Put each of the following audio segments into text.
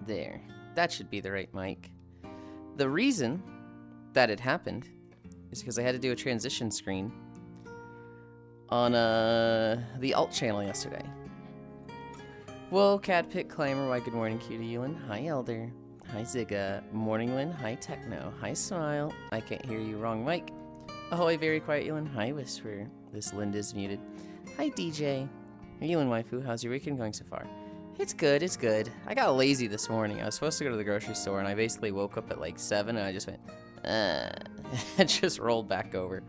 There. That should be the right mic. The reason that it happened is because I had to do a transition screen on the alt channel yesterday. Whoa, Cat Pit Climber, why good morning, cutie Yulind. Hi, Elder. Hi, Zigga. Morning, Lynn. Hi, Techno. Hi, Smile. I can't hear you. Wrong mic. Ahoy, very quiet, Yulind. Hi, Whisper. This Lind is muted. Hi, DJ. Yulind waifu, how's your weekend going so far? It's good, it's good. I got lazy this morning. I was supposed to go to the grocery store, and I basically woke up at like 7, and I just went, and just rolled back over.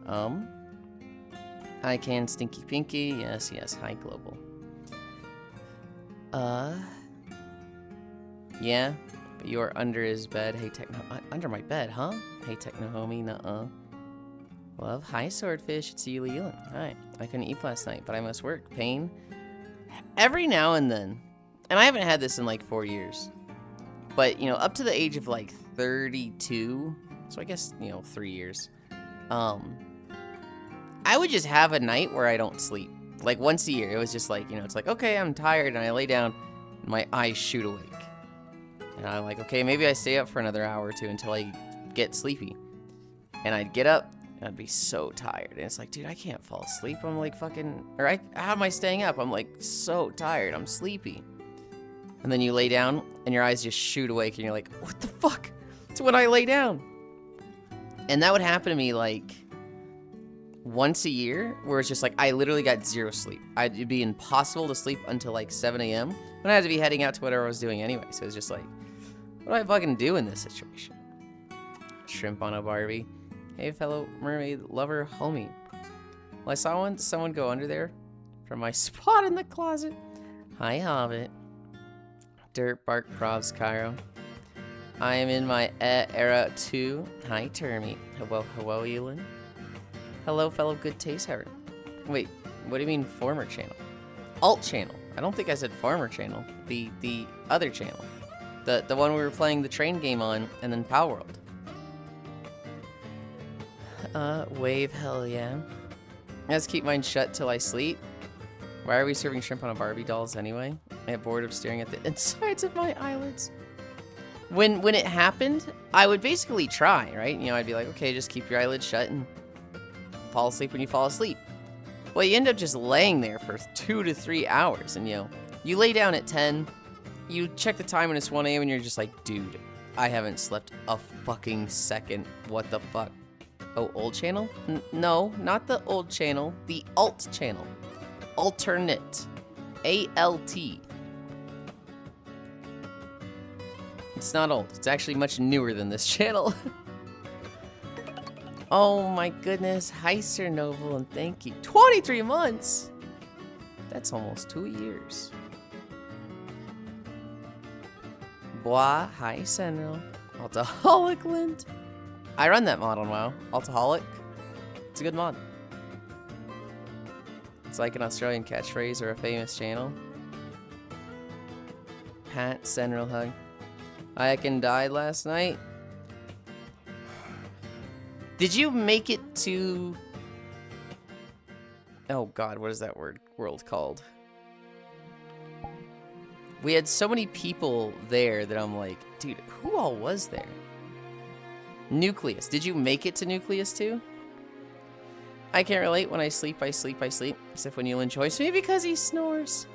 Hi, Can Stinky Pinky. Yes, yes. Hi, Global. Yeah, but you're under his bed. Hey, Techno. Under my bed, huh? Hey, Techno homie. Nuh-uh. Love. Hi, Swordfish. It's Yulind. Hi. I couldn't eat last night, but I must work. Pain. Every now and then, and I haven't had this in like 4 years, but, you know, up to the age of like 32, so I guess, you know, 3 years, I would just have a night where I don't sleep. Like once a year, it was just like, you know, it's like, okay, I'm tired, and I lay down, and my eyes shoot awake. And I'm like, okay, maybe I stay up for another hour or two until I get sleepy. And I'd get up, and I'd be so tired. And it's like, dude, I can't fall asleep. I'm like fucking, how am I staying up? I'm like so tired. I'm sleepy. And then you lay down, and your eyes just shoot awake, and you're like, what the fuck? It's when I lay down. And that would happen to me like once a year, where it's just like, I literally got zero sleep. It'd be impossible to sleep until like 7 a.m. when I had to be heading out to whatever I was doing anyway. So it was just like, what do I fucking do in this situation? Shrimp on a Barbie. Hey, fellow mermaid lover homie. Well, I saw someone go under there from my spot in the closet. Hi, Hobbit. Dirt Bark Provs Cairo. I am in my era too. Hi, Termy. Hello, Yulind. Hello, fellow good taste haver. Wait, what do you mean former channel? Alt channel. I don't think I said farmer channel. The other channel. The one we were playing the train game on, and then Power World. Wave, hell yeah. I just keep mine shut till I sleep. Why are we serving shrimp on a Barbie dolls anyway? I get bored of staring at the insides of my eyelids. When it happened, I would basically try, right? You know, I'd be like, okay, just keep your eyelids shut and fall asleep when you fall asleep. Well, you end up just laying there for 2 to 3 hours, and, you know, you lay down at 10, you check the time and it's 1 a.m. and you're just like, dude, I haven't slept a fucking second. What the fuck? Oh, old channel? No, not the old channel. The alt channel. Alternate. A-L-T. It's not old. It's actually much newer than this channel. Oh my goodness. Hi, Sir Noble, and thank you. 23 months? That's almost 2 years. Bois, hi, Senro. Altaholic Lint. I run that mod on WoW. Altaholic. It's a good mod. It's like an Australian catchphrase or a famous channel. Pat, Senro hug. I can died last night. Did you make it to... Oh god, what is that world called? We had so many people there that I'm like, dude, who all was there? Nucleus. Did you make it to Nucleus too? I can't relate. When I sleep, I sleep, I sleep. Except when Yulind joins me because he snores.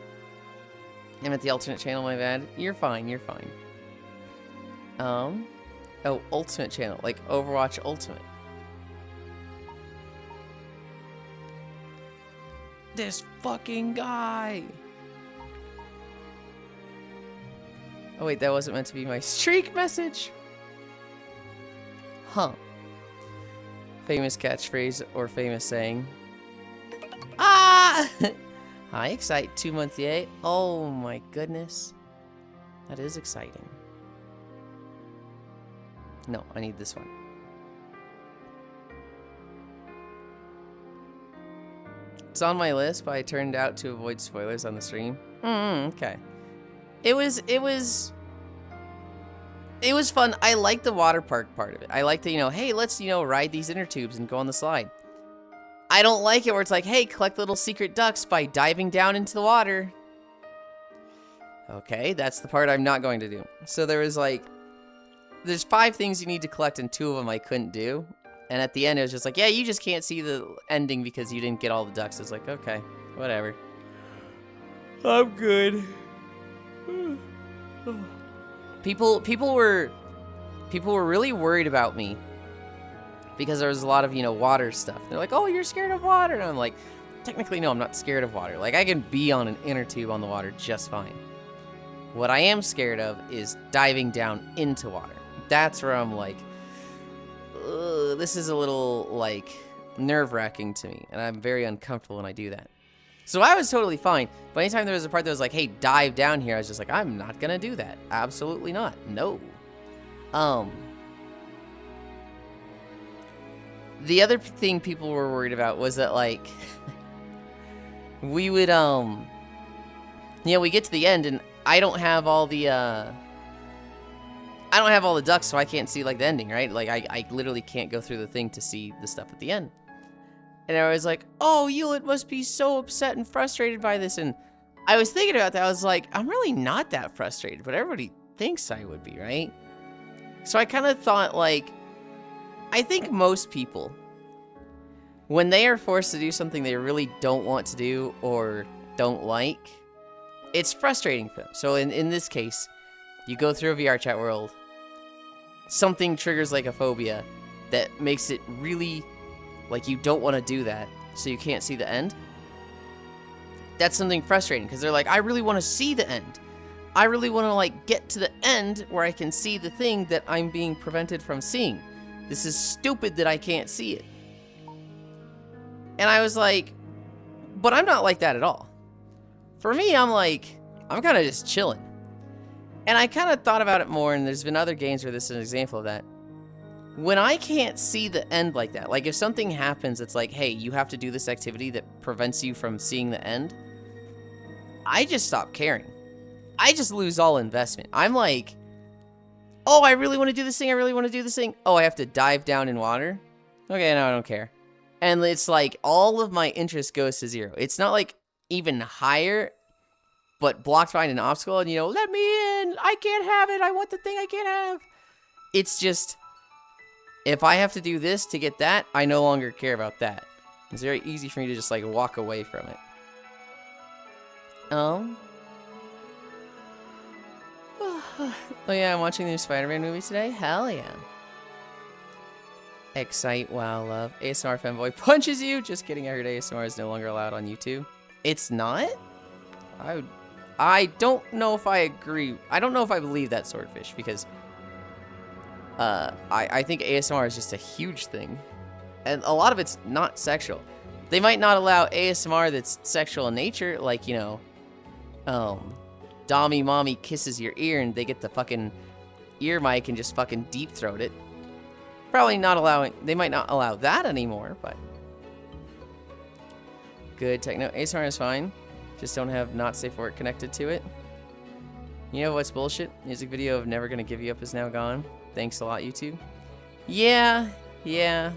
I'm at the alternate channel, my bad. You're fine, you're fine. Oh, ultimate channel. Like Overwatch Ultimate. This fucking guy. Oh wait, that wasn't meant to be my streak message. Huh. Famous catchphrase or famous saying. Ah! Hi, Excite 2 month yay. Oh my goodness. That is exciting. No, I need this one. It's on my list, but I turned out to avoid spoilers on the stream. Okay. It was fun. I liked the water park part of it. I liked the, you know, hey, let's, you know, ride these inner tubes and go on the slide. I don't like it where it's like, hey, collect little secret ducks by diving down into the water. Okay, that's the part I'm not going to do. So there was like, there's 5 things you need to collect, and 2 of them I couldn't do. And at the end, it was just like, yeah, you just can't see the ending because you didn't get all the ducks. It's like, okay, whatever. I'm good. People were really worried about me because there was a lot of, water stuff. They're like, oh, you're scared of water. And I'm like, technically, no, I'm not scared of water. Like, I can be on an inner tube on the water just fine. What I am scared of is diving down into water. That's where I'm like, this is a little, like, nerve-wracking to me. And I'm very uncomfortable when I do that. So I was totally fine. But anytime there was a part that was like, hey, dive down here, I was just like, I'm not going to do that. Absolutely not. No. The other thing people were worried about was that, like, we would, we get to the end and I don't have all the ducks, so I can't see, like, the ending, right? Like, I literally can't go through the thing to see the stuff at the end. And I was like, oh, Yulind must be so upset and frustrated by this. And I was thinking about that. I was like, I'm really not that frustrated, but everybody thinks I would be, right? So I kind of thought, like, I think most people, when they are forced to do something they really don't want to do or don't like, it's frustrating for them. So in this case, you go through a VR chat world, something triggers like a phobia that makes it really, like, you don't want to do that, so you can't see the end. That's something frustrating, because they're like, I really want to see the end. I really want to, like, get to the end where I can see the thing that I'm being prevented from seeing. This is stupid that I can't see it. And I was like, but I'm not like that at all. For me, I'm like, I'm kind of just chilling. And I kind of thought about it more, and there's been other games where this is an example of that. When I can't see the end like that, like if something happens, it's like, hey, you have to do this activity that prevents you from seeing the end, I just stop caring. I just lose all investment. I'm like, oh, I really want to do this thing. I really want to do this thing. Oh, I have to dive down in water. Okay, no, I don't care. And it's like all of my interest goes to 0. It's not like even higher, but blocked behind an obstacle and, let me in. I can't have it. I want the thing I can't have. It's just, if I have to do this to get that, I no longer care about that. It's very easy for me to just, like, walk away from it. Oh yeah, I'm watching the new Spider-Man movie today. Hell yeah. Excite, wow, love. ASMR fanboy punches you. Just kidding, I heard ASMR is no longer allowed on YouTube. It's not? I don't know if I agree. I don't know if I believe that, Swordfish, because I think ASMR is just a huge thing. And a lot of it's not sexual. They might not allow ASMR that's sexual in nature, like, Dommy Mommy kisses your ear and they get the fucking ear mic and just fucking deep throat it. Probably not allowing, they might not allow that anymore, but. Good techno, ASMR is fine. Just don't have not safe for work connected to it. You know what's bullshit? Music video of Never Gonna Give You Up is now gone. Thanks a lot, YouTube. Yeah. You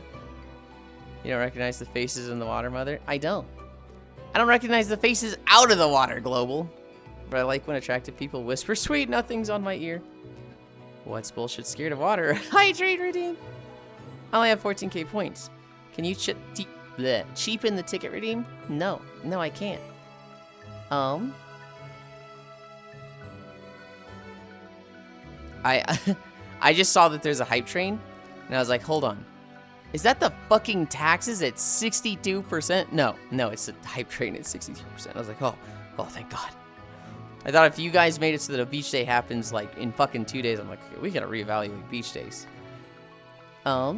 don't recognize the faces in the water, Mother? I don't. I don't recognize the faces out of the water, Global. But I like when attractive people whisper, sweet nothings on my ear. What's bullshit scared of water? Hydrate redeem. I only have 14k points. Can you cheapen the ticket redeem? No, I can't. I just saw that there's a hype train, and I was like, hold on. Is that the fucking taxes at 62%? No, it's the hype train at 62%. I was like, oh, thank God. I thought if you guys made it so that a beach day happens, like, in fucking 2 days, I'm like, okay, we gotta reevaluate beach days. How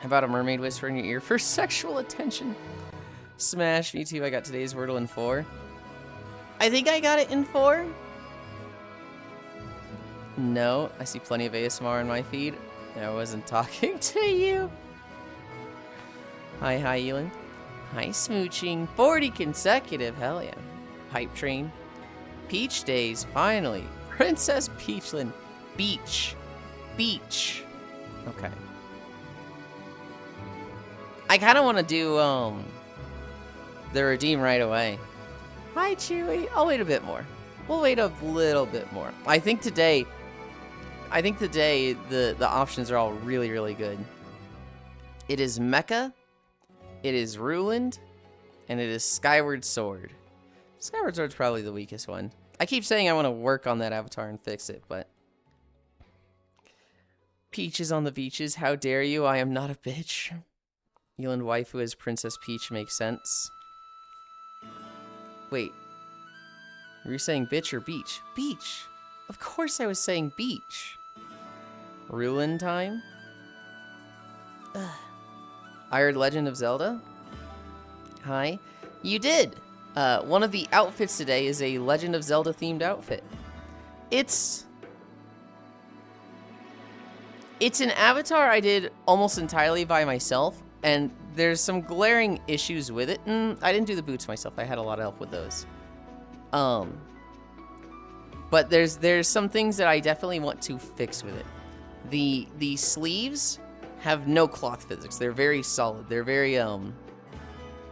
about a mermaid whisper in your ear for sexual attention? Smash, me too. I got today's Wordle in 4. I think I got it in 4. No, I see plenty of ASMR in my feed. I wasn't talking to you. Hi, Yulind. Hi, smooching. 40 consecutive. Hell yeah. Hype train. Peach days, finally. Princess Peachland. Beach. Okay. I kind of want to do, the redeem right away. Hi, Chewy. I'll wait a bit more. We'll wait a little bit more. I think today the options are all really, really good. It is Mecha, it is Yulind, and it is Skyward Sword. Skyward Sword's probably the weakest one. I keep saying I want to work on that avatar and fix it, but... Peaches on the beaches, how dare you? I am not a bitch. Yulind waifu as Princess Peach makes sense. Wait. Were you saying bitch or beach? Beach! Of course I was saying beach. Ruin time? Ugh. I heard Legend of Zelda? Hi. You did! One of the outfits today is a Legend of Zelda themed outfit. It's an avatar I did almost entirely by myself, and there's some glaring issues with it. I didn't do the boots myself. I had a lot of help with those. But there's some things that I definitely want to fix with it. The sleeves have no cloth physics. They're very solid. They're very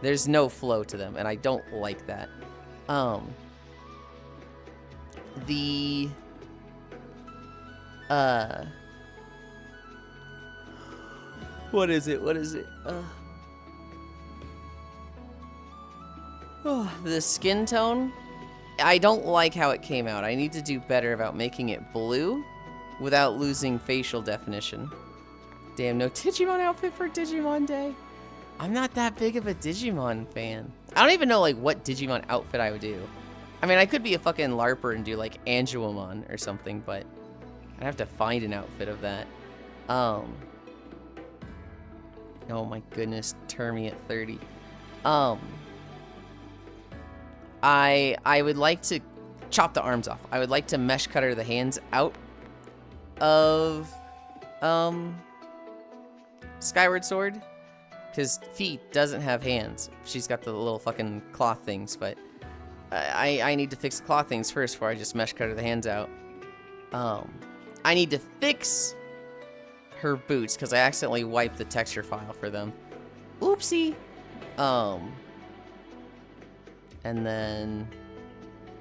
there's no flow to them, and I don't like that. What is it? The skin tone, I don't like how it came out. I need to do better about making it blue without losing facial definition. Damn, no Digimon outfit for Digimon Day. I'm not that big of a Digimon fan. I don't even know, like, what Digimon outfit I would do. I mean, I could be a fucking LARPer and do, like, Angelomon or something, but I'd have to find an outfit of that. Oh my goodness, turn me at 30. I would like to chop the arms off. I would like to mesh cutter the hands out of Skyward Sword, because Fi doesn't have hands. She's got the little fucking cloth things, but I need to fix the cloth things first before I just mesh cutter the hands out. I need to fix her boots because I accidentally wiped the texture file for them. Oopsie. And then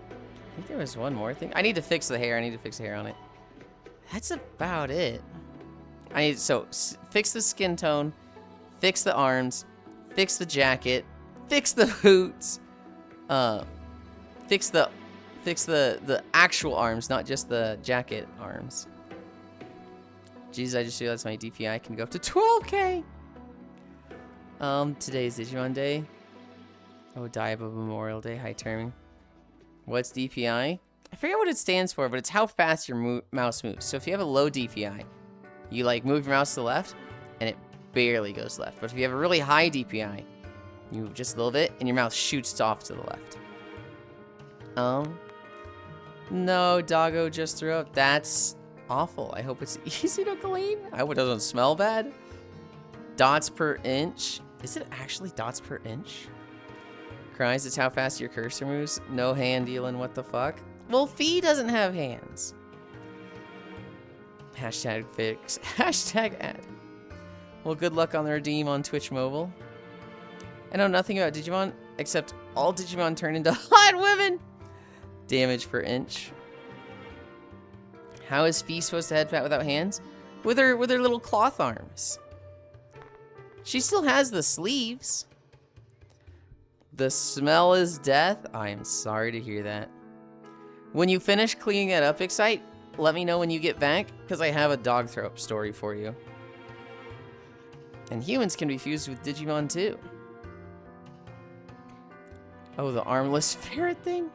I think there was one more thing. I need to fix the hair. I need to fix the hair on it. That's about it. Fix the skin tone, fix the arms, fix the jacket, fix the boots, fix the actual arms, not just the jacket arms. Jesus, I just realized my DPI can go up to 12K. Today's Digimon Day. Oh, Daiba Memorial Day, high terming. What's DPI? I forget what it stands for, but it's how fast your mouse moves. So if you have a low DPI, you like move your mouse to the left, and it barely goes left. But if you have a really high DPI, you move just a little bit, and your mouse shoots off to the left. No, doggo just threw up. That's awful. I hope it's easy to clean. I hope it doesn't smell bad. Dots per inch. Is it actually dots per inch? Cries, it's how fast your cursor moves. No hand dealing, what the fuck? Well, Fi doesn't have hands. Hashtag fix. Hashtag add. Well, good luck on the redeem on Twitch Mobile. I know nothing about Digimon, except all Digimon turn into hot women. Damage per inch. How is Fi supposed to headbat without hands? With her little cloth arms. She still has the sleeves. The smell is death. I am sorry to hear that. When you finish cleaning that up, Excite, let me know when you get back, because I have a dog throw up story for you. And humans can be fused with Digimon too. Oh, the armless ferret thing?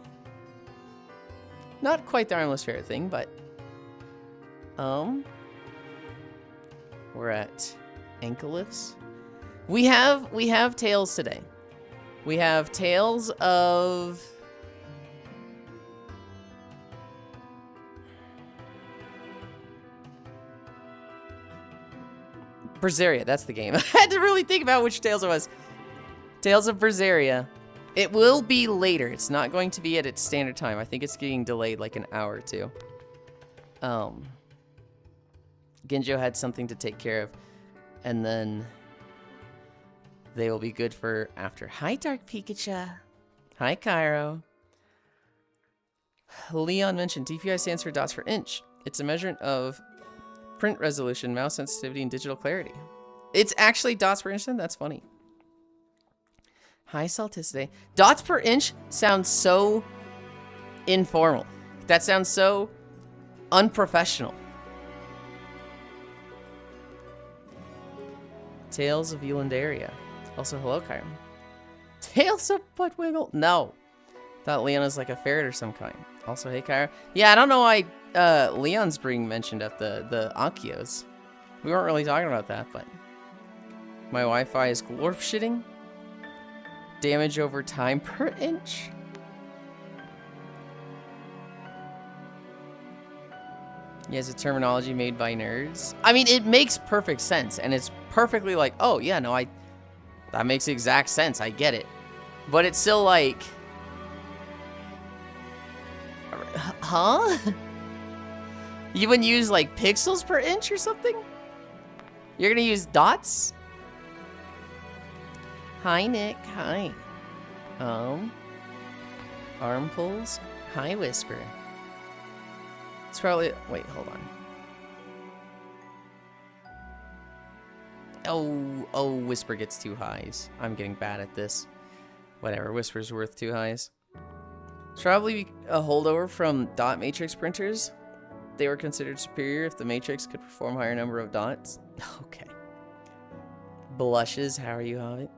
Not quite the armless ferret thing, but... We're at ankle lifts. We have tails today. We have tails of... Berseria, that's the game. I had to really think about which Tales it was. Tales of Berseria. It will be later. It's not going to be at its standard time. I think it's getting delayed like an hour or two. Genjo had something to take care of. And then they will be good for after. Hi, Dark Pikachu. Hi, Cairo. Leon mentioned DPI stands for dots per inch. It's a measurement of print resolution, mouse sensitivity, and digital clarity. It's actually dots per inch then? That's funny. High salticity. Dots per inch sounds so informal. That sounds so unprofessional. Tales of Yulind area. Also, hello, Kyron. Tales of Buttwiggle? No. Thought Leon was like a ferret or some kind. Also, hey, Kyra. Yeah, I don't know why Leon's being mentioned at the Ankios. We weren't really talking about that, but... My Wi-Fi is glorp shitting. Damage over time per inch. He has a terminology made by nerds. I mean, it makes perfect sense, and it's perfectly like, oh, yeah, no, that makes exact sense. I get it. But it's still like... Huh? You wouldn't use, like, pixels per inch or something? You're gonna use dots? Hi, Nick. Hi. Arm pulls. Hi, Whisper. It's probably... Wait, hold on. Oh, Whisper gets 2 highs. I'm getting bad at this. Whatever, Whisper's worth 2 highs. It's probably a holdover from dot matrix printers. They were considered superior if the matrix could perform a higher number of dots. Okay. Blushes, how are you, Hobbit?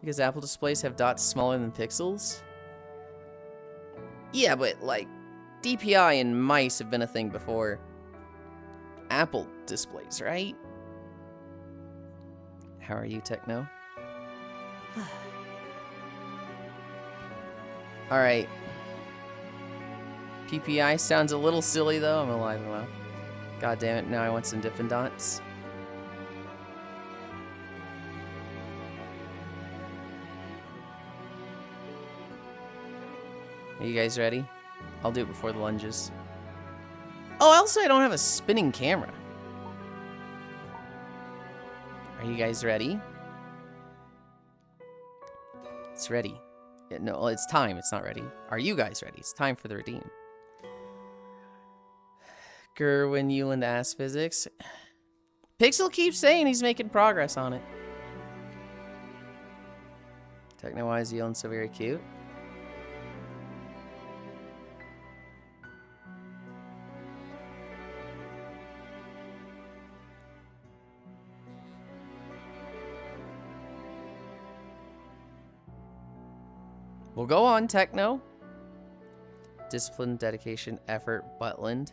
Because Apple displays have dots smaller than pixels? Yeah, but like, DPI and mice have been a thing before Apple displays, right? How are you, Techno? Alright. PPI sounds a little silly, though. I'm alive and well. God damn it, now I want some Dippin' Dots. Are you guys ready? I'll do it before the lunges. Oh, also, I don't have a spinning camera. Are you guys ready? It's ready. No, it's time. It's not ready. Are you guys ready? It's time for the redeem. Gerwin Yulind ass physics. Pixel keeps saying he's making progress on it. Techno-wise, Yulind so very cute. We'll go on, Techno. Discipline, dedication, effort, Butland.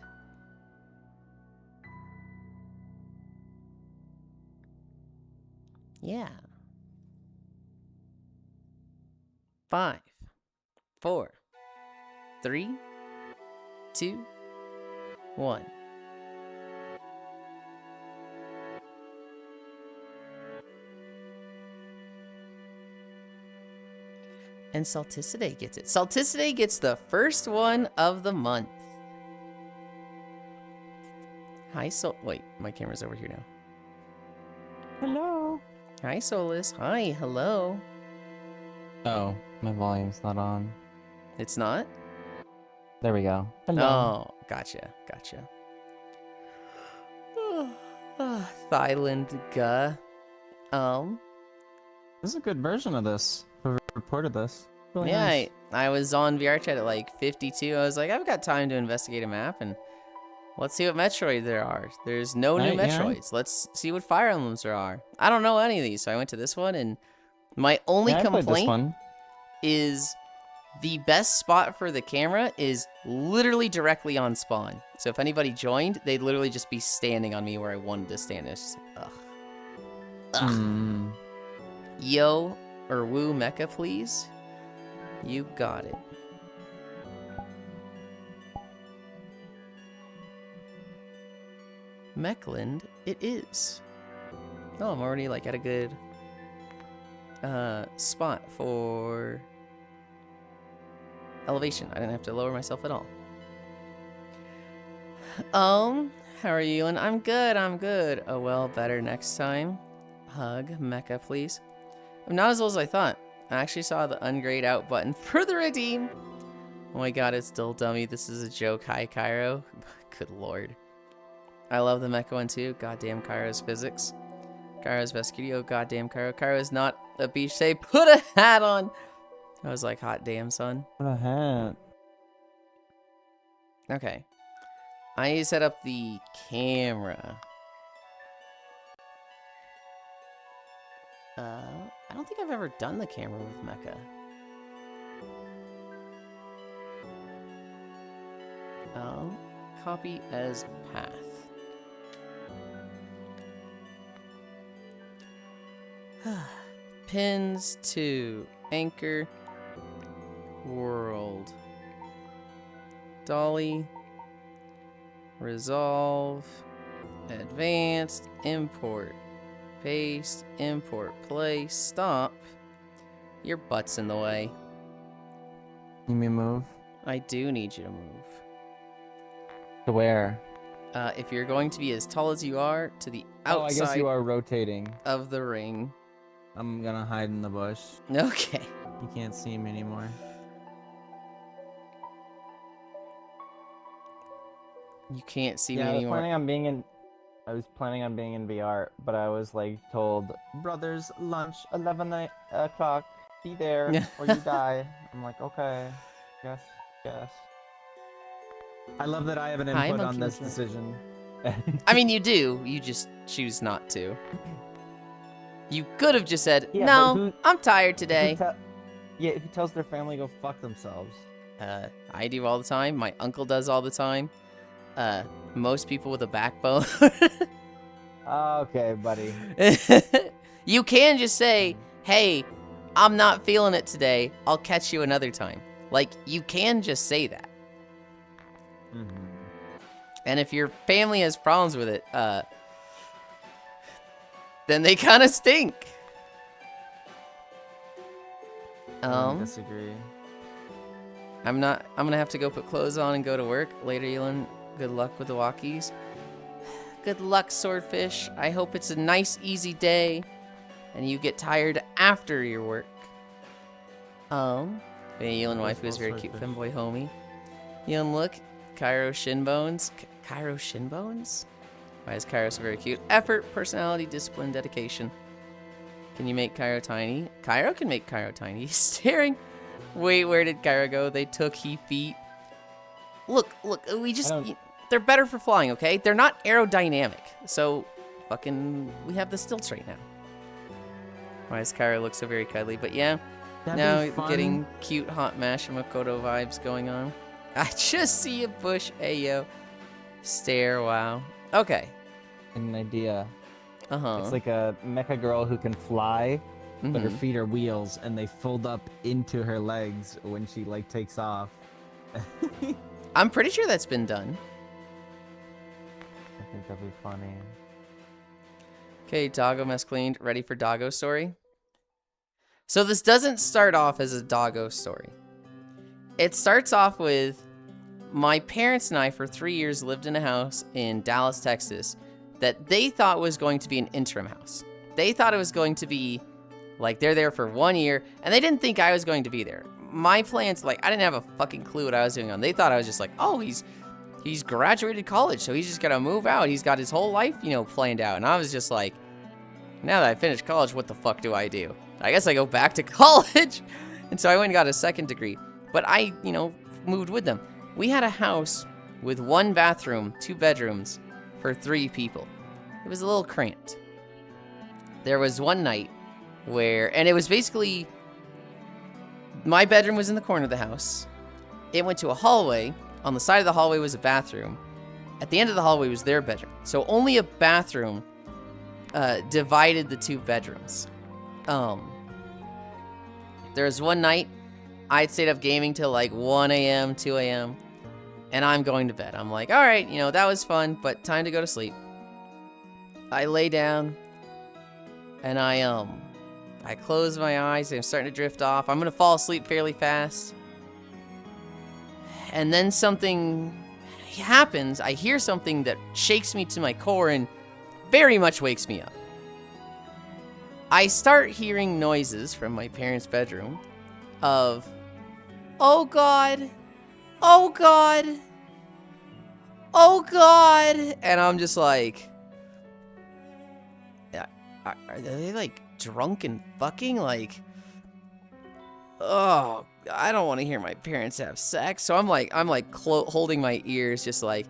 Yeah. 5, 4, 3, 2, 1. And Salticide gets it. Salticide gets the first one of the month. Hi, Wait, my camera's over here now. Hello. Hi, Solus. Hi, hello. Oh, my volume's not on. It's not? There we go. Hello. Oh, gotcha. Thailand Guh. This is a good version of this. Whoever reported this. Really Yeah, nice. I was on VR chat at like 52. I was like, I've got time to investigate a map, and let's see what Metroid there are. There's no new Metroids. Yeah. Let's see what Fire Emblems there are. I don't know any of these, so I went to this one, and my only complaint is the best spot for the camera is literally directly on spawn. So if anybody joined, they'd literally just be standing on me where I wanted to stand. It's just, ugh. Yo, or woo mecha, please. You got it. Mechland, it is. Oh, I'm already like at a good spot for elevation. I didn't have to lower myself at all. How are you? And I'm good. Oh well, better next time. Hug, mecha, please. I'm not as old as I thought. I actually saw the ungrayed out button for the redeem. Oh my god, it's still dummy. This is a joke. Hi, Cairo. Good lord. I love the mecha one too. Goddamn Cairo's physics. Cairo's best cutie. Oh, goddamn Cairo. Cairo is not a beach. Say, put a hat on. I was like, hot damn, son. What a hat. Okay. I need to set up the camera. I don't think I've ever done the camera with mecha. Copy as path. Pins to anchor world. Dolly. Resolve. Advanced. Import. Paste. Import. Place. Stop. Your butt's in the way. Need me to move? I do need you to move. To where? If you're going to be as tall as you are, to the outside Oh, I guess you are rotating. of the ring. I'm gonna hide in the bush. Okay. You can't see me anymore. You can't see Yeah, me I was anymore. planning on being in. I was planning on being in VR, but I was like told, "Brothers, lunch 11 o'clock. Be there or you die." I'm like, okay, yes. I love that I have an Hi, input Monkey on this Kid. decision. I mean, you do. You just choose not to. You could have just said, Yeah, no, but who- I'm tired today. Who tells their family to go fuck themselves? I do all the time. My uncle does all the time. Most people with a backbone. Okay, buddy. You can just say, hey, I'm not feeling it today. I'll catch you another time. Like, you can just say that. And if your family has problems with it, then they kind of stink. I disagree. I'm gonna have to go put clothes on and go to work later, Yulind. Good luck with the walkies. Good luck, Swordfish. I hope it's a nice, easy day, and you get tired after your work. Yulind wife is very cute, femboy homie. Yulind, look, Cairo shin bones. Cairo shin bones? Why is Cairo so very cute? Effort, personality, discipline, dedication. Can you make Cairo tiny? Cairo can make Cairo tiny. He's staring. Wait, where did Cairo go? They took he feet. Look, we just... They're better for flying, okay? They're not aerodynamic. So, we have the stilts right now. Why does Cairo look so very cuddly? But yeah, now getting cute hot Masha Makoto vibes going on. I just see a bush, ayo. Stare, wow. Okay. An idea. Uh-huh. It's like a mecha girl who can fly, but her feet are wheels and they fold up into her legs when she like takes off. I'm pretty sure that's been done. I think that'd be funny. Okay, doggo mess cleaned. Ready for doggo story? So this doesn't start off as a doggo story. It starts off with my parents and I for 3 years lived in a house in Dallas, Texas that they thought was going to be an interim house. They thought it was going to be like they're there for 1 year and they didn't think I was going to be there. My plans, like I didn't have a fucking clue what I was doing on. They thought I was just like, oh, he's graduated college, so he's just gonna move out. He's got his whole life, planned out. And I was just like, now that I finished college, what the fuck do I do? I guess I go back to college. And so I went and got a second degree. But I, moved with them. We had a house with 1 bathroom, 2 bedrooms for 3 people. It was a little cramped. There was one night and it was basically, my bedroom was in the corner of the house. It went to a hallway. On the side of the hallway was a bathroom. At the end of the hallway was their bedroom. So only a bathroom divided the 2 bedrooms. There was one night I'd stayed up gaming till like 1 a.m., 2 a.m. And I'm going to bed. I'm like, all right, that was fun, but time to go to sleep. I lay down and I close my eyes. I'm starting to drift off. I'm going to fall asleep fairly fast. And then something happens. I hear something that shakes me to my core and very much wakes me up. I start hearing noises from my parents' bedroom of, oh God, oh God. Oh God. And I'm just like, yeah, are they like drunk and fucking? Like, oh, I don't want to hear my parents have sex. So I'm like holding my ears, just like,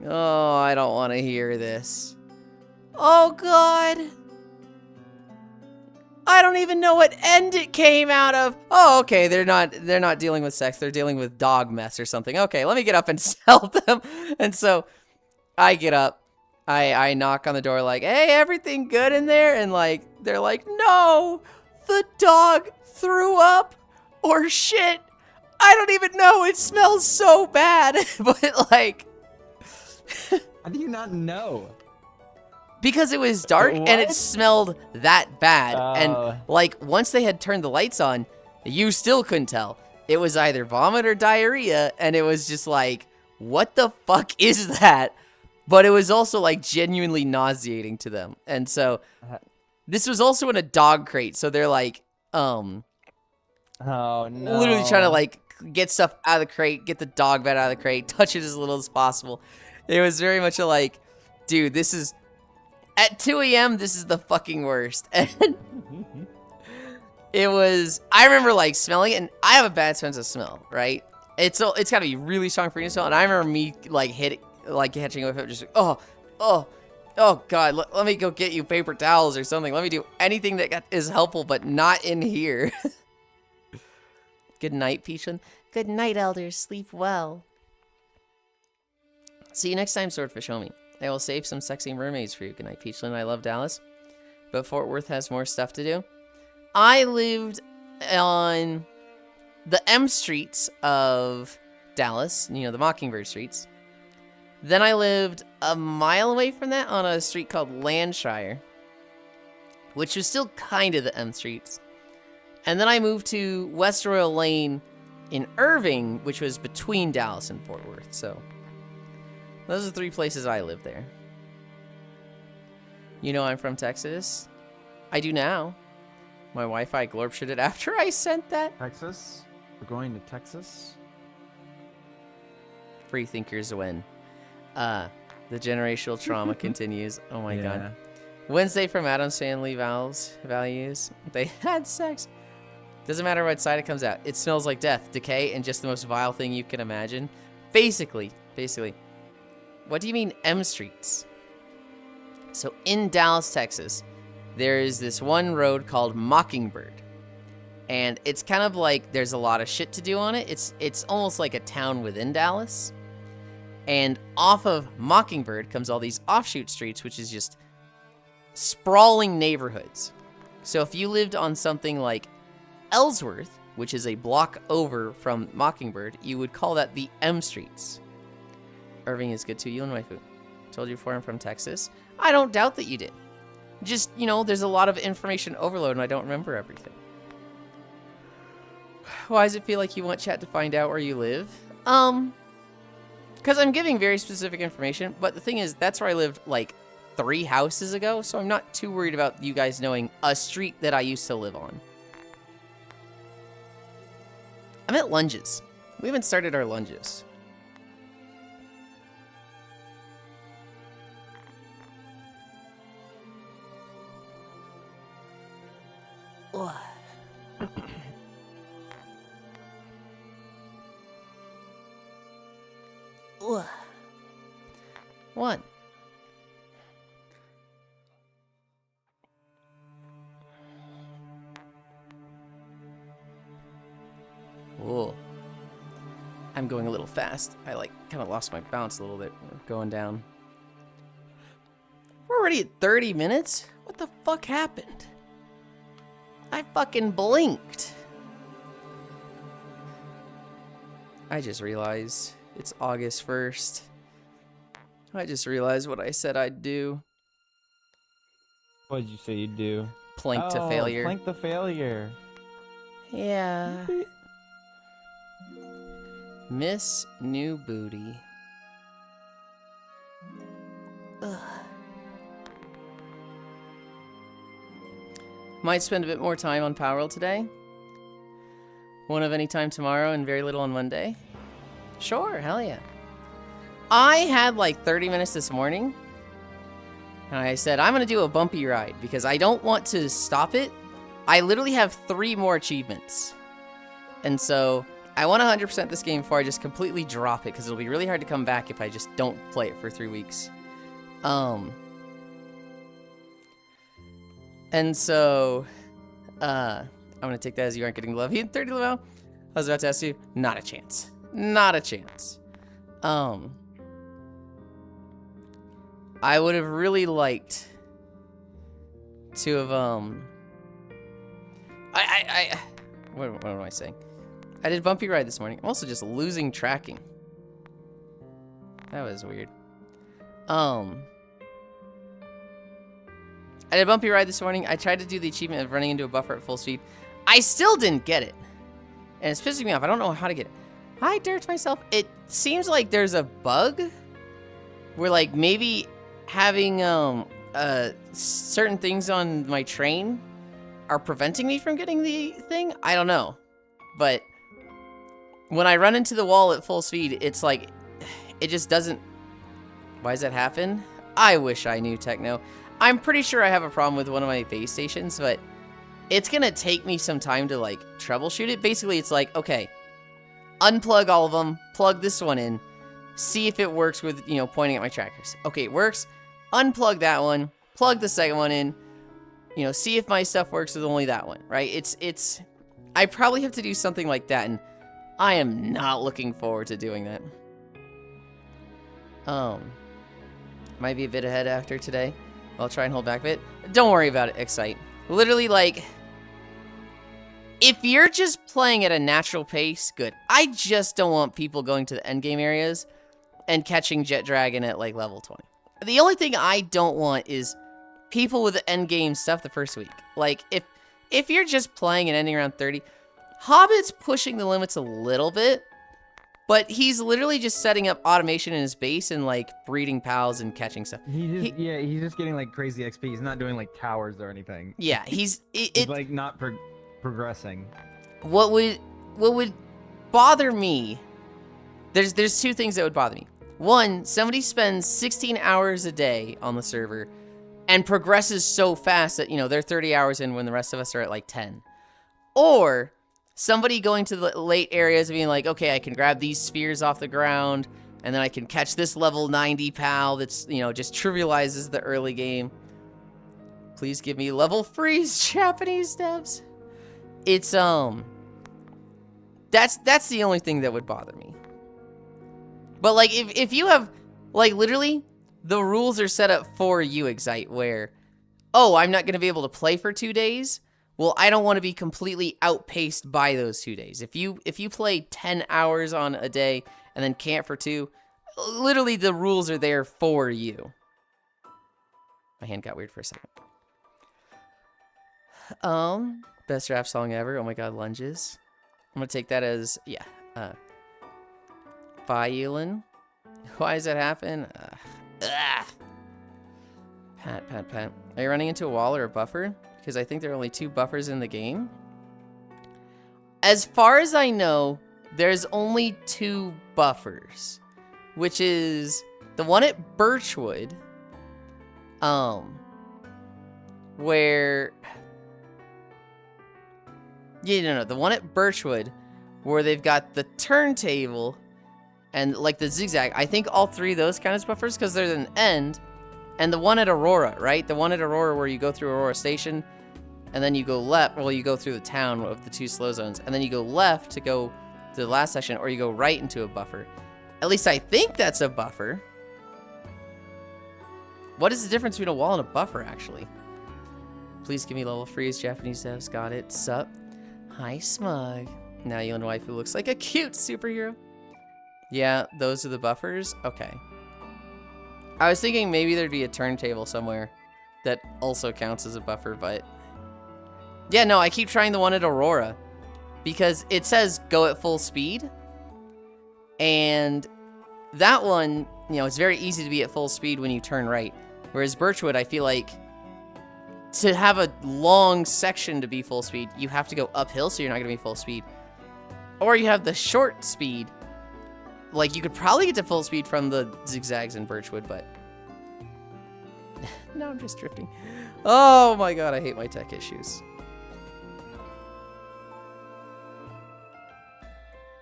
oh, I don't want to hear this. Oh God. I don't even know what end it came out of. Oh, okay, they're not dealing with sex. They're dealing with dog mess or something. Okay, let me get up and tell them. And so I get up. I knock on the door like, hey, everything good in there? And like, they're like, no, the dog threw up or shit. I don't even know. It smells so bad. But like, How do you not know? because it was dark and it What? smelled that bad. And Oh. like, once they had turned the lights on, you still couldn't tell. It was either vomit or diarrhea. And it was just like, what the fuck is that? But it was also like genuinely nauseating to them. And so this was also in a dog crate. So they're like, Oh no. literally trying to like get stuff out of the crate, get the dog bed out of the crate, touch it as little as possible. It was very much a like, dude, this is at 2 a.m. This is the fucking worst. And it was, I remember like smelling it, and I have a bad sense of smell, right? It's got to be really strong for you to smell. And I remember me like catching with it, just oh God, let me go get you paper towels or something. Let me do anything that is helpful, but not in here. Good night, Peachland. Good night, elders. Sleep well. See you next time, Swordfish Homie. I will save some sexy mermaids for you. Good night, Peachland. I love Dallas, but Fort Worth has more stuff to do. I lived on the M streets of Dallas, you know, the Mockingbird streets. Then I lived a mile away from that on a street called Landshire, which was still kind of the M streets. And then I moved to West Royal Lane in Irving, which was between Dallas and Fort Worth. So those are 3 places I lived there. You know I'm from Texas. I do now. My Wi-Fi glorped it after I sent that. Texas? We're going to Texas? Free thinkers win. The generational trauma continues. Oh my God. Wednesday from Adam's Family values. They had sex. Doesn't matter what side it comes out. It smells like death, decay, and just the most vile thing you can imagine. Basically. What do you mean M streets? So in Dallas, Texas, there is this one road called Mockingbird. And it's kind of like there's a lot of shit to do on it. It's almost like a town within Dallas. And off of Mockingbird comes all these offshoot streets, which is just sprawling neighborhoods. So if you lived on something like Ellsworth, which is a block over from Mockingbird, you would call that the M streets. Irving is good too. You and my food. Told you before I'm from Texas. I don't doubt that you did. Just, you know, there's a lot of information overload and I don't remember everything. Why does it feel like you want chat to find out where you live? Because I'm giving very specific information, but the thing is, that's where I lived like 3 houses ago, so I'm not too worried about you guys knowing a street that I used to live on. I'm at lunges. We haven't started our lunges. One. Whoa. I'm going a little fast. I like kind of lost my bounce a little bit. We're going down. We're already at 30 minutes? What the fuck happened? I fucking blinked. I just realized it's August 1st. I just realized what I said I'd do. What did you say you'd do? Plank to failure. Plank the failure. Yeah. Miss New Booty. Ugh. Might spend a bit more time on Power World today. Won't have any time tomorrow and very little on Monday. Sure, hell yeah. I had like 30 minutes this morning, and I said, I'm going to do a bumpy ride because I don't want to stop it. I literally have 3 more achievements. And so I want to 100% this game before I just completely drop it because it'll be really hard to come back if I just don't play it for 3 weeks. And so, I'm going to take that as you aren't getting love. He had 30 level. I was about to ask you, not a chance. Not a chance. I would have really liked to have, what am I saying? I did bumpy ride this morning. I'm also just losing tracking. That was weird. I did bumpy ride this morning. I tried to do the achievement of running into a buffer at full speed. I still didn't get it. And it's pissing me off. I don't know how to get it. I dirt myself. It seems like there's a bug where like maybe having certain things on my train are preventing me from getting the thing. I don't know. But when I run into the wall at full speed, it's like it just doesn't. Why does that happen? I wish I knew, Techno. I'm pretty sure I have a problem with one of my base stations, but it's gonna take me some time to like troubleshoot it. Basically, it's like, okay, unplug all of them, plug this one in, see if it works with, you know, pointing at my trackers. Okay, it works. Unplug that one, plug the second one in, you know, see if my stuff works with only that one, right? It's I probably have to do something like that, and I am not looking forward to doing that. Might be a bit ahead after today. I'll try and hold back a bit. Don't worry about it, Excite. Literally, like, if you're just playing at a natural pace, good. I just don't want people going to the endgame areas and catching Jet Dragon at, like, level 20. The only thing I don't want is people with the endgame stuff the first week. Like, if you're just playing and ending around 30, Hobbit's pushing the limits a little bit, but he's literally just setting up automation in his base and, like, breeding pals and catching stuff. He's just getting, like, crazy XP. He's not doing, like, towers or anything. Yeah, He's, like, not progressing. What would bother me, there's 2 things that would bother me. One, somebody spends 16 hours a day on the server and progresses so fast that, you know, they're 30 hours in when the rest of us are at, like, 10. Or somebody going to the late areas and being like, okay, I can grab these spheres off the ground, and then I can catch this level 90 pal that's, you know, just trivializes the early game. Please give me level freeze, Japanese devs. It's, that's the only thing that would bother me. But, like, if you have, like, literally, the rules are set up for you, Excite, where, oh, I'm not going to be able to play for 2 days. Well, I don't want to be completely outpaced by those 2 days. If you play 10 hours on a day and then can't for 2, literally the rules are there for you. My hand got weird for a second. Best rap song ever. Oh my god, lunges. I'm gonna take that as, yeah. Bye, Yulind. Why does that happen? Pat. Are you running into a wall or a buffer? Because I think there are only 2 buffers in the game. As far as I know, there's only 2 buffers, which is the one at Birchwood, where, the one at Birchwood, where they've got the turntable and like the zigzag. I think all 3 of those kind of buffers because they're an end. And the one at Aurora, right? The one at Aurora where you go through Aurora Station, and then you go left, well, you go through the town of the 2 slow zones, and then you go left to go to the last section, or you go right into a buffer. At least I think that's a buffer. What is the difference between a wall and a buffer, actually? Please give me level freeze, Japanese devs. Got it. Sup? Hi, Smug. Now Yulind waifu looks like a cute superhero. Yeah, those are the buffers? Okay. I was thinking maybe there'd be a turntable somewhere that also counts as a buffer, but... yeah, no, I keep trying the one at Aurora because it says go at full speed. And that one, you know, it's very easy to be at full speed when you turn right. Whereas Birchwood, I feel like to have a long section to be full speed, you have to go uphill, so you're not going to be full speed. Or you have the short speed, like, you could probably get to full speed from the zigzags in Birchwood, but... No, I'm just drifting. Oh my god, I hate my tech issues.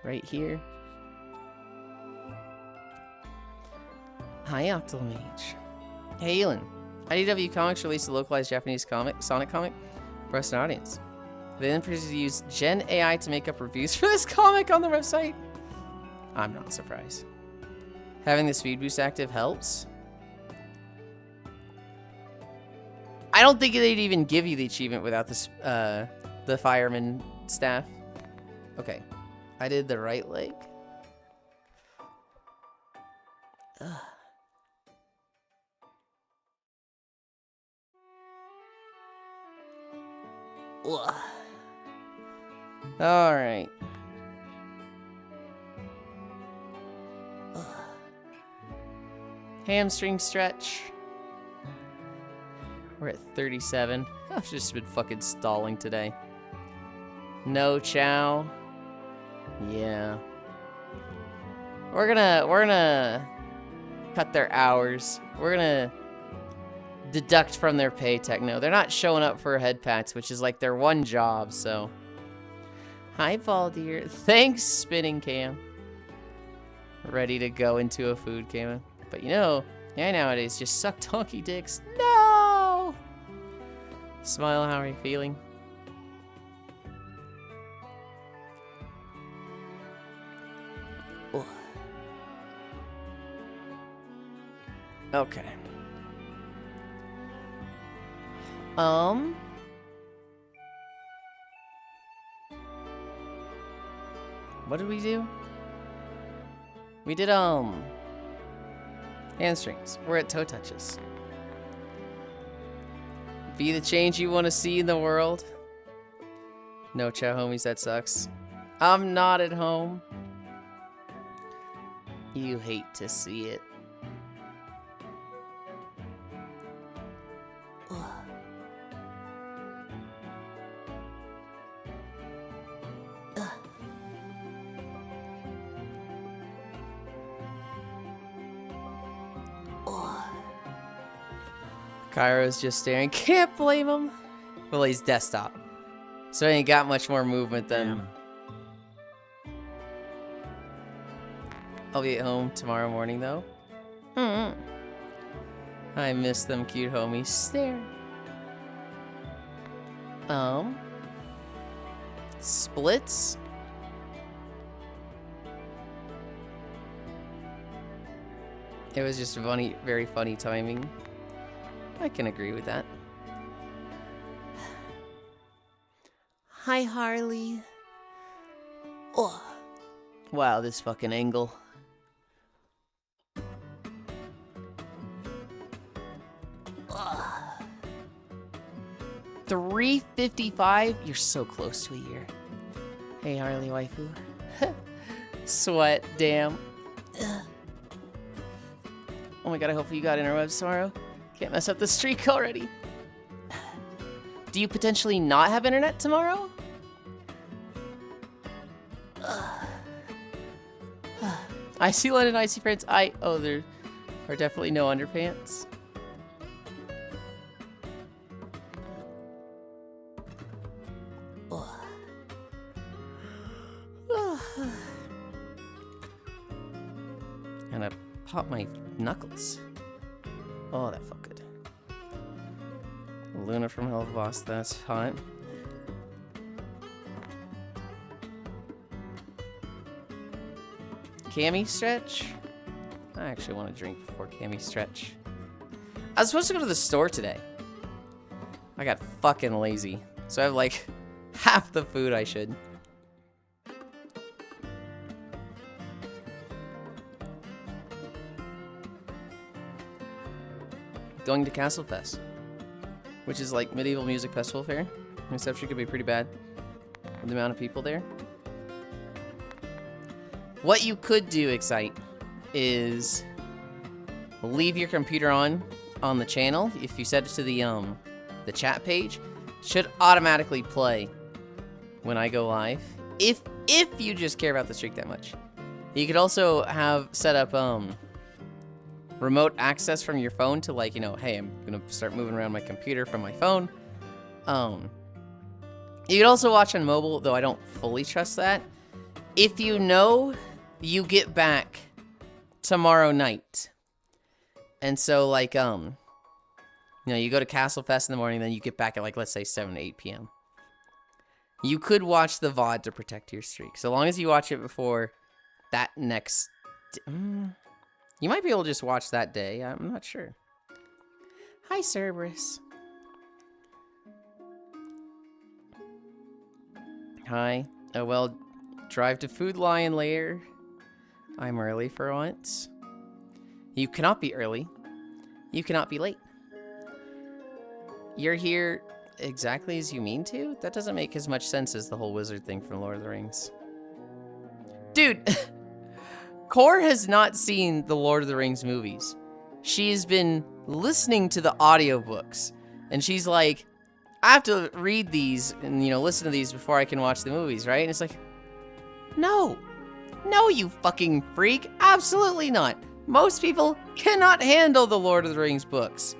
Right here. Hi, Octomage. Hey, Yulind. IDW Comics released a localized Japanese comic, Sonic comic, for us an audience. They then proceeded to use Gen AI to make up reviews for this comic on the website. I'm not surprised. Having the speed boost active helps. I don't think they'd even give you the achievement without this, the fireman staff. Okay, I did the right leg. Ugh. Ugh. All right. Ugh. Hamstring stretch. We're at 37. I've just been fucking stalling today. No chow. Yeah. We're gonna cut their hours. We're gonna deduct from their pay, Techno. They're not showing up for head pats, which is like their one job, so. Hi, Valdir. Thanks, Spinning Cam. Ready to go into a food cam. But you know, yeah, nowadays just suck donkey dicks. No! Smile, how are you feeling? Ugh. Okay. What did we do? We did, hamstrings. We're at toe touches. Be the change you want to see in the world. No chow, homies, that sucks. I'm not at home. You hate to see it. Cairo's just staring. Can't blame him. Well, he's desktop, so he ain't got much more movement than. I'll be at home tomorrow morning, though. I miss them cute homies. Stare. Splits. It was just funny, very funny timing. I can agree with that. Hi, Harley. Oh. Wow, this fucking angle. Ugh. 355? You're so close to a year. Hey, Harley waifu. Sweat, damn. Ugh. Oh my god, I hope you got interwebs tomorrow. Can't mess up the streak already. Do you potentially not have internet tomorrow? I see London, I see prints. Oh, there are definitely no underpants. And I pop my knuckles. Oh, that felt good. Luna from Hell of a Boss, that's hot. Cami stretch? I actually want to drink before Cami stretch. I was supposed to go to the store today. I got fucking lazy. So I have like half the food I should. Going to Castle Fest, which is like medieval music festival fair. Reception could be pretty bad with the amount of people there. What you could do, Excite, is leave your computer on the channel. If you set it to the chat page, it should automatically play when I go live. If you just care about the streak that much. You could also have set up remote access from your phone to like, you know, hey, I'm gonna start moving around my computer from my phone. You could also watch on mobile, though I don't fully trust that. If you know you get back tomorrow night. And so like, you know, you go to Castle Fest in the morning, then you get back at like, let's say 7 to 8 p.m. You could watch the VOD to protect your streak. So long as you watch it before that next... you might be able to just watch that day. I'm not sure. Hi, Cerberus. Hi. Oh, well, drive to Food Lion later. I'm early for once. You cannot be early. You cannot be late. You're here exactly as you mean to? That doesn't make as much sense as the whole wizard thing from Lord of the Rings. Dude, Core has not seen the Lord of the Rings movies. She's been listening to the audiobooks. And she's like, I have to read these and, you know, listen to these before I can watch the movies, right? And it's like, no. No, you fucking freak. Absolutely not. Most people cannot handle the Lord of the Rings books.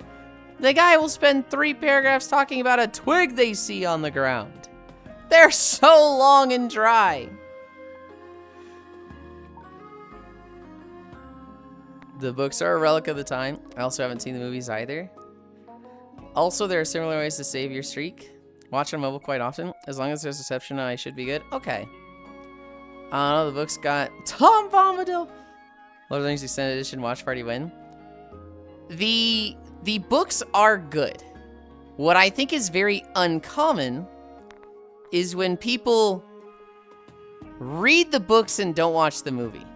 The guy will spend 3 paragraphs talking about a twig they see on the ground. They're so long and dry. The books are a relic of the time. I also haven't seen the movies either. Also, there are similar ways to save your streak. Watch on mobile quite often. As long as there's reception, I should be good. Okay. I don't know, the book's got Tom Bombadil. Lord of the Rings Extended Edition Watch Party win. The books are good. What I think is very uncommon is when people read the books and don't watch the movie.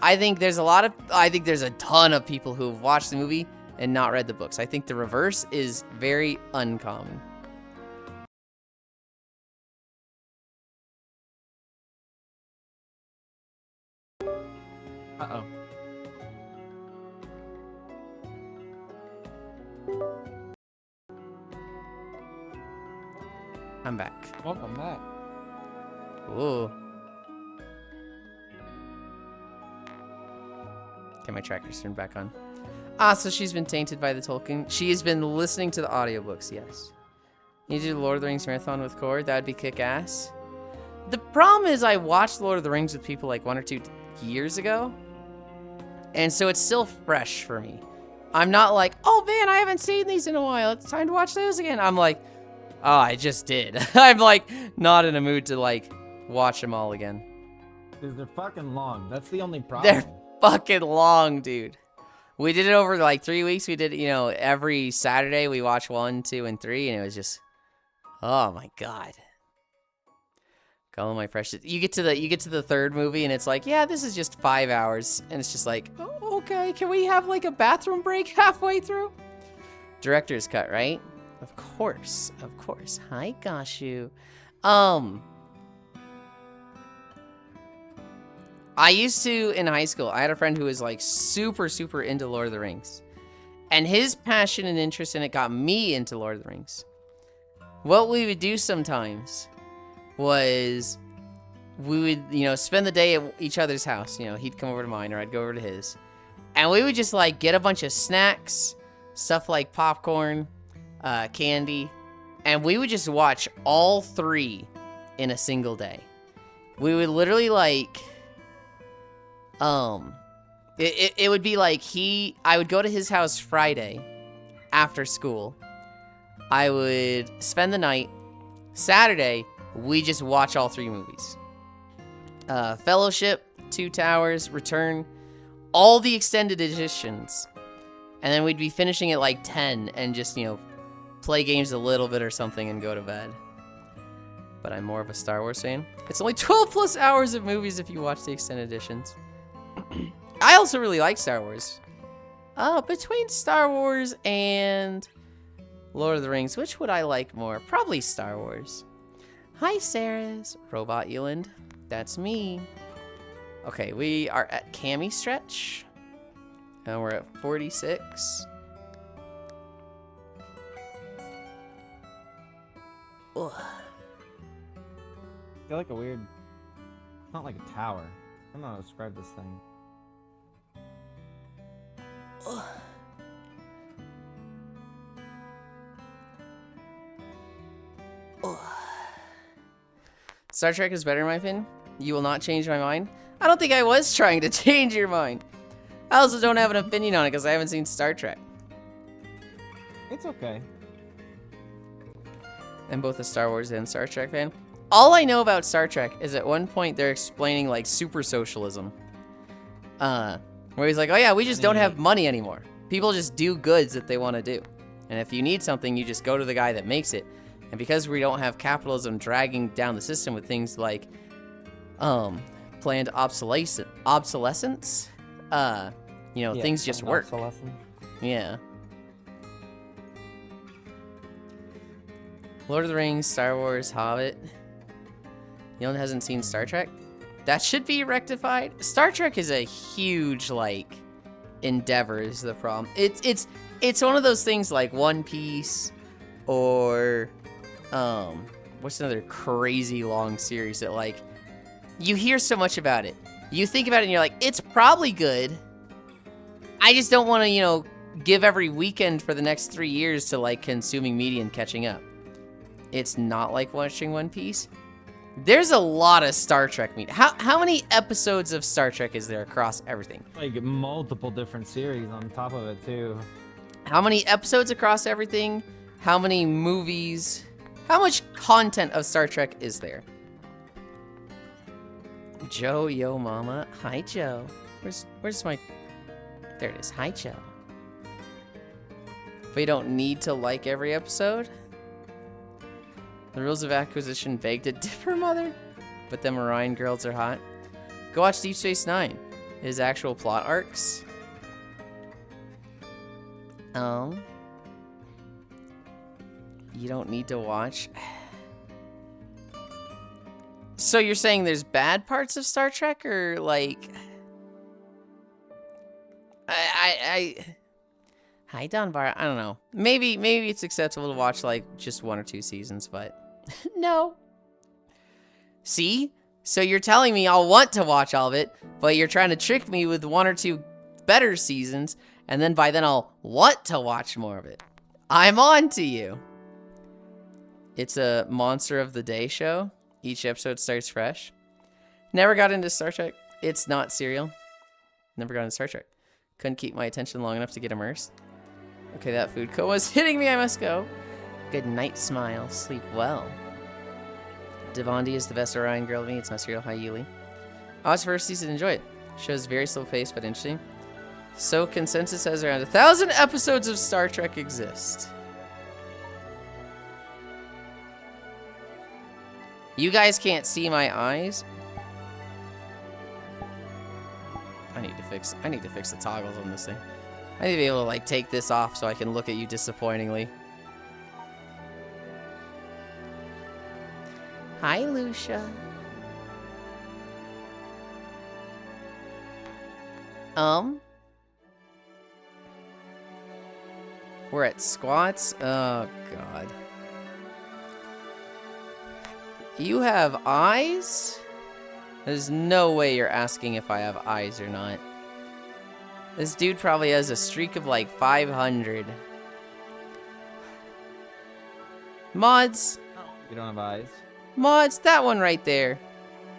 I think there's a ton of people who have watched the movie and not read the books. I think the reverse is very uncommon. Uh-oh. I'm back. Welcome back. Ooh. Get my trackers turned back on. Ah, so she's been tainted by the Tolkien. She has been listening to the audiobooks, yes. You do the Lord of the Rings marathon with Cord? That'd be kick-ass. The problem is I watched Lord of the Rings with people like 1 or 2 years ago. And so it's still fresh for me. I'm not like, oh man, I haven't seen these in a while. It's time to watch those again. I'm like, oh, I just did. I'm like not in a mood to like watch them all again. Because they're fucking long. That's the only problem. They're fucking long, dude. We did it over like 3 weeks. We did, you know, every Saturday we watched 1, 2, and 3, and it was just, oh my god. Call my precious. You get to the third movie, and it's like, yeah, this is just 5 hours, and it's just like, oh, okay, can we have like a bathroom break halfway through? Director's cut, right? Of course, of course. Hi, Gashu. I used to, in high school, I had a friend who was like super, super into Lord of the Rings. And his passion and interest in it got me into Lord of the Rings. What we would do sometimes was we would, you know, spend the day at each other's house. You know, he'd come over to mine or I'd go over to his. And we would just like get a bunch of snacks, stuff like popcorn, candy. And we would just watch all 3 in a single day. We would literally like... It would be like I would go to his house Friday after school. I would spend the night. Saturday, we just watch all 3 movies. Fellowship, 2 Towers, Return, all the extended editions. And then we'd be finishing at like 10 and just, you know, play games a little bit or something and go to bed. But I'm more of a Star Wars fan. It's only 12 plus hours of movies if you watch the extended editions. I also really like Star Wars. Between Star Wars and Lord of the Rings, which would I like more? Probably Star Wars. Hi, Sarah's Robot Yulind. That's me. Okay, we are at Cami Stretch. And we're at 46. Ugh. I feel like a weird... It's not like a tower. don't know how to describe this thing. Star Trek is better in my opinion. You will not change my mind. I don't think I was trying to change your mind. I also don't have an opinion on it because I haven't seen Star Trek. It's okay. I'm both a Star Wars and Star Trek fan. All I know about Star Trek is at one point they're explaining like super socialism. Where he's like, oh yeah, we just don't have money anymore. People just do goods that they want to do. And if you need something, you just go to the guy that makes it. And because we don't have capitalism dragging down the system with things like planned obsolescence, you know, things just work. Yeah. Lord of the Rings, Star Wars, Hobbit. You know, hasn't seen Star Trek? That should be rectified. Star Trek is a huge, like, endeavor is the problem. It's one of those things like One Piece or, what's another crazy long series that, like, you hear so much about it. You think about it and you're like, it's probably good. I just don't want to, you know, give every weekend for the next 3 years to, like, consuming media and catching up. It's not like watching One Piece. There's a lot of Star Trek media. How many episodes of Star Trek is there across everything? Like multiple different series on top of it too. How many episodes across everything? How many movies? How much content of Star Trek is there? Joe, yo mama. Hi, Joe. Where's my... There it is. Hi, Joe. But you don't need to like every episode? The rules of acquisition beg to differ, mother. But them Orion girls are hot. Go watch Deep Space Nine. His actual plot arcs. You don't need to watch. So you're saying there's bad parts of Star Trek, or like... Hi, Don Bar. I don't know. Maybe it's acceptable to watch like just 1 or 2 seasons, but no. See? So you're telling me I'll want to watch all of it, but you're trying to trick me with 1 or 2 better seasons, and then by then I'll want to watch more of it. I'm on to you. It's a Monster of the Day show. Each episode starts fresh. Never got into Star Trek. It's not serial. Never got into Star Trek. Couldn't keep my attention long enough to get immersed. Okay, that food co was hitting me. I must go. Good night, Smile. Sleep well. Devandi is the best Orion girl to me. It's not serial. Hi, Yulind. I watched the first season. Enjoy it. Show's very slow paced but interesting. So consensus says around 1,000 episodes of Star Trek exist. You guys can't see my eyes. I need to fix the toggles on this thing. I need to be able to like take this off so I can look at you disappointingly. Hi, Lucia. We're at squats. Oh God. You have eyes? There's no way you're asking if I have eyes or not. This dude probably has a streak of like 500. Mods. You don't have eyes. Mods, that one right there.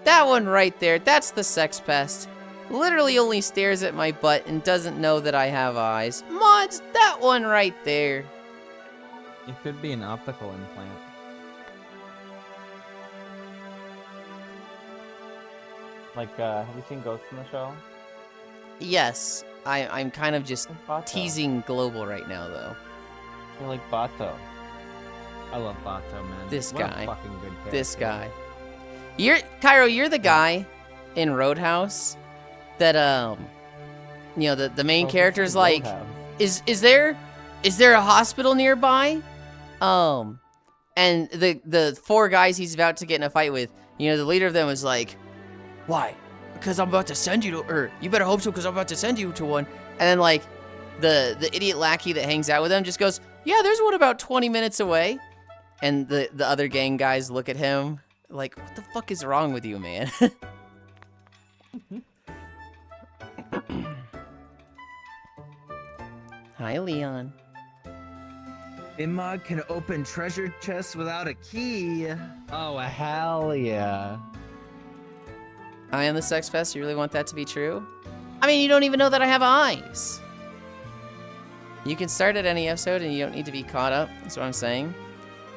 That one right there. That's the sex pest. Literally only stares at my butt and doesn't know that I have eyes. Mods, that one right there. It could be an optical implant. Like, have you seen Ghost in the Shell? Yes, I'm kind of just Bato. teasing Global right now, though. You're like Bato. I love Bato, man. This What a guy. fucking good character. This guy. Cairo, you're the guy in Roadhouse that, you know, the main Oh, character's this like, Roadhouse. is there a hospital nearby? And the 4 guys he's about to get in a fight with, you know, the leader of them is like, why? Because I'm about to send you to, or you better hope so because I'm about to send you to one. And then like the idiot lackey that hangs out with him just goes, yeah, there's one about 20 minutes away. And the other gang guys look at him like, what the fuck is wrong with you, man? Hi, Leon. Imog can open treasure chests without a key. Oh, hell yeah. I am the sex fest. You really want that to be true? I mean, you don't even know that I have eyes. You can start at any episode and you don't need to be caught up. That's what I'm saying.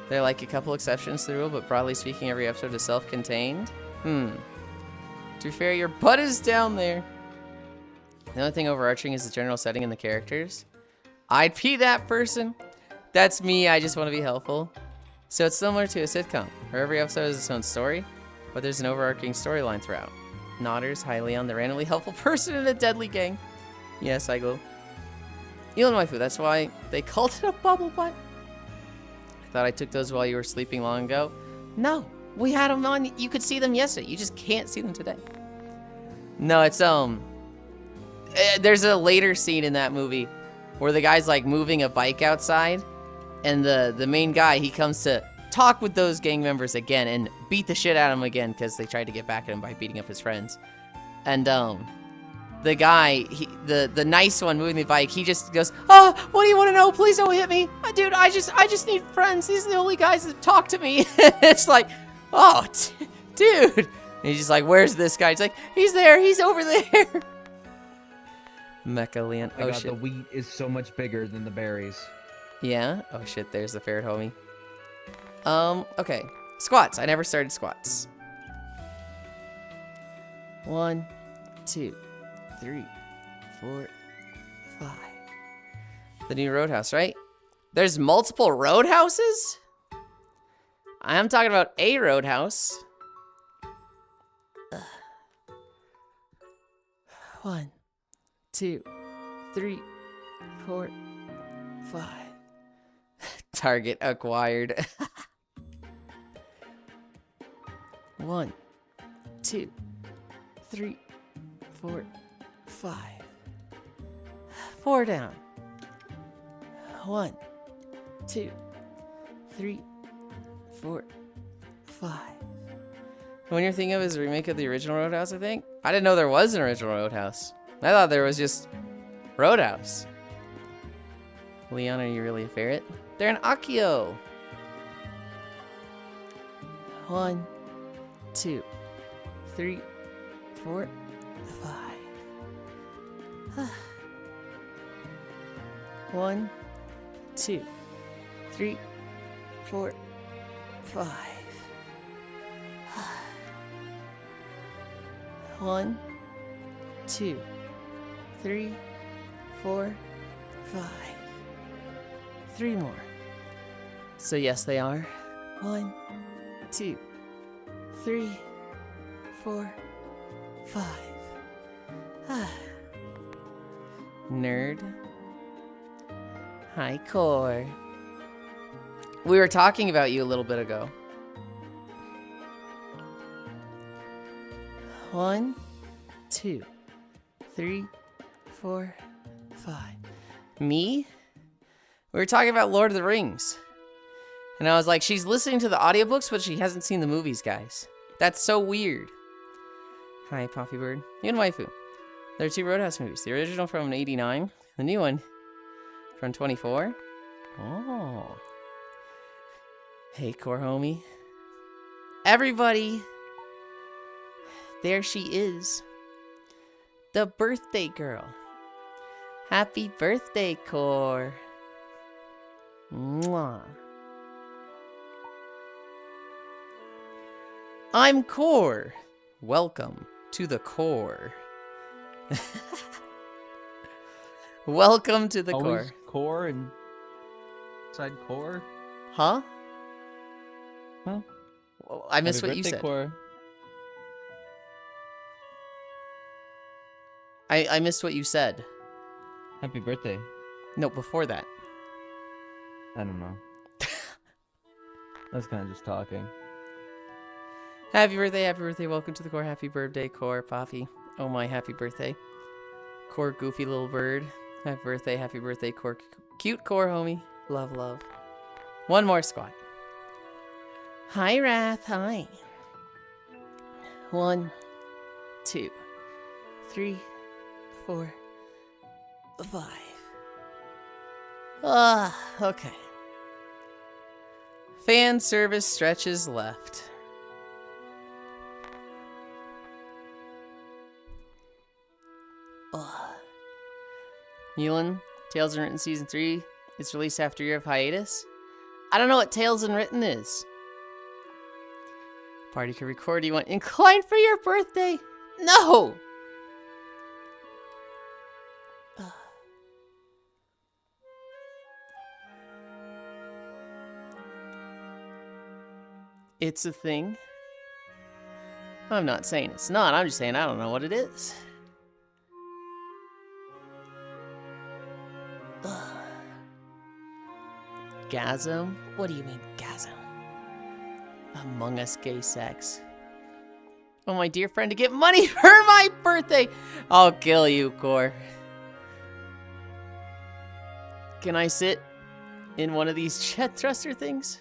There are like a couple exceptions to the rule, but broadly speaking, every episode is self-contained. To be fair, your butt is down there. The only thing overarching is the general setting and the characters. I'd be that person. That's me. I just want to be helpful. So it's similar to a sitcom, where every episode has its own story, but there's an overarching storyline throughout. Nodders, hi Leon, the randomly helpful person in a deadly gang. Yes, I go. Yulind waifu, that's why they called it a bubble butt. I thought I took those while you were sleeping long ago. No, we had them on. You could see them yesterday. You just can't see them today. No, it's there's a later scene in that movie where the guy's like moving a bike outside, and the main guy, he comes to talk with those gang members again and beat the shit out of him again because they tried to get back at him by beating up his friends. And the guy, the nice one moving the bike, he just goes, "Oh, what do you want to know? Please don't hit me, dude. I just need friends. These are the only guys that talk to me." It's like, oh, dude. And he's just like, "Where's this guy?" It's like, "He's there. He's over there." Mecha Leon. Oh, Oh God, shit. the wheat is so much bigger than the berries. Yeah. Oh shit. There's the ferret homie. Okay. Squats. I never started squats. 1, 2, 3, 4, 5. The new roadhouse, right? There's multiple roadhouses? I'm talking about a roadhouse. 1, 2, 3, 4, 5. Target acquired. 1, 2, 3, 4, 5. 4 down. 1, 2, 3, 4, 5. When you're thinking of is a remake of the original Roadhouse, I think. I didn't know there was an original Roadhouse. I thought there was just Roadhouse. Leon, are you really a ferret? They're an Akio. 1, 2, 3, 4, 5. 1, 2, 3, 4, 5. 1, 2, 3, 4, 5. 3 more. So yes, they are. 1, 2, 3, 4, 5. Nerd. Hi, Core. We were talking about you a little bit ago. 1, 2, 3, 4, 5. Me? We were talking about Lord of the Rings. And I was like, she's listening to the audiobooks, but she hasn't seen the movies, guys. That's so weird. Hi, Poppy Bird. Yulind waifu. There are 2 Roadhouse movies. The original from '89. The new one from 24. Oh. Hey, core homie. Everybody. There she is. The birthday girl. Happy birthday, Core. Mwah. I'm Core. Welcome to the Core. Welcome to the Always Core. core and side core. Huh? Huh? Well, I missed Happy what you birthday, said. Core. I missed what you said. Happy birthday. No, before that. I don't know. I was kind of just talking. Happy birthday, welcome to the Core. Happy birthday, Core, Poppy. Oh my, happy birthday. Core, goofy little bird. Happy birthday, Core. Cute Core, homie. Love, love. One more squat. Hi, Wrath, hi. 1, 2, 3, 4, 5. Ah, okay. Fan service stretches left. Yulind, Tales Unwritten Season 3 is released after a year of hiatus. I don't know what Tales Unwritten is. Party could record you want inclined for your birthday. No! It's a thing. I'm not saying it's not. I'm just saying I don't know what it is. Gasm? What do you mean, gasm? Among Us gay sex. Oh, my dear friend, to get money for my birthday! I'll kill you, Core. Can I sit in one of these jet thruster things?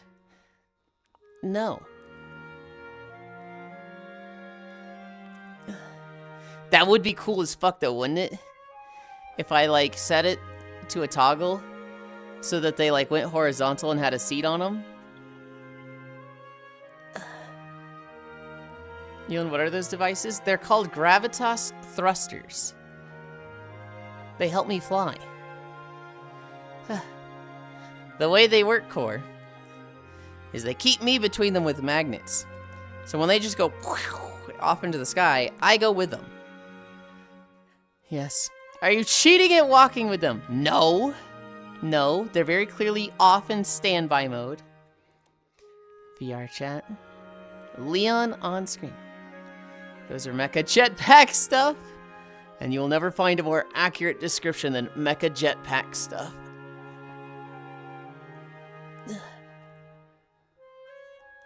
No. That would be cool as fuck though, wouldn't it? If I like set it to a toggle so that they like went horizontal and had a seat on them. Yulind, what are those devices? They're called gravitas thrusters. They help me fly. The way they work, Core, is they keep me between them with magnets. So when they just go off into the sky, I go with them. Yes. Are you cheating at walking with them? No. No, they're very clearly off in standby mode. VR chat. Leon on screen. Those are mecha jetpack stuff. And you'll never find a more accurate description than mecha jetpack stuff.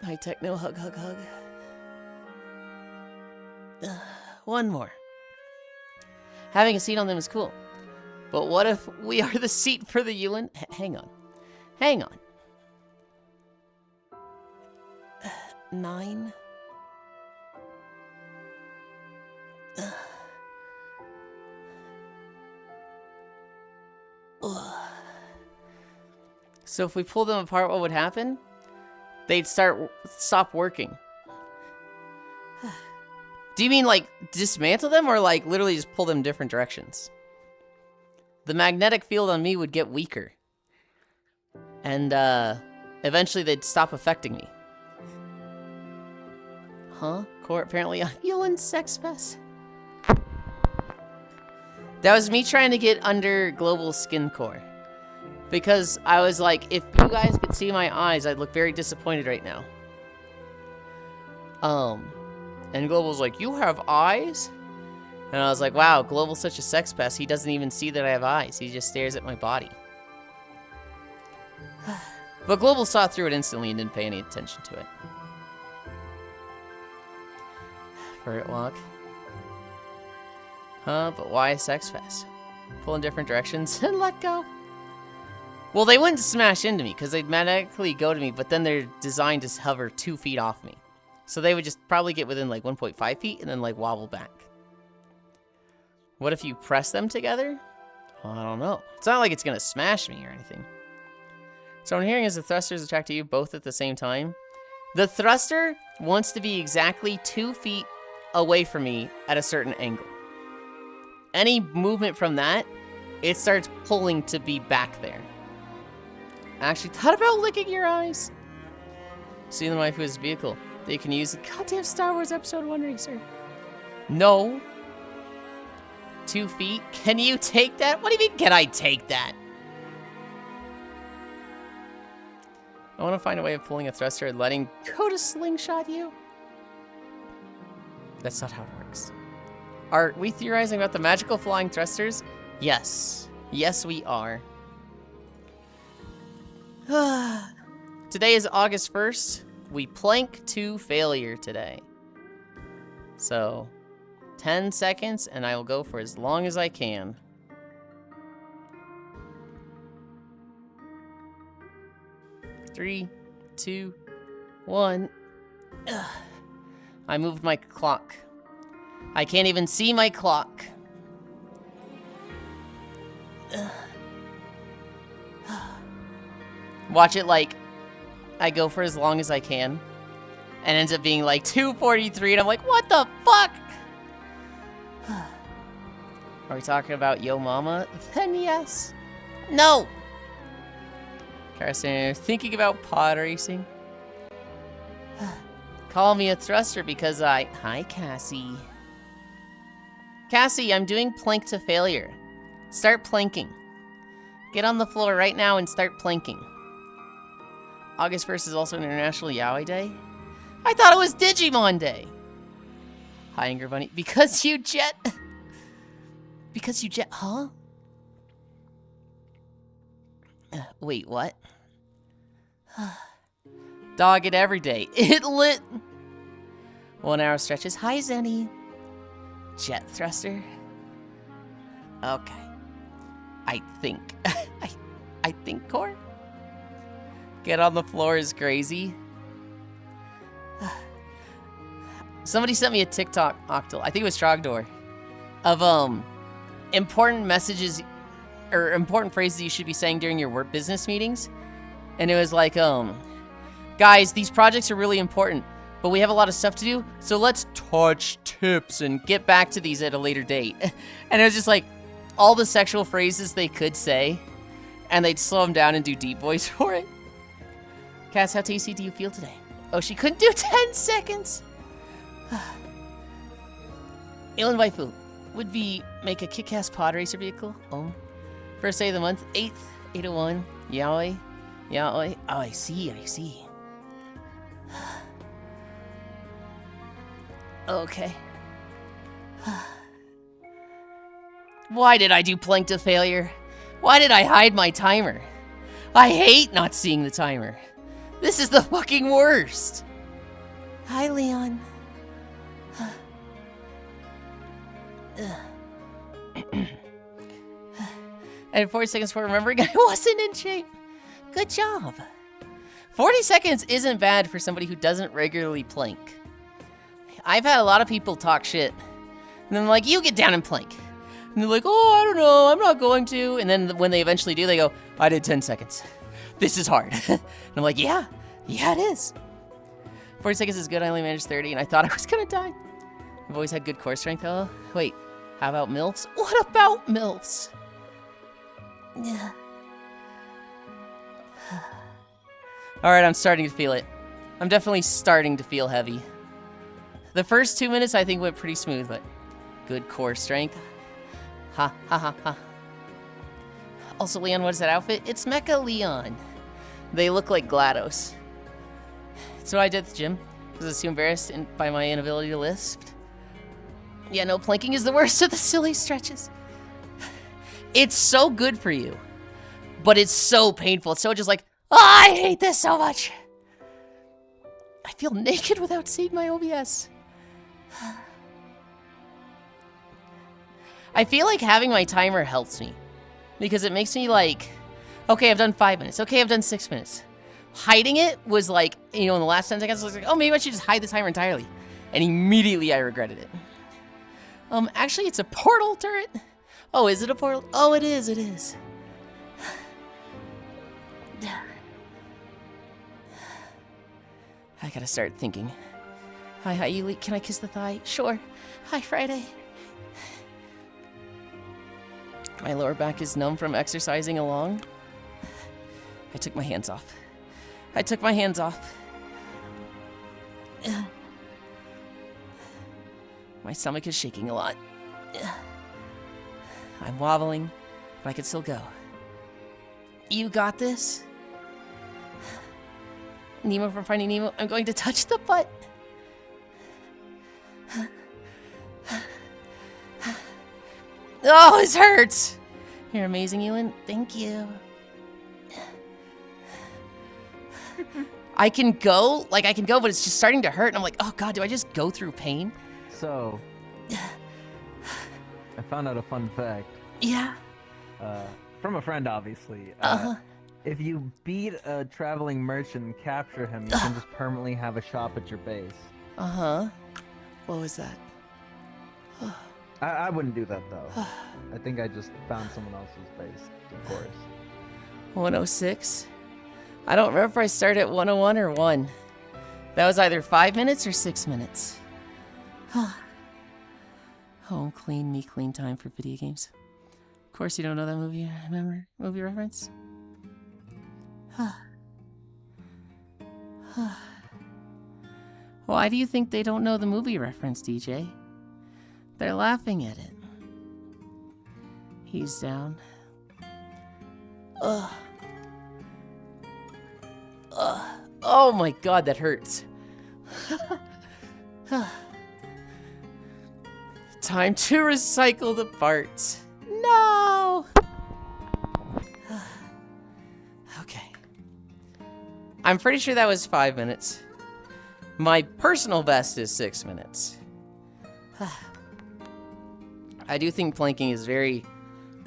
Hi, Techno. Hug, hug, hug. One more. Having a seat on them is cool. But what if we are the seat for the Yulind? Hang on. Hang on. 9. So if we pull them apart, what would happen? They'd stop working. Do you mean like dismantle them or like literally just pull them different directions? The magnetic field on me would get weaker. And eventually they'd stop affecting me. Huh? Core apparently on Yulind Sex Fest. That was me trying to get under global skin core. Because I was like, if you guys could see my eyes, I'd look very disappointed right now. And Global's like, you have eyes? And I was like, wow, Global's such a sex pest, he doesn't even see that I have eyes. He just stares at my body. But Global saw through it instantly and didn't pay any attention to it. Ferret walk. Huh, but why a sex fest? Pull in different directions and let go. Well, they wouldn't smash into me because they'd magnetically go to me, but then they're designed to hover 2 feet off me. So they would just probably get within like 1.5 feet and then like wobble back. What if you press them together? Well, I don't know. It's not like it's going to smash me or anything. So what I'm hearing is the thrusters attract to you both at the same time. The thruster wants to be exactly 2 feet away from me at a certain angle. Any movement from that, it starts pulling to be back there. I actually thought about licking your eyes. See the wife who's vehicle. They can use the goddamn Star Wars Episode 1 racer. No. 2 feet? Can you take that? What do you mean, can I take that? I want to find a way of pulling a thruster and letting go to slingshot you. That's not how it works. Are we theorizing about the magical flying thrusters? Yes. Yes, we are. Today is August 1st. We plank to failure today. So, 10 seconds, and I will go for as long as I can. Three, 2, 1. I moved my clock. I can't even see my clock. watch it like I go for as long as I can, and ends up being like 2:43, and I'm like, what the fuck? Are we talking about Yo Mama? Then yes. No! Carson, thinking about pod racing? Call me a thruster because I... Hi, Cassie. Cassie, I'm doing plank to failure. Start planking. Get on the floor right now and start planking. August 1st is also International Yaoi Day. I thought it was Digimon Day. Hi, Angry Bunny. Because you jet... Because you jet... Huh? Wait, what? Dog it every day. It lit. 1 hour stretches. Hi, Zenny. Jet thruster. Okay. I think. I think, Core. Get on the floor is crazy. Somebody sent me a TikTok, Octal. I think it was Trogdor. Of, important messages or important phrases you should be saying during your work business meetings. And it was like, guys, these projects are really important, but we have a lot of stuff to do, so let's touch tips and get back to these at a later date. And it was just like all the sexual phrases they could say, and they'd slow them down and do deep voice for it. Cass, how tasty do you feel today? Oh, she couldn't do 10 seconds. Yulind Waifu, would be make a kick-ass pod racer vehicle? Oh. First day of the month, 8th, 801, yaoi. Yaoi. Oh, I see. Okay. Why did I do plank to failure? Why did I hide my timer? I hate not seeing the timer. This is the fucking worst. Hi, Leon. And 40 seconds for remembering I wasn't in shape. Good job. 40 seconds isn't bad for somebody who doesn't regularly plank. I've had a lot of people talk shit. And then they're like, you get down and plank. And they're like, oh, I don't know, I'm not going to. And then when they eventually do, they go, I did 10 seconds. This is hard. And I'm like, yeah, it is. 40 seconds is good, I only managed 30, and I thought I was gonna die. I've always had good core strength, though. Wait, how about MILFs? What about MILFs? Yeah. Alright, I'm starting to feel it. I'm definitely starting to feel heavy. The first 2 minutes I think went pretty smooth, but good core strength. Ha ha ha ha. Also, Leon, what is that outfit? It's Mecha Leon. They look like GLaDOS. So I did at the gym. I was too embarrassed by my inability to lift. Yeah, no, planking is the worst of the silly stretches. It's so good for you, but it's so painful. It's so just like, oh, I hate this so much. I feel naked without seeing my OBS. I feel like having my timer helps me because it makes me like, okay, I've done 5 minutes. Okay, I've done 6 minutes. Hiding it was like, in the last 10 seconds, I was like, oh, maybe I should just hide the timer entirely. And immediately I regretted it. Actually, it's a portal turret. Oh, is it a portal? Oh, it is, it is. I gotta start thinking. Hi, Yuli. Can I kiss the thigh? Sure. Hi, Friday. My lower back is numb from exercising along. I took my hands off. My stomach is shaking a lot. I'm wobbling, but I can still go. You got this? Nemo from Finding Nemo, I'm going to touch the butt. Oh, this hurts. You're amazing, Yulind. Thank you. I can go, but it's just starting to hurt, and I'm like, oh god, do I just go through pain? So, I found out a fun fact. Yeah. From a friend, obviously. If you beat a traveling merchant and capture him, you can just permanently have a shop at your base. What was that? I wouldn't do that, though. I think I just found someone else's base, of course. 106? I don't remember if I started at 101 or 1. That was either 5 minutes or 6 minutes. Home clean, me clean time for video games. Of course you don't know that movie, remember? Movie reference? Why do you think they don't know the movie reference, DJ? They're laughing at it. He's down. Ugh. Oh my god, that hurts. Time to recycle the parts. No! Okay. I'm pretty sure that was 5 minutes. My personal best is 6 minutes. I do think planking is very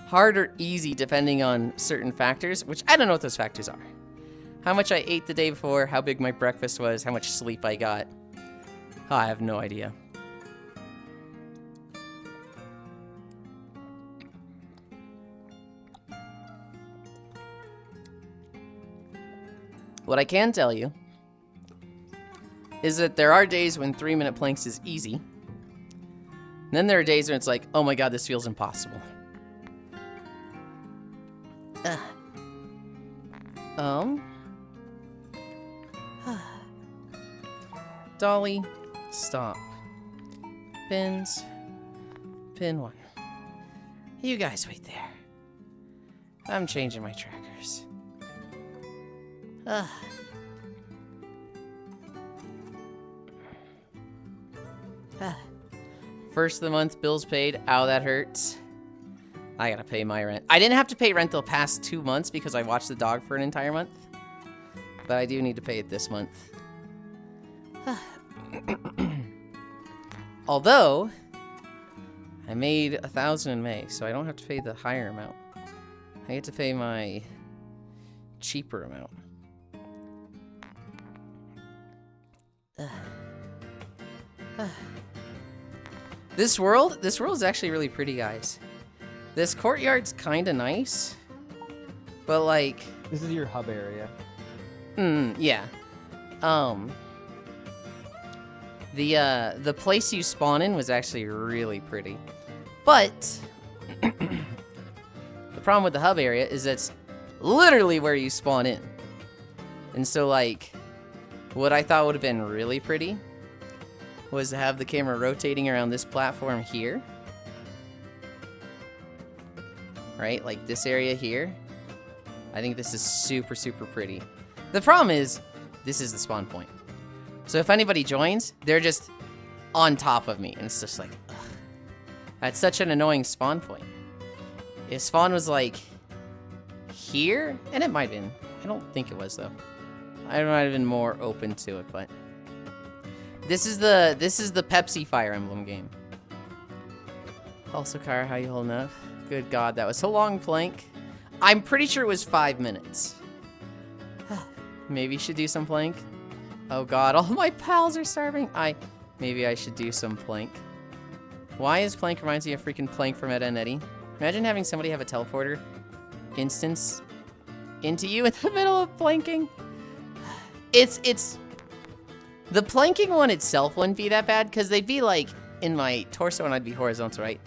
hard or easy depending on certain factors, which I don't know what those factors are. How much I ate the day before, how big my breakfast was, how much sleep I got. I have no idea. What I can tell you is that there are days when 3-minute planks is easy. And then there are days when it's like, oh my god, this feels impossible. Dolly, stop. Pins. Pin 1. You guys wait there. I'm changing my trackers. First of the month, bills paid. Ow, that hurts. I gotta pay my rent. I didn't have to pay rent the past 2 months because I watched the dog for an entire month. But I do need to pay it this month. Although, I made 1,000 in May, so I don't have to pay the higher amount. I get to pay my cheaper amount. This world is actually really pretty, guys. This courtyard's kind of nice, but like... This is your hub area. Yeah. The place you spawn in was actually really pretty. But the problem with the hub area is it's literally where you spawn in. And so like what I thought would have been really pretty was to have the camera rotating around this platform here. Right? Like this area here. I think this is super, super pretty. The problem is, this is the spawn point. So if anybody joins, they're just on top of me. And it's just like, ugh. That's such an annoying spawn point. If spawn was like here, and it might have been. I don't think it was though. I might have been more open to it, but this is the Pepsi Fire Emblem game. Also, Kara, how you holding up? Good God, that was a long plank. I'm pretty sure it was 5 minutes. Maybe you should do some plank. Oh God, all my pals are starving. Maybe I should do some plank. Why is plank reminds me of freaking plank from Ed and Eddie? Imagine having somebody have a teleporter instance into you in the middle of planking. It's the planking one itself wouldn't be that bad because they'd be like in my torso and I'd be horizontal, right?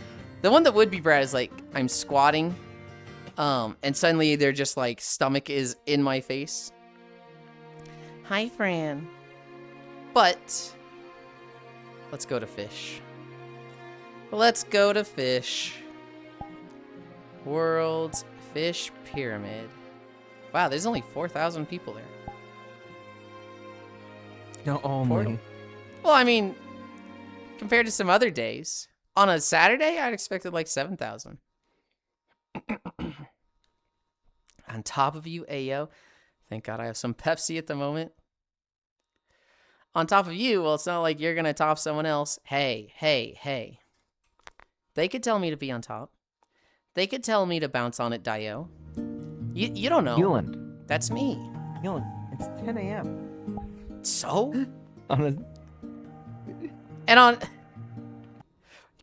The one that would be bad is like I'm squatting, and suddenly they're just like stomach is in my face. Hi, Fran. But let's go to fish. Let's go to fish. World's Fish Pyramid. Wow, there's only 4,000 people there. No, only. Well, I mean, compared to some other days. On a Saturday, I'd expected like 7,000. On top of you, Ayo. Thank God I have some Pepsi at the moment. On top of you, well, it's not like you're going to top someone else. Hey, hey, hey. They could tell me to be on top. They could tell me to bounce on it, Dio. You don't know. Yulind. That's me. Yulind, it's 10 a.m. So? On And on...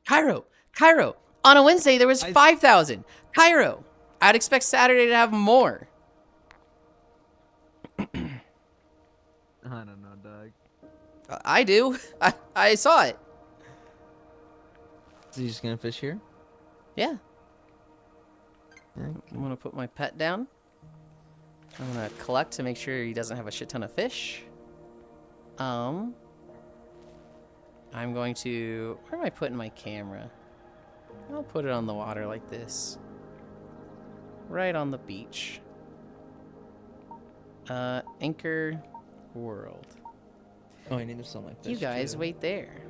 Cairo, on a Wednesday, there was 5,000. Cairo, I'd expect Saturday to have more. I don't know, Doug. I do. I saw it. So you just gonna fish here? Yeah. Yeah. I'm gonna put my pet down. I'm gonna collect to make sure he doesn't have a shit ton of fish. I'm going to... Where am I putting my camera? I'll put it on the water like this. Right on the beach. Anchor World. Oh, I need to sell my fish. You guys too. wait there.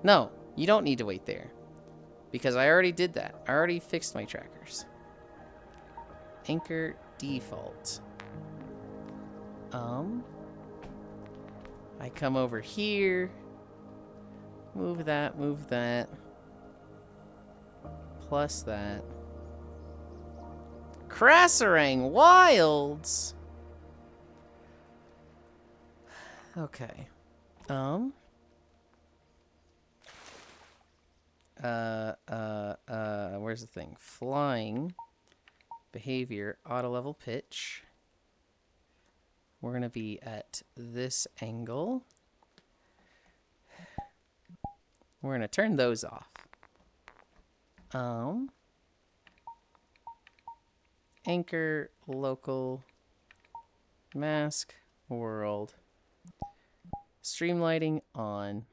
No, you don't need to wait there. Because I already did that. I already fixed my trackers. Anchor default. I come over here. Move that, move that. Plus that. Crasserang Wilds! Okay. Where's the thing? Flying. Behavior, auto level pitch. We're gonna be at this angle. We're gonna turn those off. Anchor, local, mask, world. Stream lighting on.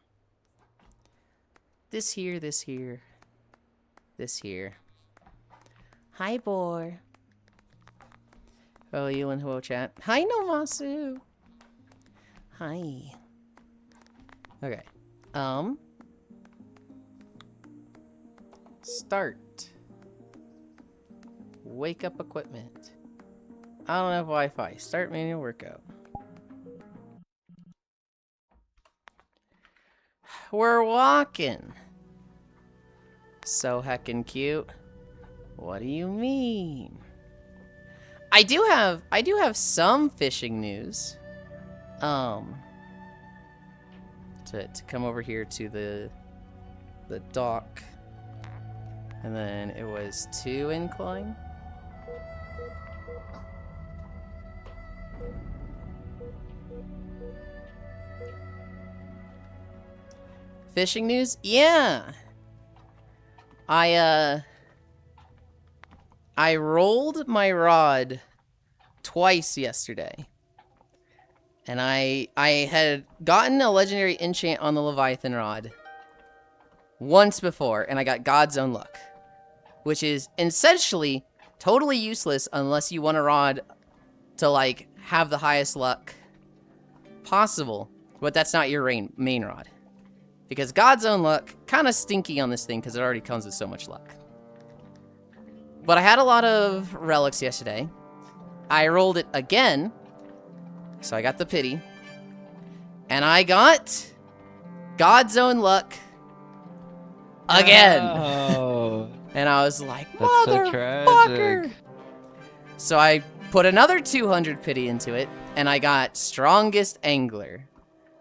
This here, this here, this here. Hi, boy. Hello, Yulind. Hello, chat. Hi, Nomasu. Hi. Okay. Start. Wake up equipment. I don't have Wi-Fi. Start manual workout. We're walking. So heckin' cute. What do you mean? I do have some fishing news. To come over here to the dock. And then it was 2 incline. Fishing news? Yeah. I rolled my rod twice yesterday. And I had gotten a legendary enchant on the Leviathan rod once before, and I got God's Own Luck, which is essentially totally useless unless you want a rod to, like, have the highest luck possible, but that's not your main rod. Because God's Own Luck, kind of stinky on this thing because it already comes with so much luck. But I had a lot of relics yesterday. I rolled it again, so I got the pity. And I got God's Own Luck again. Oh, And I was like, that's so motherfucker. tragic. So I put another 200 pity into it, and I got Strongest Angler.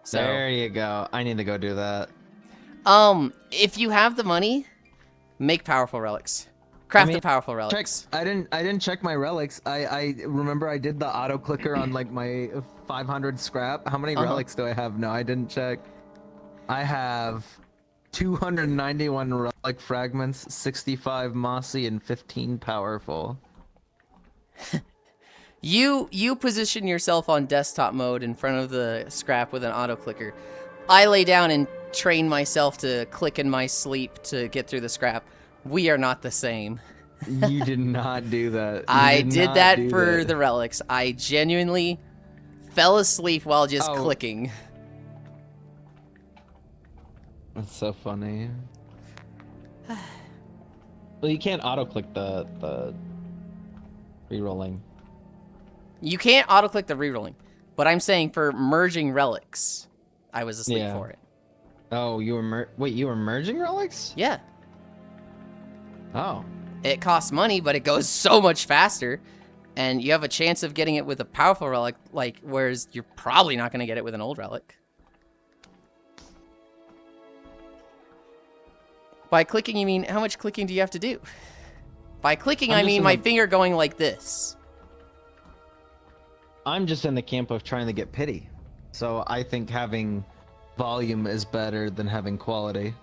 So, there you go. I need to go do that. if you have the money, make powerful relics. Craft the powerful relics. I didn't check my relics. I remember I did the auto clicker on like my 500 scrap. How many relics do I have? No, I didn't check. I have 291 relic fragments, 65 mossy, and 15 powerful. You position yourself on desktop mode in front of the scrap with an auto clicker. I lay down and train myself to click in my sleep to get through the scrap. We are not the same. You did not do that. I did that for the relics. I genuinely fell asleep while just clicking. That's so funny. Well, you can't auto click the re-rolling. You can't auto click the rerolling, but I'm saying for merging relics, I was asleep for it. Oh, you were you were merging relics? Yeah. Oh. It costs money, but it goes so much faster, and you have a chance of getting it with a powerful relic, like, whereas you're probably not going to get it with an old relic. By clicking, you mean, how much clicking do you have to do? By clicking, I mean my finger going like this. I'm just in the camp of trying to get pity. So I think having volume is better than having quality.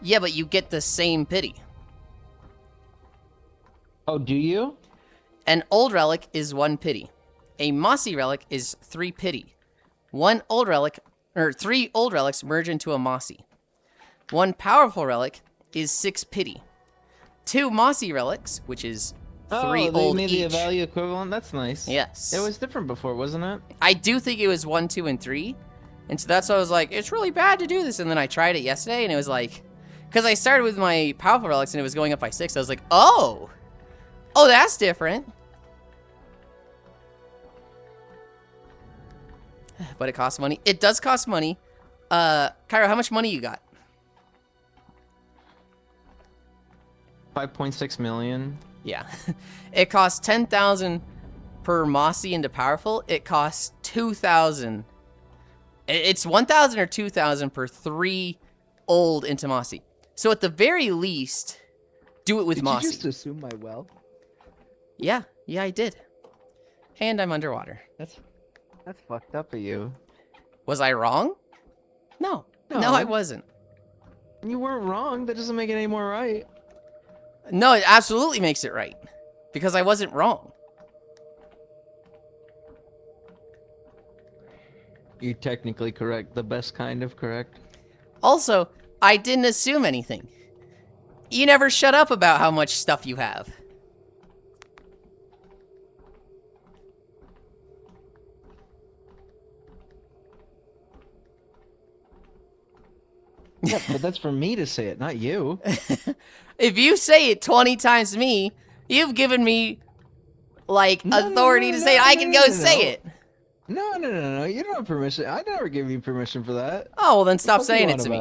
Yeah, but you get the same pity. Oh, do you? An old relic is 1 pity. A mossy relic is 3 pity. 3 old relics merge into a mossy. 1 powerful relic is 6 pity. 2 mossy relics, which is 3 they old made each. the value equivalent. That's nice. Yes. It was different before, wasn't it? I do think it was 1, 2, and 3. And so that's why I was like, it's really bad to do this. And then I tried it yesterday, and it was like, because I started with my powerful relics, and it was going up by 6. I was like, oh, that's different. But it costs money. It does cost money. Cairo, how much money you got? 5.6 million. Yeah. It costs 10,000 per mossy into powerful. It costs 2,000. It's 1,000 or 2,000 per 3 old into mossy. So at the very least, do it with mossy. Did you just assume my wealth? Yeah, I did. And I'm underwater. That's fucked up of you. Was I wrong? No, I wasn't. You weren't wrong. That doesn't make it any more right. No, it absolutely makes it right. Because I wasn't wrong. You're technically correct. The best kind of correct. Also, I didn't assume anything. You never shut up about how much stuff you have. Yeah, but that's for me to say it, not you. If you say it 20 times to me, you've given me, like, authority to say it. I can go say it. No. You don't have permission. I never gave you permission for that. Oh, well then stop What do you saying it want to me.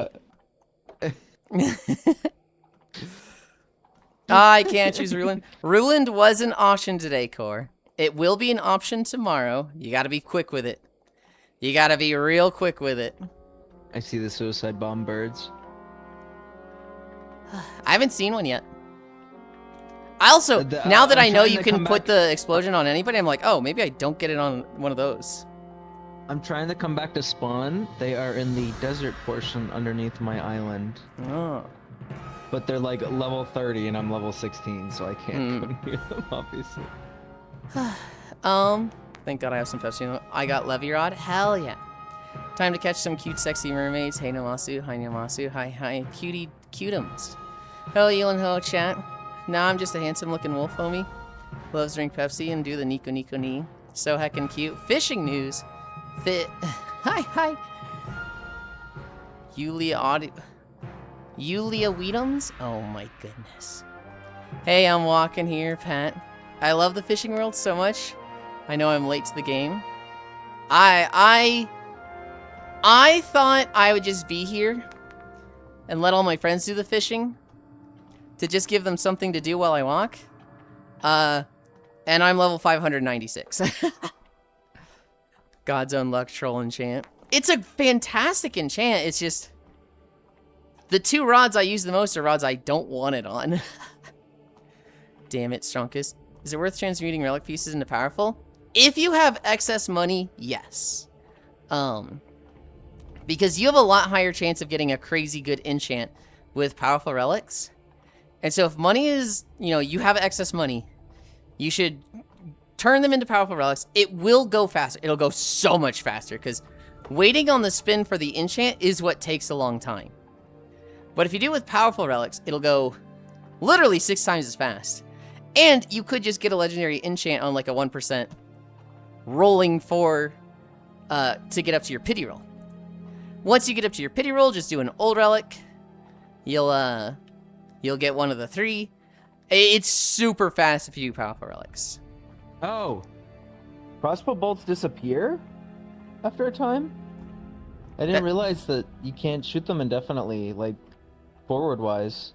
about I can't choose Ruland. Ruland was an option today, Core. It will be an option tomorrow. You gotta be quick with it. You gotta be real quick with it. I see the suicide bomb birds. I haven't seen one yet. I also, now that I know you can put the explosion on anybody, I'm like, oh, maybe I don't get it on one of those. I'm trying to come back to spawn. They are in the desert portion underneath my island. Oh. But they're like level 30 and I'm level 16, so I can't go near them, obviously. Thank God I have some Pepsi. I got Levy Rod. Hell yeah. Time to catch some cute, sexy mermaids. Hey, Namasu. Hi, Namasu. Hi, cutie, cutums. Hello, Yulind. Hello, chat. Now I'm just a handsome-looking wolf, homie. Loves to drink Pepsi and do the Nico Nico knee. So heckin' cute. Fishing news. Hi. Yulia Weedums? Oh my goodness. Hey, I'm walking here, Pat. I love the fishing world so much. I know I'm late to the game. I thought I would just be here and let all my friends do the fishing to just give them something to do while I walk. And I'm level 596. God's own luck troll enchant. It's a fantastic enchant. It's just the 2 rods I use the most are rods I don't want it on. Damn it, Strunkus. Is it worth transmuting relic pieces into powerful? If you have excess money, yes. Because you have a lot higher chance of getting a crazy good enchant with powerful relics. And so if money is, you have excess money, you should turn them into powerful relics. It will go faster. It'll go so much faster because waiting on the spin for the enchant is what takes a long time. But if you do it with powerful relics, it'll go literally 6 times as fast. And you could just get a legendary enchant on like a 1% rolling to get up to your pity roll. Once you get up to your pity roll, just do an old relic. You'll get one of the 3. It's super fast if you do powerful relics. Oh. Crossbow bolts disappear after a time? I didn't realize that you can't shoot them indefinitely, like, forward-wise.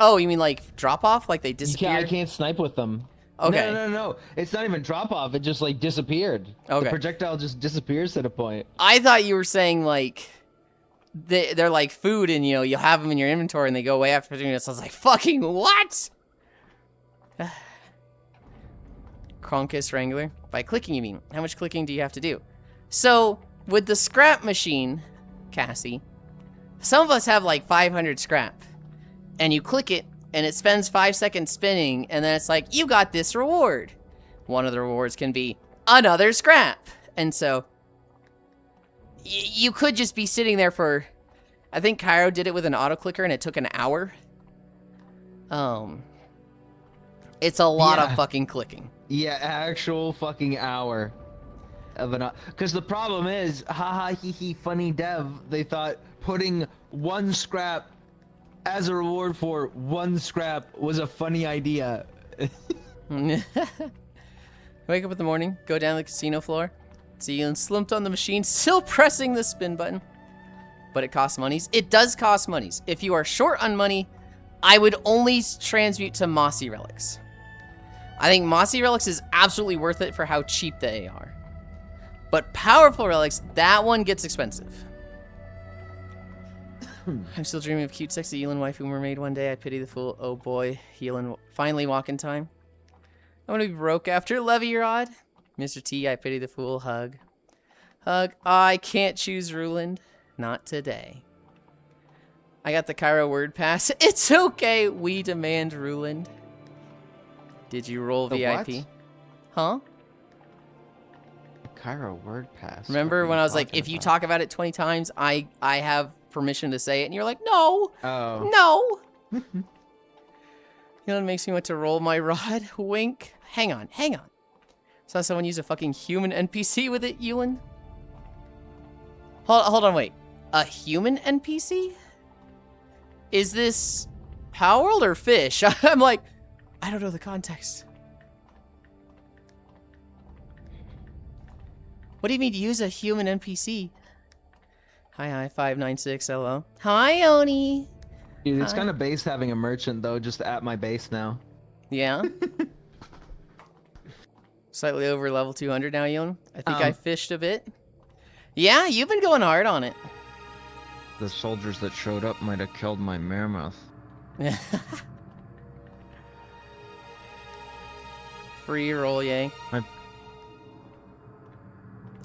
Oh, you mean like drop-off? Like they disappear? I can't snipe with them. Okay. No. It's not even drop-off. It just, like, disappeared. Okay. The projectile just disappears at a point. I thought you were saying, like, they're like food and, you'll have them in your inventory and they go away after 15 minutes. I was like, fucking what? Conquest Wrangler. By clicking, you mean. How much clicking do you have to do? So, with the scrap machine, Cassie, some of us have like 500 scrap. And you click it, and it spends 5 seconds spinning, and then it's like, you got this reward. One of the rewards can be another scrap. And so, you could just be sitting there for... I think Cairo did it with an auto-clicker, and it took an hour. It's a lot of fucking clicking. Yeah, actual fucking hour of an. Because the problem is, haha, hee hee, funny dev. They thought putting 1 scrap as a reward for 1 scrap was a funny idea. Wake up in the morning, go down to the casino floor, see Yulind slumped on the machine, still pressing the spin button. But it costs monies. It does cost monies. If you are short on money, I would only transmute to Mossy Relics. I think Mossy Relics is absolutely worth it for how cheap they are. But Powerful Relics, that one gets expensive. I'm still dreaming of cute, sexy Yulind waifu mermaid one day. I pity the fool. Oh boy, Yulind finally walk in time. I'm gonna be broke after Levy Rod. Mr. T, I pity the fool. Hug. Hug. I can't choose Ruland. Not today. I got the Cairo word pass. It's okay. We demand Ruland. Did you roll The VIP? what? Huh? Cairo word pass. Remember when I was like, if you talk about it 20 times, I have permission to say it, and you're like, no, Oh. no. You know what makes me want to roll my rod? Wink. Hang on. Saw someone use a fucking human NPC with it, Yulind. Hold on, wait. A human NPC? Is this Power World or Fish? I'm like, I don't know the context. What do you mean to use a human NPC? Hi, 596, hello. Hi, Oni. Dude, it's Hi. kind of base having a merchant though, just at my base now. Yeah? Slightly over level 200 now, Yulind. I think I fished a bit. Yeah, you've been going hard on it. The soldiers that showed up might have killed my mammoth. Free roll, yay.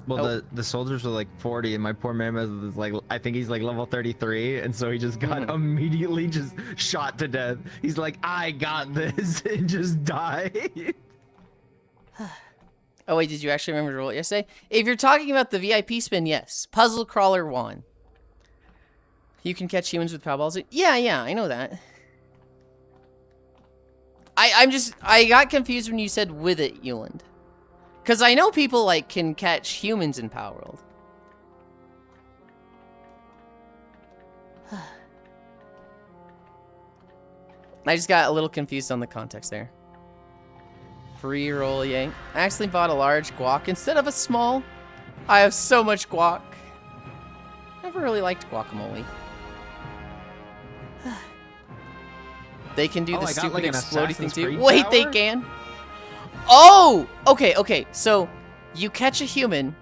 Well, the soldiers are like 40, and my poor mammoth is like, I think he's like level 33, and so he just got immediately just shot to death. He's like, I got this, and just died. Oh wait, did you actually remember to roll it yesterday? If you're talking about the VIP spin, yes. Puzzle Crawler 1. You can catch humans with power balls. Yeah, I know that. I got confused when you said with it, Yulind. Because I know people, like, can catch humans in Power World. I just got a little confused on the context there. Free roll, yay. I actually bought a large guac instead of a small. I have so much guac. Never really liked guacamole. They can do the I got, stupid like, an exploding thing Assassin's too. Creed Wait, they power? can. Oh! Okay. So, you catch a human.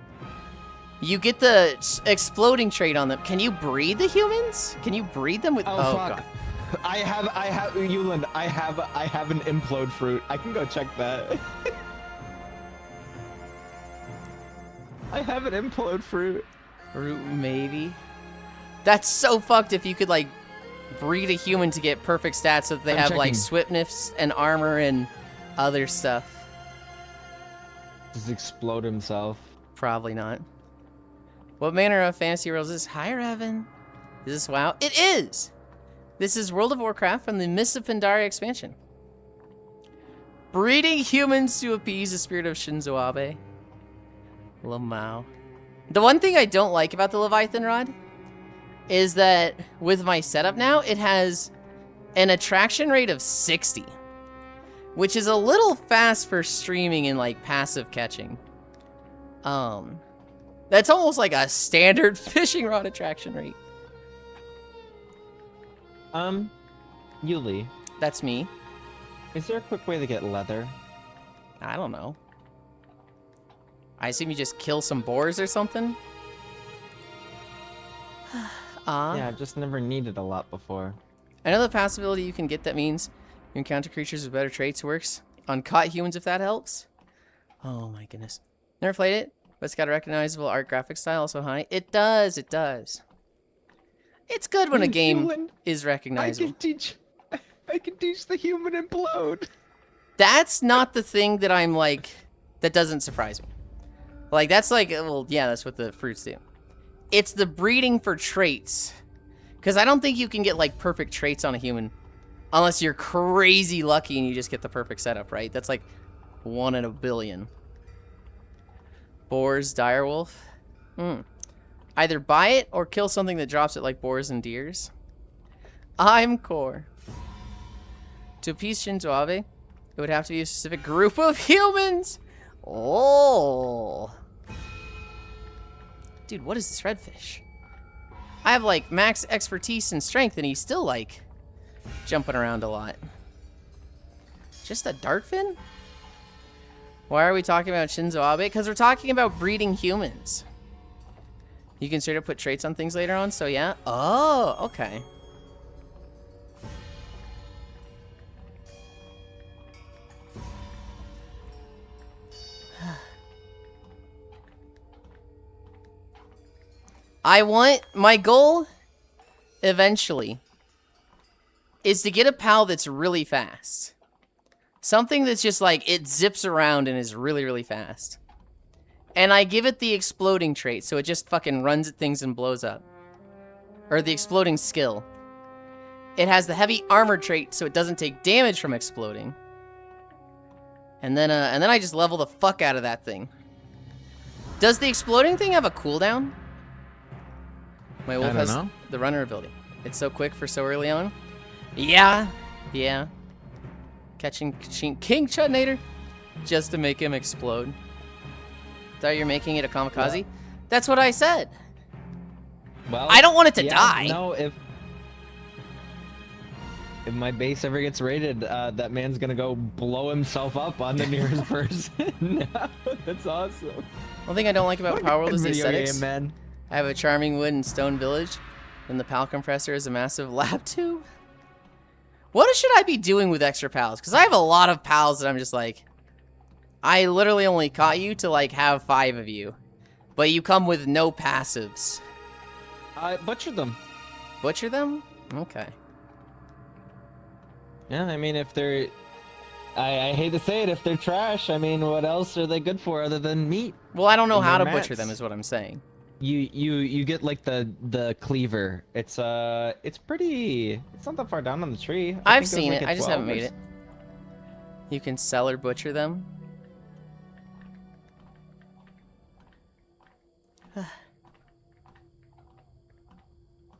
You get the exploding trait on them. Can you breed the humans? Can you breed them with... Oh, fuck. God. I have, Yulind, I have an implode fruit. I can go check that. I have an implode fruit. Root, maybe. That's so fucked if you could, like, breed a human to get perfect stats so that they I'm have, like, checking. swiftness and armor and other stuff. Just explode himself. Probably not. What manner of fantasy world is this? Hi, Revan. Is this WoW? It is! This is World of Warcraft from the Mists of Pandaria expansion. Breeding humans to appease the spirit of Shinzo Abe. Lamau. The one thing I don't like about the Leviathan Rod is that with my setup now, it has an attraction rate of 60. Which is a little fast for streaming and like passive catching. That's almost like a standard fishing rod attraction rate. Yuli, That's me. is there a quick way to get leather? I don't know. I assume you just kill some boars or something? Yeah, I've just never needed a lot before. Another possibility you can get that means you encounter creatures with better traits works on caught humans if that helps. Oh my goodness. Never played it, but it's got a recognizable art graphic style so high. It does, it does. It's good when a game Yulind, is recognizable. I can teach the human implode. That's not the thing that I'm like, that doesn't surprise me. Like, that's like, well, yeah, that's what the fruits do. It's the breeding for traits. Because I don't think you can get, like, perfect traits on a human unless you're crazy lucky and you just get the perfect setup, right? That's like 1 in a billion. Boars, direwolf. Either buy it or kill something that drops it like boars and deers. I'm core. To appease Shinzo Abe, it would have to be a specific group of humans. Oh. Dude, what is this redfish? I have like max expertise and strength and he's still like jumping around a lot. Just a dartfin? Why are we talking about Shinzo Abe? Because we're talking about breeding humans. You can straight up put traits on things later on, so yeah. Oh, okay. My goal, eventually, is to get a pal that's really fast. Something that's just like, it zips around and is really, really fast. And I give it the exploding trait, so it just fucking runs at things and blows up. Or the exploding skill. It has the heavy armor trait, so it doesn't take damage from exploding. And then I just level the fuck out of that thing. Does the exploding thing have a cooldown? My wolf has the runner ability. It's so quick for so early on. Yeah. Catching King Chutnator just to make him explode. Thought you're making it a kamikaze? Yeah. That's what I said. Well, I don't want it to die. No, if my base ever gets raided, that man's gonna go blow himself up on the nearest person. No, that's awesome. One thing I don't like about Power World is the aesthetics. Game, man. I have a charming wood and stone village, and the pal compressor is a massive lab tube. What should I be doing with extra pals? Because I have a lot of pals that I'm just like, I literally only caught you to like have 5 of you, but you come with no passives. Butcher them. Butcher them? Okay. Yeah, I mean, if they're... I hate to say it, if they're trash, I mean, what else are they good for other than meat? Well, I don't know how to butcher them is what I'm saying. You get like the cleaver. It's pretty... It's not that far down on the tree. I've seen it. I just haven't made it. You can sell or butcher them.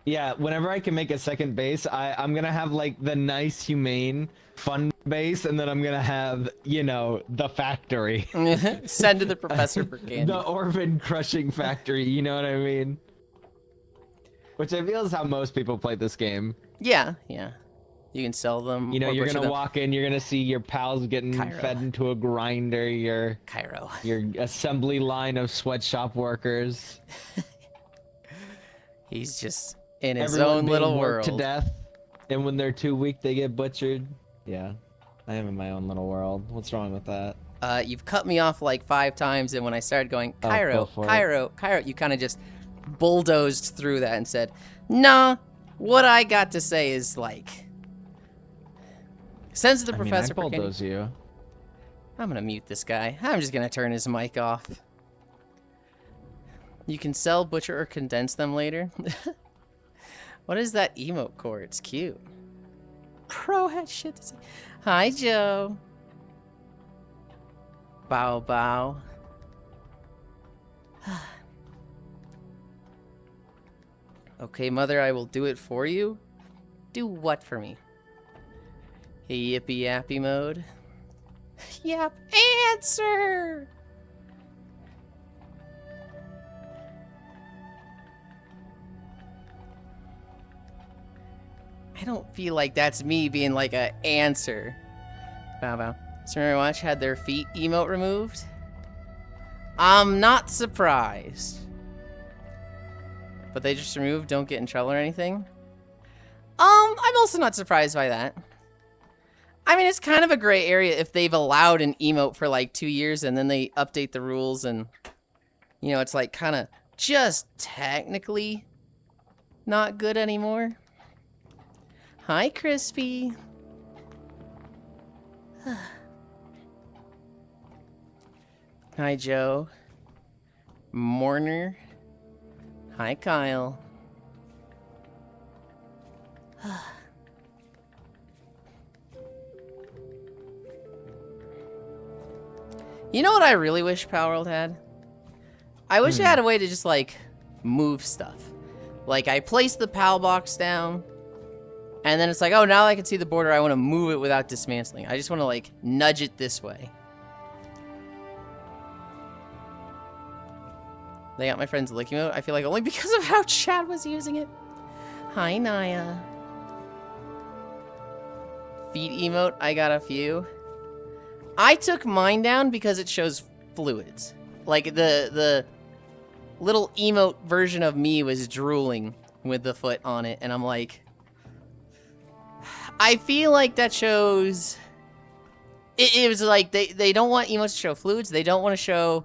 Yeah, whenever I can make a second base, I'm gonna have like the nice, humane, fun base, and then I'm gonna have, you know, the factory. Send to the professor for candy. The orphan crushing factory, you know what I mean? Which I feel is how most people play this game. Yeah. You can sell them. You know, or you're gonna them. walk in, you're gonna see your pals getting fed into a grinder, your assembly line of sweatshop workers. He's just in his Everyone own being little worked world. to death, and when they're too weak, they get butchered. Yeah, I am in my own little world. What's wrong with that? You've cut me off like 5 times, and when I started going, Cairo, you kind of just bulldozed through that and said, nah, what I got to say is like, sends the professor for candy. Bulldoze you. I'm gonna mute this guy. I'm just gonna turn his mic off. You can sell, butcher, or condense them later. What is that emote core? It's cute. Crow had shit to say. Hi, Joe. Bow, bow. Okay, mother, I will do it for you. Do what for me? Yippee yappy mode. Yap, answer! I don't feel like that's me being like a answer. Bow bow. Samurai Watch had their feet emote removed. I'm not surprised. But they just removed don't get in trouble or anything. I'm also not surprised by that. I mean, it's kind of a gray area if they've allowed an emote for like 2 years and then they update the rules and, you know, it's like kind of just technically not good anymore. Hi, Crispy. Hi, Joe. Mourner. Hi, Kyle. You know what I really wish Power World had? I wish it had a way to just, like, move stuff. Like, I place the PAL box down, and then it's like, oh, now I can see the border, I want to move it without dismantling. I just want to, like, nudge it this way. They got my friend's lick emote, I feel like only because of how Chad was using it. Hi, Naya. Feet emote, I got a few. I took mine down because it shows fluids. Like, the little emote version of me was drooling with the foot on it, and I'm like... I feel like that shows... It was like, they don't want emotes to show fluids, they don't want to show...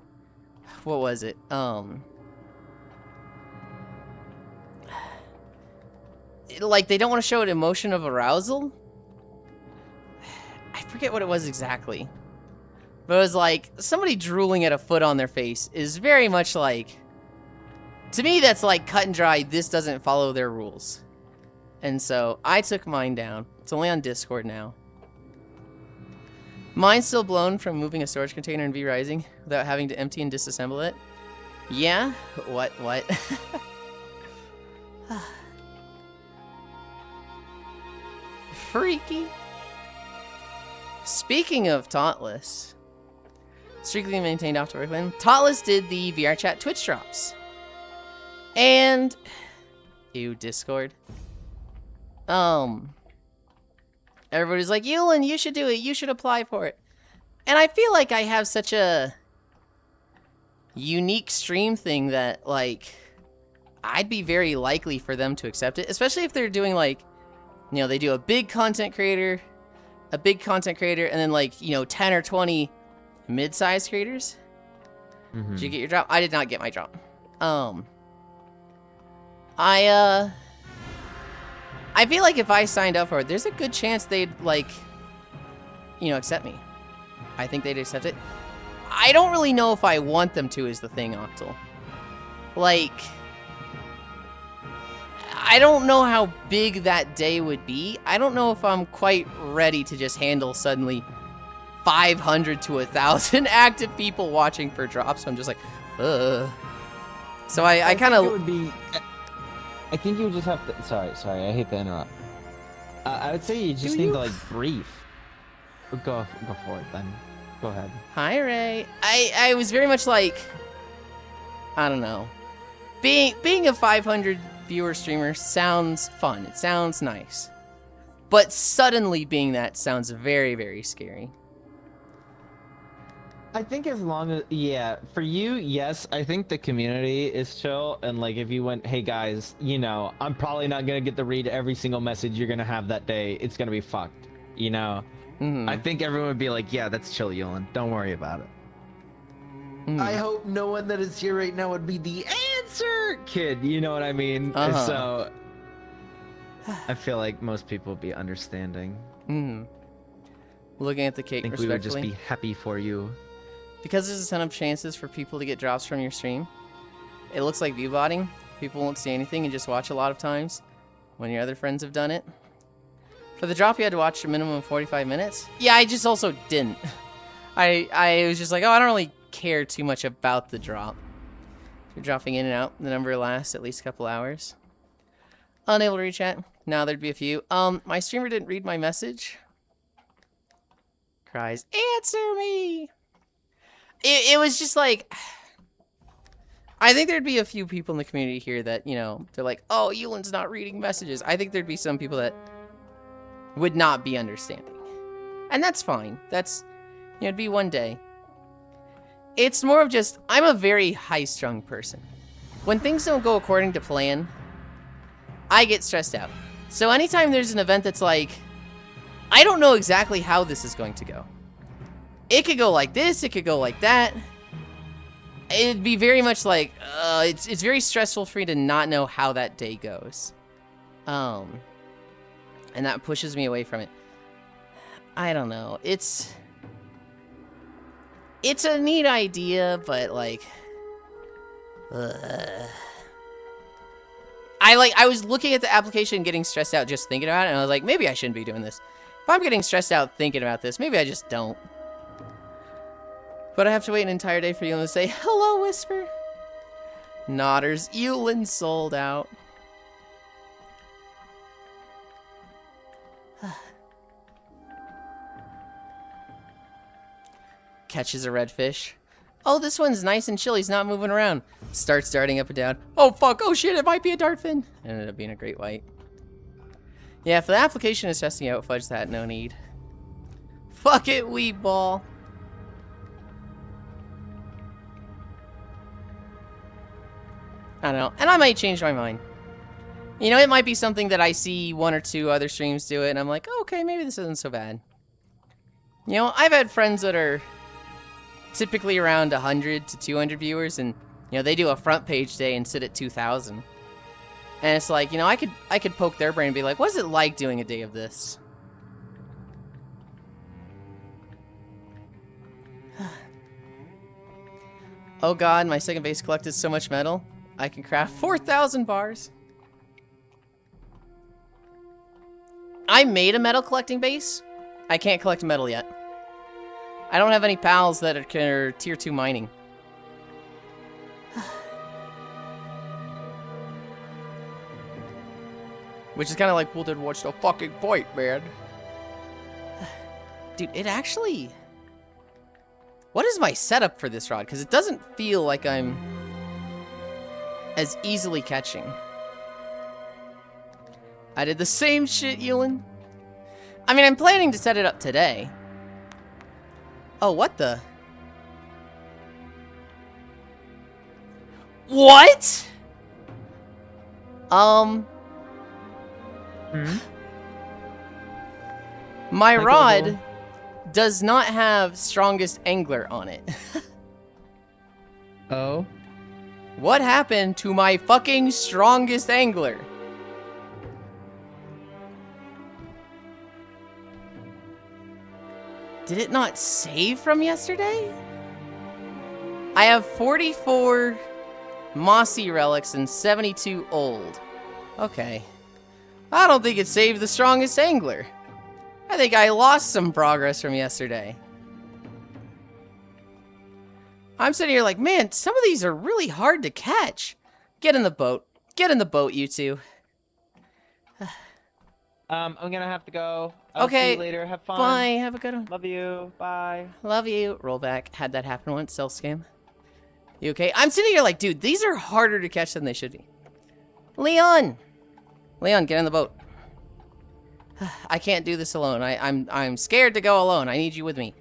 What was it? Like, they don't want to show an emotion of arousal? I forget what it was exactly. But it was like, somebody drooling at a foot on their face is very much like... To me, that's like cut and dry, this doesn't follow their rules. And so, I took mine down. It's only on Discord now. Mine's still blown from moving a storage container in V-Rising without having to empty and disassemble it. Yeah? What? Freaky. Speaking of Tauntless, strictly maintained off to Brooklyn, Tauntless did the VR chat Twitch drops. And... Ew, Discord. Everybody's like, Yulind, you should do it. You should apply for it. And I feel like I have such a unique stream thing that, like, I'd be very likely for them to accept it. Especially if they're doing, like, you know, they do a big content creator, and then, like, you know, 10 or 20 mid-sized creators. Did you get your drop? I did not get my drop. I feel like if I signed up for it, there's a good chance they'd, like, you know, accept me. I think they'd accept it. I don't really know if I want them to, is the thing, Octal. Like, I don't know how big that day would be. I don't know if I'm quite ready to just handle suddenly 500 to 1,000 active people watching for drops. So I'm just like, ugh. So I kind of... I think you would just have to... Sorry, I hate to interrupt. I would say you just need to, like, brief. Go for it, then. Go ahead. Hi, Ray. I was very much like... I don't know. Being a 500 viewer streamer sounds fun. It sounds nice. But suddenly being that sounds very, very scary. I think as long as, yeah, for you, yes, I think the community is chill, and like if you went, hey guys, you know, I'm probably not gonna get to read every single message you're gonna have that day, it's gonna be fucked, you know? I think everyone would be like, yeah, that's chill, Yulind, don't worry about it. I hope no one that is here right now would be the answer kid, you know what I mean? So, I feel like most people would be understanding. Looking at the cake, I think we would just be happy for you. Because there's a ton of chances for people to get drops from your stream, it looks like view botting. People won't say anything and just watch a lot of times when your other friends have done it. For the drop, you had to watch a minimum of 45 minutes. Yeah, I just also didn't. I was just like, oh, I don't really care too much about the drop. If you're dropping in and out, the number lasts at least a couple hours. Unable to reach chat. Now there'd be a few. My streamer didn't read my message. Cries, answer me! It was just like... I think there'd be a few people in the community here that, you know, they're like, oh, Yulind's not reading messages. I think there'd be some people that would not be understanding. And that's fine. That's, you know, it'd be one day. It's more of just, I'm a very high-strung person. When things don't go according to plan, I get stressed out. So anytime there's an event that's like, I don't know exactly how this is going to go. It could go like this, it could go like that. It'd be very much like, it's very stressful for me to not know how that day goes. And that pushes me away from it. I don't know. It's a neat idea, but like, I was looking at the application getting stressed out just thinking about it, and I was like, maybe I shouldn't be doing this. If I'm getting stressed out thinking about this, maybe I just don't. But I have to wait an entire day for Yulind to say, hello, Whisper. Nodders. Yulind sold out. Catches a redfish. Oh, this one's nice and chill. He's not moving around. Starts darting up and down. Oh, fuck. Oh, shit. It might be a dartfin. Ended up being a great white. Yeah, if the application is testing out, fudge that. No need. Fuck it, weeb ball. I don't know. And I might change my mind. You know, it might be something that I see 1 or 2 other streams do it, and I'm like, oh, okay, maybe this isn't so bad. You know, I've had friends that are typically around 100 to 200 viewers, and, you know, they do a front page day and sit at 2,000. And it's like, you know, I could poke their brain and be like, what is it like doing a day of this? Oh god, my second base collected so much metal. I can craft 4,000 bars. I made a metal collecting base. I can't collect metal yet. I don't have any pals that are tier 2 mining. Which is kind of like, well, then what's the fucking point, man? Dude, it actually... What is my setup for this rod? Because it doesn't feel like I'm as easily catching. I did the same shit, Yulind. I mean, I'm planning to set it up today. Oh, what the? What? My rod does not have strongest angler on it. Oh? What happened to my fucking strongest angler? Did it not save from yesterday? I have 44 mossy relics and 72 old. Okay. I don't think it saved the strongest angler. I think I lost some progress from yesterday. I'm sitting here like, man, some of these are really hard to catch. Get in the boat. Get in the boat, you two. I'm gonna have to go. I'll Okay. see you later. Have fun. Bye. Have a good one. Love you. Bye. Love you. Roll back. Had that happen once. Self scam. You okay? I'm sitting here like, dude, these are harder to catch than they should be. Leon! Leon, get in the boat. I can't do this alone. I'm scared to go alone. I need you with me.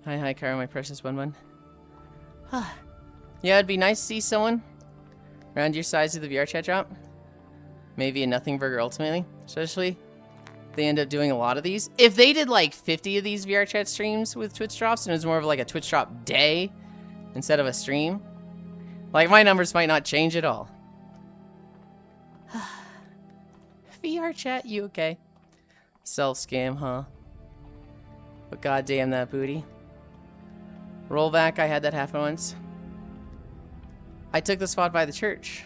Hi, Kara, my precious one. Yeah, it'd be nice to see someone around your size of the VR chat drop. Maybe a nothing burger ultimately, especially if they end up doing a lot of these. If they did like 50 of these VR chat streams with Twitch drops and it was more of like a Twitch drop day instead of a stream, like my numbers might not change at all. VR chat, you okay? Self-scam, huh? But goddamn that booty. Rollback, I had that happen once. I took the spot by the church.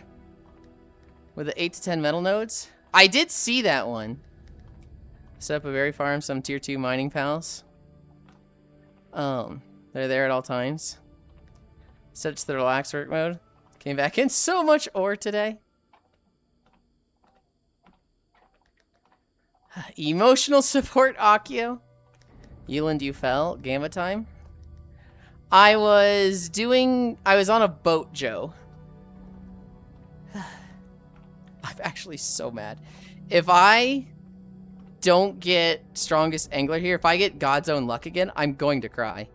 With the 8 to 10 metal nodes. I did see that one. Set up a berry farm, some tier 2 mining pals. They're there at all times. Set it to the relax work mode. Came back in so much ore today. Emotional support, Akio. Yulind, you fell. Gamma time. I was on a boat, Joe. I'm actually so mad. If I don't get strongest angler here, if I get God's own luck again, I'm going to cry.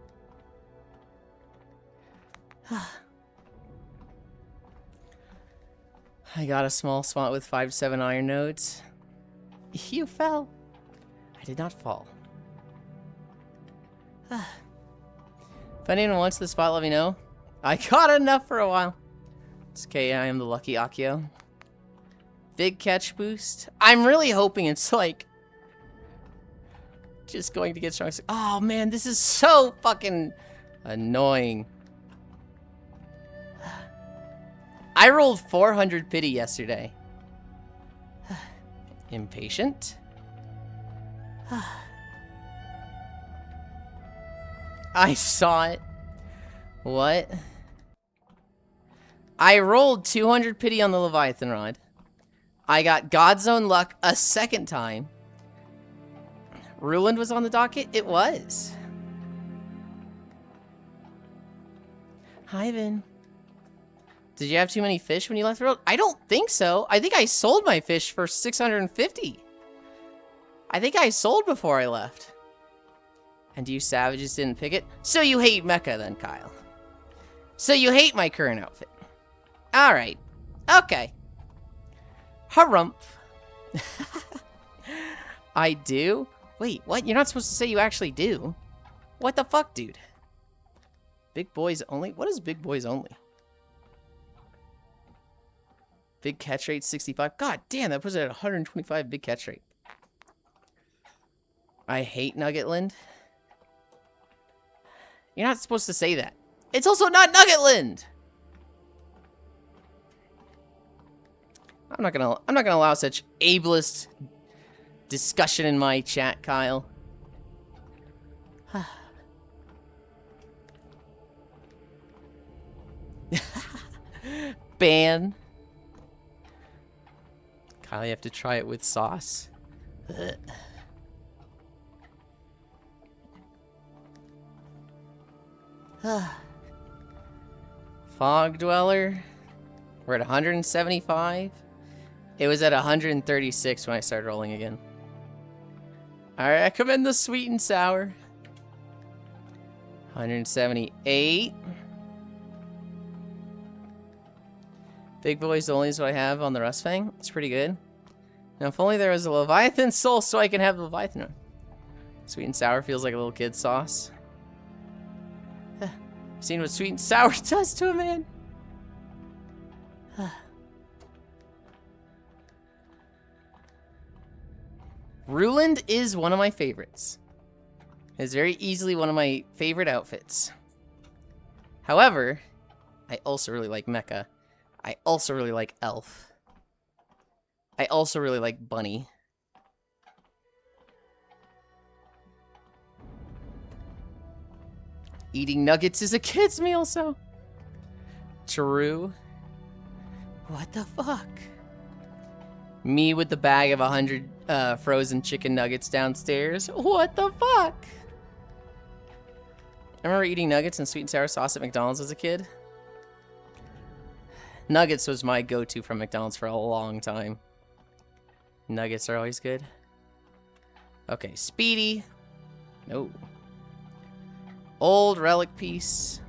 I got a small spot with 5 to 7 iron nodes. You fell. I did not fall. If anyone wants the spot, let me know. I got enough for a while. It's okay, I am the lucky Akio. Big catch boost. I'm really hoping it's like just going to get strong. Oh man, this is so fucking annoying. I rolled 400 pity yesterday. Impatient. I saw it. What? I rolled 200 pity on the Leviathan Rod. I got God's Own Luck a second time. Yulind was on the docket? It was. Hi, Vin. Did you have too many fish when you left the world? I don't think so. I think I sold my fish for 650. I think I sold before I left. And you savages didn't pick it? So you hate Mecha then, Kyle. So you hate my current outfit. Alright. Okay. Harumph. I do? Wait, what? You're not supposed to say you actually do. What the fuck, dude? Big boys only? What is big boys only? Big catch rate 65. God damn, that puts it at 125 big catch rate. I hate Nuggetland. You're not supposed to say that. It's also not Nuggetland. I'm not gonna allow such ableist discussion in my chat, Kyle. Ban. Kyle, you have to try it with sauce. Fog Dweller. We're at 175. It was at 136 when I started rolling again. Alright, I commend the sweet and sour. 178. Big boys only is what I have on the Rust Fang. It's pretty good. Now, if only there was a Leviathan soul so I can have the Leviathan one. Sweet and sour feels like a little kid's sauce. Seen what sweet and sour does to a man. Yulind is one of my favorites. It's very easily one of my favorite outfits. However, I also really like Mecha. I also really like Elf. I also really like Bunny. Eating nuggets is a kid's meal, so... True. What the fuck? Me with the bag of 100 frozen chicken nuggets downstairs. What the fuck? I remember eating nuggets and sweet and sour sauce at McDonald's as a kid. Nuggets was my go-to from McDonald's for a long time. Nuggets are always good. Okay, Speedy. No. Old relic piece.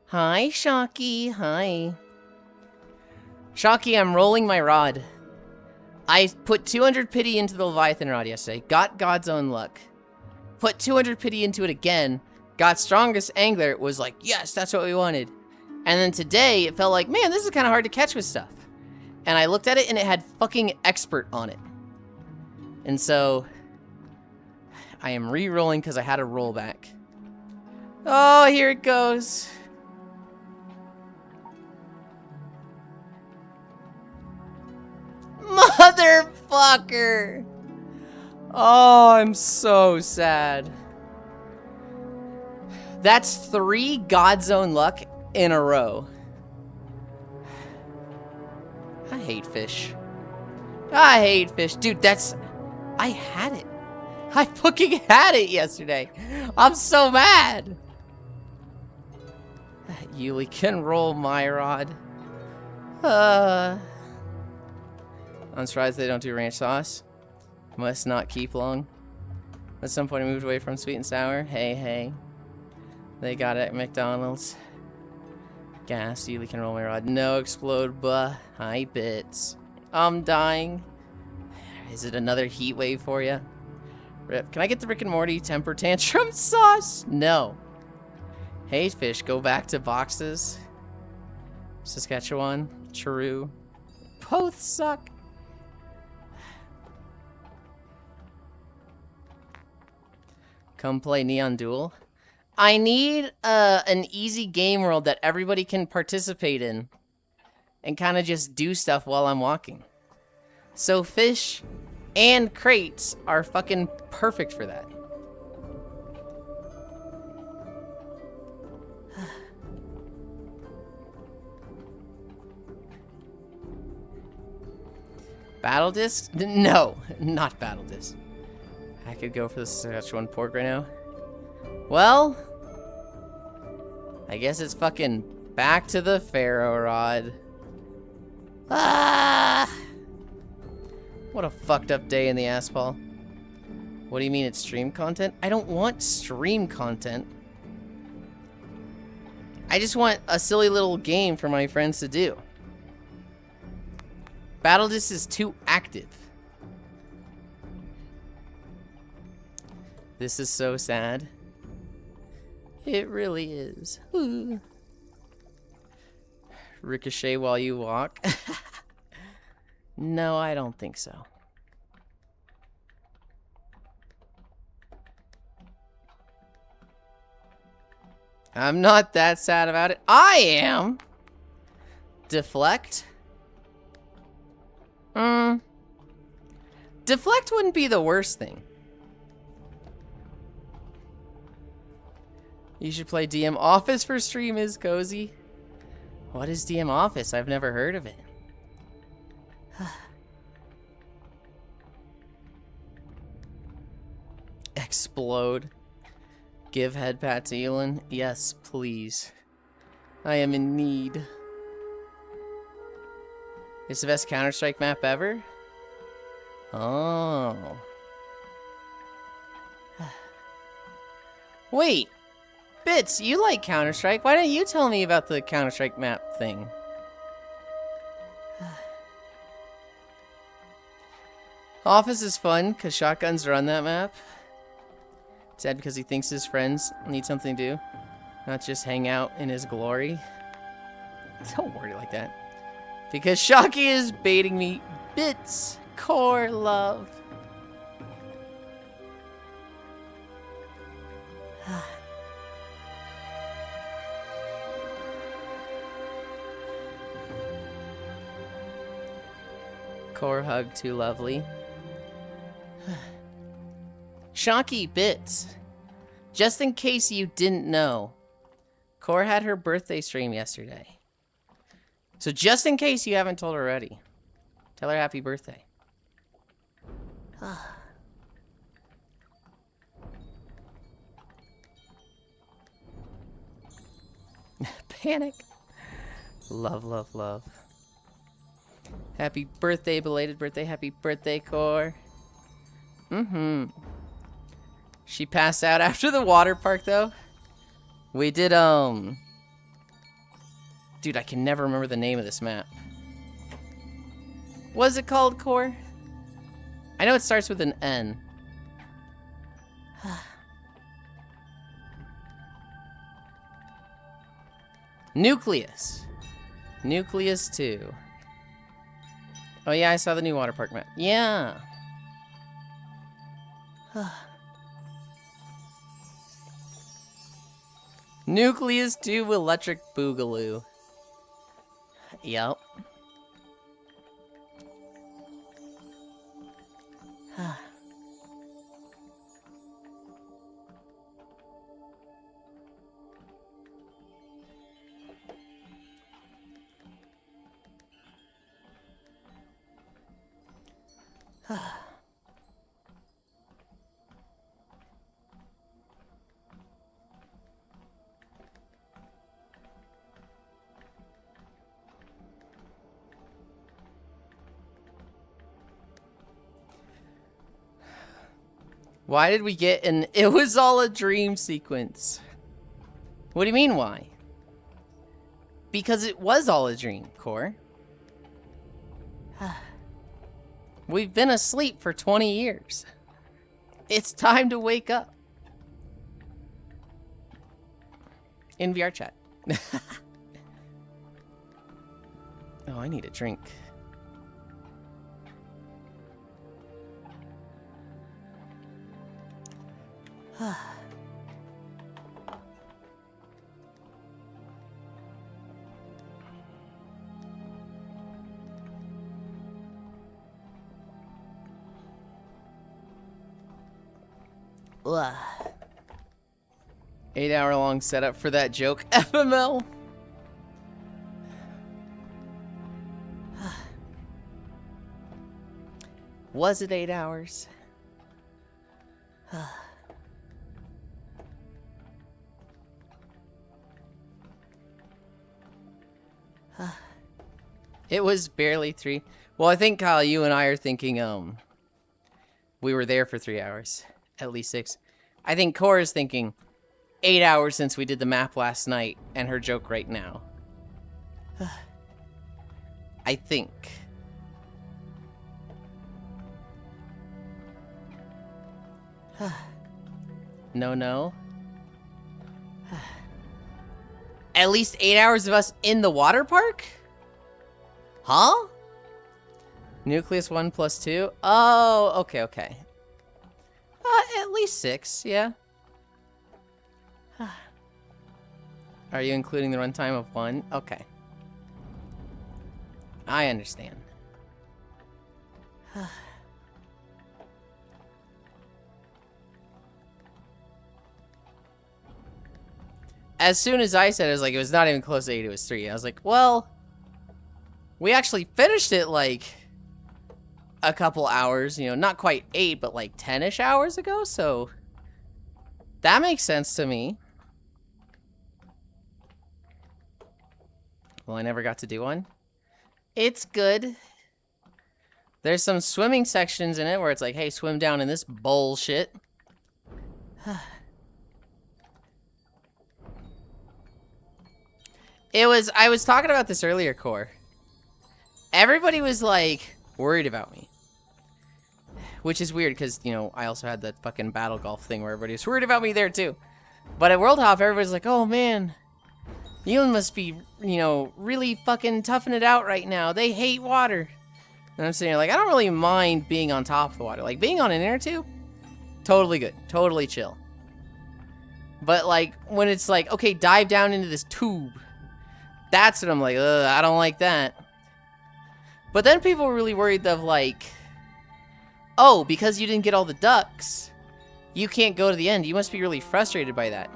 Hi, Shocky. Hi. Shocky, I'm rolling my rod. I put 200 pity into the Leviathan rod yesterday. Got God's Own Luck. Put 200 pity into it again. Got strongest angler. Was like, yes, that's what we wanted. And then today, it felt like, man, this is kind of hard to catch with stuff. And I looked at it, and it had fucking expert on it. And so... I am re-rolling because I had a rollback. Oh, here it goes. Motherfucker. Oh, I'm so sad. That's 3 God's Own Luck in a row. I hate fish. I hate fish. Dude, that's... I had it. I fucking had it yesterday. I'm so mad. Yuli can roll my rod. I'm surprised they don't do ranch sauce. Must not keep long. At some point I moved away from sweet and sour. Hey, hey. They got it at McDonald's. Gas, you can roll my rod. No, explode, buh. Hi, bits. I'm dying. Is it another heat wave for you? Rip. Can I get the Rick and Morty temper tantrum sauce? No. Hey, fish, go back to boxes. Saskatchewan. True. Both suck. Come play Neon Duel. I need an easy game world that everybody can participate in and kind of just do stuff while I'm walking. So fish and crates are fucking perfect for that. Battle disc? No, not battle disc. I could go for the Saskatchewan pork right now. Well, I guess it's fucking back to the Pharaoh rod. Ah! What a fucked up day in the asphalt. What do you mean it's stream content? I don't want stream content. I just want a silly little game for my friends to do. Battle Disc is too active. This is so sad. It really is. Ooh. Ricochet while you walk. No, I don't think so. I'm not that sad about it. I am. Deflect. Deflect wouldn't be the worst thing. You should play DM Office for stream, is cozy. What is DM Office? I've never heard of it. Explode. Give head pat to Yulind. Yes, please. I am in need. It's the best Counter-Strike map ever? Oh. Wait. Bits, you like Counter-Strike. Why don't you tell me about the Counter-Strike map thing? Office is fun, because shotguns are on that map. Sad because he thinks his friends need something to do, not just hang out in his glory. Don't word it like that. Because Shocky is baiting me. Bits, core love. Core hug, too lovely. Shocky Bits. Just in case you didn't know, Core had her birthday stream yesterday. So just in case you haven't told her already, tell her happy birthday. Panic. Love, love, love. Happy birthday, belated birthday. Happy birthday, Core. She passed out after the water park, though. We did, Dude, I can never remember the name of this map. What is it called, Core? I know it starts with an N. Nucleus. Nucleus 2. Oh yeah, I saw the new water park map. Yeah. Nucleus 2 Electric Boogaloo. Yep. Why did we get an "it was all a dream" sequence? What do you mean, why? Because it was all a dream, Core. We've been asleep for 20 years. It's time to wake up. In VR chat. Oh, I need a drink. Ugh. 8-hour-long setup for that joke. FML. Was it 8 hours? It was barely 3. Well, I think, Kyle, you and I are thinking, we were there for 3 hours. At least 6. I think Cora's thinking 8 hours since we did the map last night, and her joke right now. I think. No. At least 8 hours of us in the water park? Huh? Nucleus 1 plus 2? Oh, okay. At least 6, yeah. Are you including the runtime of 1? Okay. I understand. As soon as I said it, I was like, it was not even close to 8, it was 3. I was like, well, we actually finished it like a couple hours, you know, not quite 8, but like 10-ish hours ago, so that makes sense to me. Well, I never got to do one. It's good. There's some swimming sections in it where it's like, hey, swim down in this bullshit. I was talking about this earlier, Core. Everybody was like worried about me. Which is weird because, you know, I also had that fucking battle golf thing where everybody was worried about me there too. But at World Hop, everybody's like, oh man, Yulind must be, you know, really fucking toughing it out right now. They hate water. And I'm sitting here like, I don't really mind being on top of the water. Like, being on an inner tube, totally good. Totally chill. But like, when it's like, okay, dive down into this tube. That's what I'm like, ugh, I don't like that. But then people were really worried of like, oh, because you didn't get all the ducks, you can't go to the end. You must be really frustrated by that.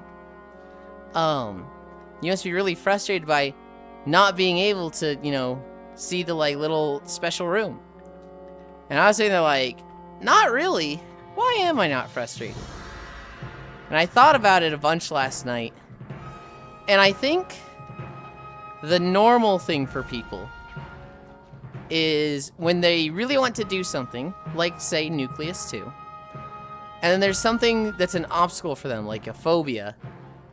You must be really frustrated by not being able to, you know, see the like little special room. And I was saying, they're like, not really. Why am I not frustrated? And I thought about it a bunch last night. And I think the normal thing for people is when they really want to do something, like, say, Nucleus 2, and then there's something that's an obstacle for them, like a phobia,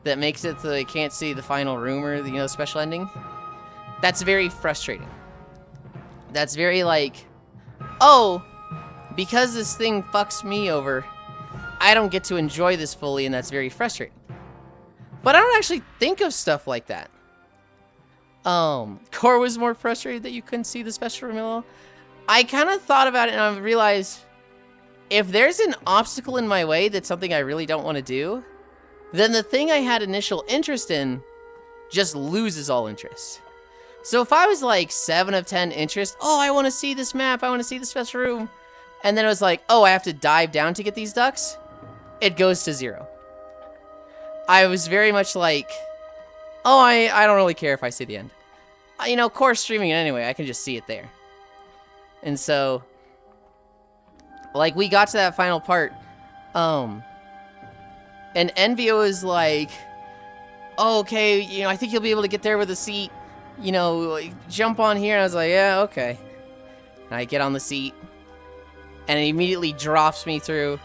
that makes it so they can't see the final room or the, you know, special ending. That's very frustrating. That's very like, oh, because this thing fucks me over, I don't get to enjoy this fully, and that's very frustrating. But I don't actually think of stuff like that. Core was more frustrated that you couldn't see the special room at all. I kind of thought about it and I realized if there's an obstacle in my way that's something I really don't want to do, then the thing I had initial interest in just loses all interest. So if I was like 7 of 10 interest, oh, I want to see this map, I want to see the special room, and then it was like, oh, I have to dive down to get these ducks, it goes to 0. I was very much like, oh, I don't really care if I see the end. You know, Core's streaming it anyway, I can just see it there. And so, like, we got to that final part, and Envio is like, oh, okay, you know, I think you'll be able to get there with a seat, you know, like, jump on here, and I was like, yeah, okay. And I get on the seat, and it immediately drops me through,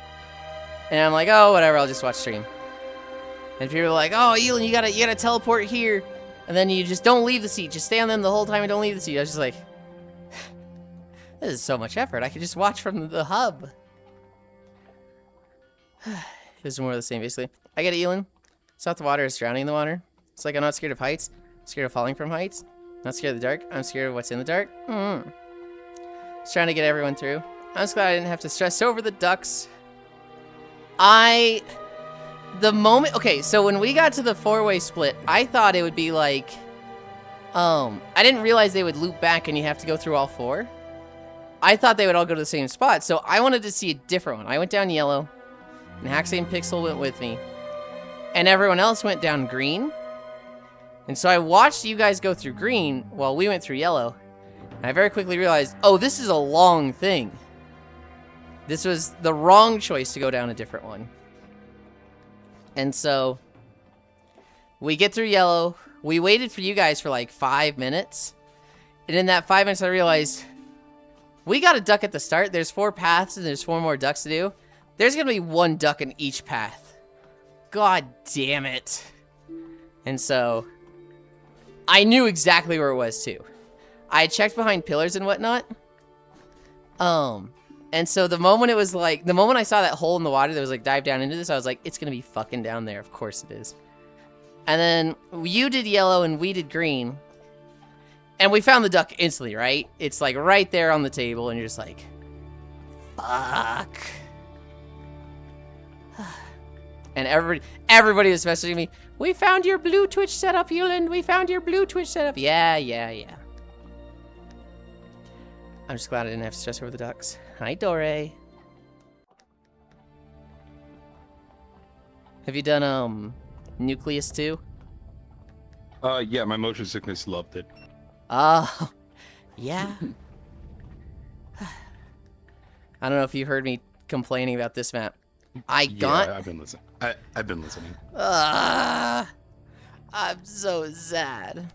and I'm like, oh, whatever, I'll just watch stream. And people are like, oh, Yulind, you gotta teleport here. And then you just don't leave the seat. Just stay on them the whole time and don't leave the seat. I was just like, this is so much effort. I could just watch from the hub. It was more of the same, basically. I get it, Yulind. It's not the water, it's drowning in the water. It's like I'm not scared of heights. I'm scared of falling from heights. I'm not scared of the dark. I'm scared of what's in the dark. Just trying to get everyone through. I'm just glad I didn't have to stress over the ducks. Okay, so when we got to the 4-way split, I thought it would be like, I didn't realize they would loop back and you have to go through all 4. I thought they would all go to the same spot, so I wanted to see a different one. I went down yellow, and Haxay and Pixel went with me, and everyone else went down green. And so I watched you guys go through green while we went through yellow, and I very quickly realized, oh, this is a long thing. This was the wrong choice to go down a different one. And so we get through yellow. We waited for you guys for like 5 minutes. And in that 5 minutes, I realized we got a duck at the start. There's 4 paths and there's 4 more ducks to do. There's going to be 1 duck in each path. God damn it. And so I knew exactly where it was too. I had checked behind pillars and whatnot. And so the moment I saw that hole in the water that was like dive down into this, I was like, it's gonna be fucking down there. Of course it is. And then you did yellow and we did green. And we found the duck instantly, right? It's like right there on the table and you're just like, fuck. And everybody was messaging me, we found your blue Twitch setup, Yulind. We found your blue Twitch setup. Yeah. I'm just glad I didn't have to stress over the ducks. Hi, Dore. Have you done, Nucleus 2? Yeah, my motion sickness loved it. Oh, yeah. I don't know if you heard me complaining about this map. Yeah, I've been listening. I've been listening. I'm so sad.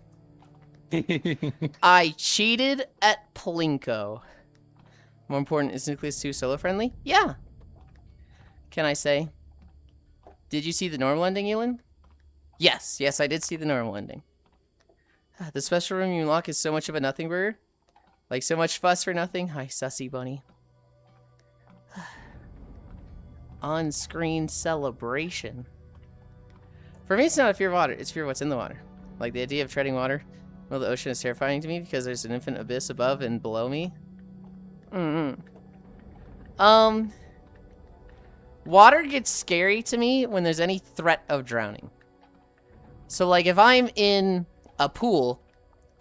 I cheated at Plinko. More important, is Nucleus 2 solo friendly? Yeah. Can I say? Did you see the normal ending, Yulind? Yes, I did see the normal ending. The special room you unlock is so much of a nothing burger. Like so much fuss for nothing. Hi, sussy bunny. On-screen celebration. For me, it's not a fear of water. It's fear of what's in the water. Like the idea of treading water. Well, the ocean is terrifying to me because there's an infinite abyss above and below me. Water gets scary to me when there's any threat of drowning. So, like, if I'm in a pool,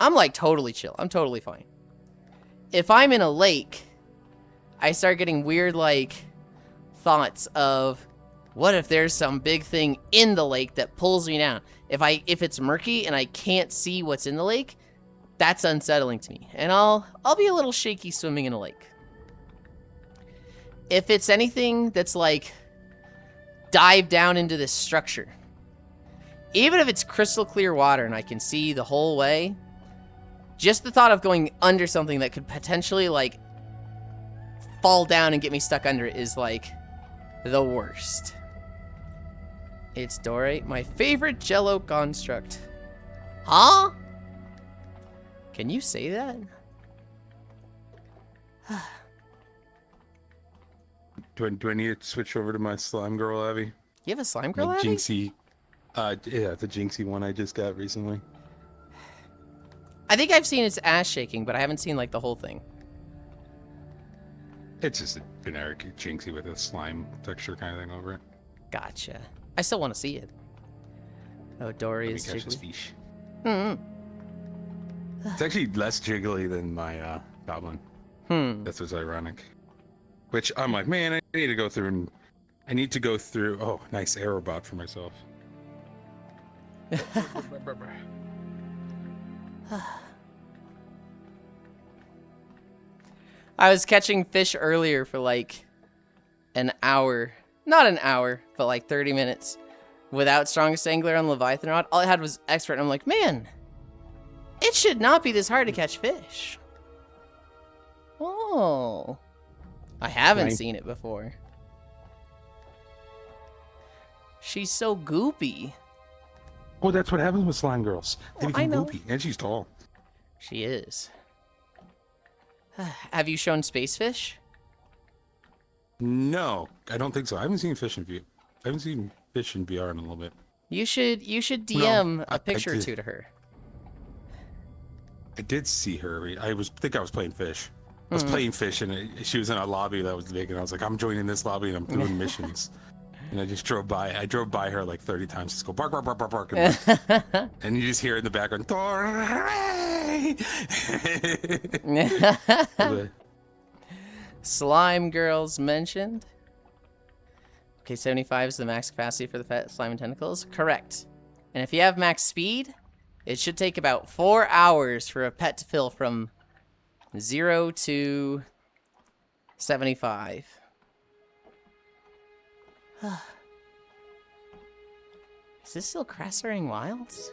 I'm, like, totally chill. I'm totally fine. If I'm in a lake, I start getting weird, like, thoughts of, what if there's some big thing in the lake that pulls me down? If it's murky and I can't see what's in the lake, that's unsettling to me. And I'll be a little shaky swimming in a lake. If it's anything that's like dive down into this structure, even if it's crystal clear water and I can see the whole way, just the thought of going under something that could potentially like fall down and get me stuck under it is like the worst. It's Dore, my favorite Jello construct. Huh? Can you say that? Do I need to switch over to my slime girl, Abby? You have a slime girl, My Abby? Jinxie. Yeah, the Jinxie one I just got recently. I think I've seen its ass shaking, but I haven't seen like the whole thing. It's just a generic Jinxie with a slime texture kind of thing over it. Gotcha. I still want to see it. Oh, Dory Let me is catch this jiggly. fish. Mm-hmm. It's actually less jiggly than my goblin. That's what's ironic. Which I'm like, man, I need to go through. Oh, nice arrow bot for myself. I was catching fish earlier for like an hour. Not an hour, but like 30 minutes. Without strongest angler on Leviathan rod. All I had was expert, and I'm like, man, it should not be this hard to catch fish. Oh. I haven't seen it before. She's so goopy. Oh, that's what happens with slime girls. They Well, I become know. goopy, and she's tall. She is. Have you shown Spacefish? No, I don't think so. I haven't seen fish in VR in a little bit. You should DM I a picture or did. two to her. I did see her. I think I was playing fish. I was playing fish, and she was in a lobby that was big, and I was like, I'm joining this lobby, and I'm doing missions. And I just drove by. I drove by her like 30 times. Just go bark, bark, bark, bark, bark, and you just hear in the background, Thor, hooray! Slime girls mentioned. Okay, 75 is the max capacity for the fat slime and tentacles. Correct. And if you have max speed, it should take about 4 hours for a pet to fill from 0 to 75. Is this still Crassaring Wilds?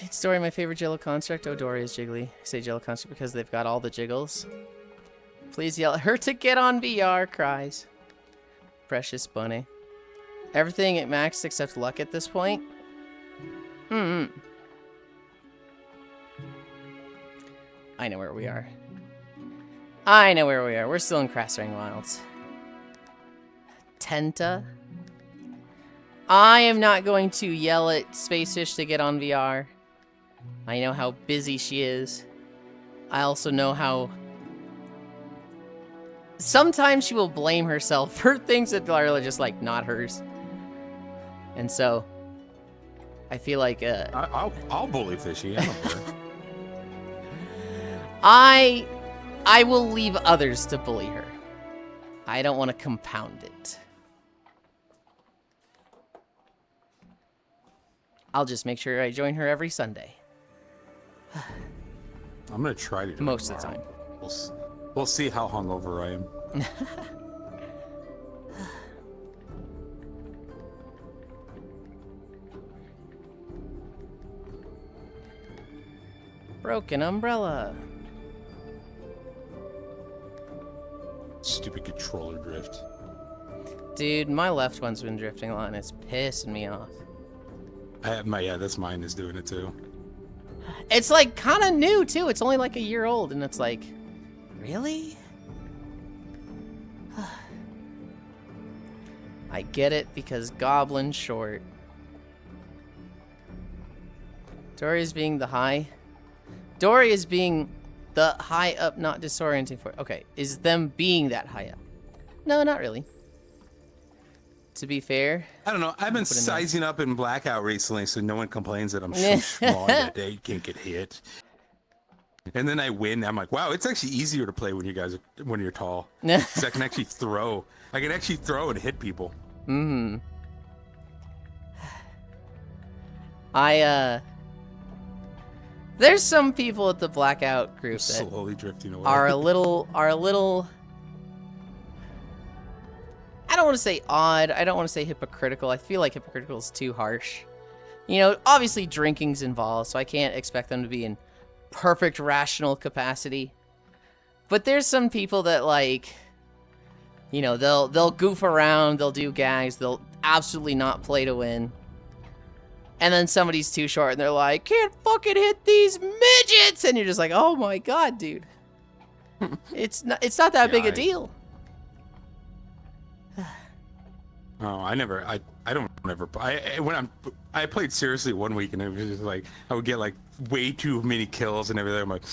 It's Dory, my favorite Jello construct. Oh, Dory is jiggly. I say Jello construct because they've got all the jiggles. Please yell at her to get on VR, cries. Precious bunny. Everything at max except luck at this point. I know where we are. I know where we are. We're still in Crassaring Wilds. Tenta. I am not going to yell at Spacefish to get on VR. I know how busy she is. I also know how sometimes she will blame herself for things that are just like not hers. And so I feel like I'll bully Fishy. I don't care. I will leave others to bully her. I don't want to compound it. I'll just make sure I join her every Sunday. I'm gonna try to do it Most of the tomorrow. time. We'll see how hungover I am. Broken umbrella. Stupid controller drift. Dude, my left one's been drifting a lot and it's pissing me off. That's mine is doing it too. It's like kind of new too. It's only like a year old and it's like, really? I get it because Goblin's short. Dory is being the high. Dory is being the high up, not disorienting for. Okay, is them being that high up? No, not really. To be fair, I don't know. I've been sizing up in Blackout recently, so no one complains that I'm so small that they can't get hit. And then I win. I'm like, wow, it's actually easier to play when you're tall. 'Cause I can actually throw. I can actually throw and hit people. There's some people at the Blackout group that Slowly drifting away. are a little. I don't want to say odd. I don't want to say hypocritical. I feel like hypocritical is too harsh. You know, obviously drinking's involved, so I can't expect them to be in perfect rational capacity. But there's some people that like, you know, they'll goof around, they'll do gags, they'll absolutely not play to win. And then somebody's too short and they're like, can't fucking hit these midgets! And you're just like, oh my god, dude. It's not that big a deal. Oh, I played seriously one week and it was just like I would get like way too many kills and everything. I'm like,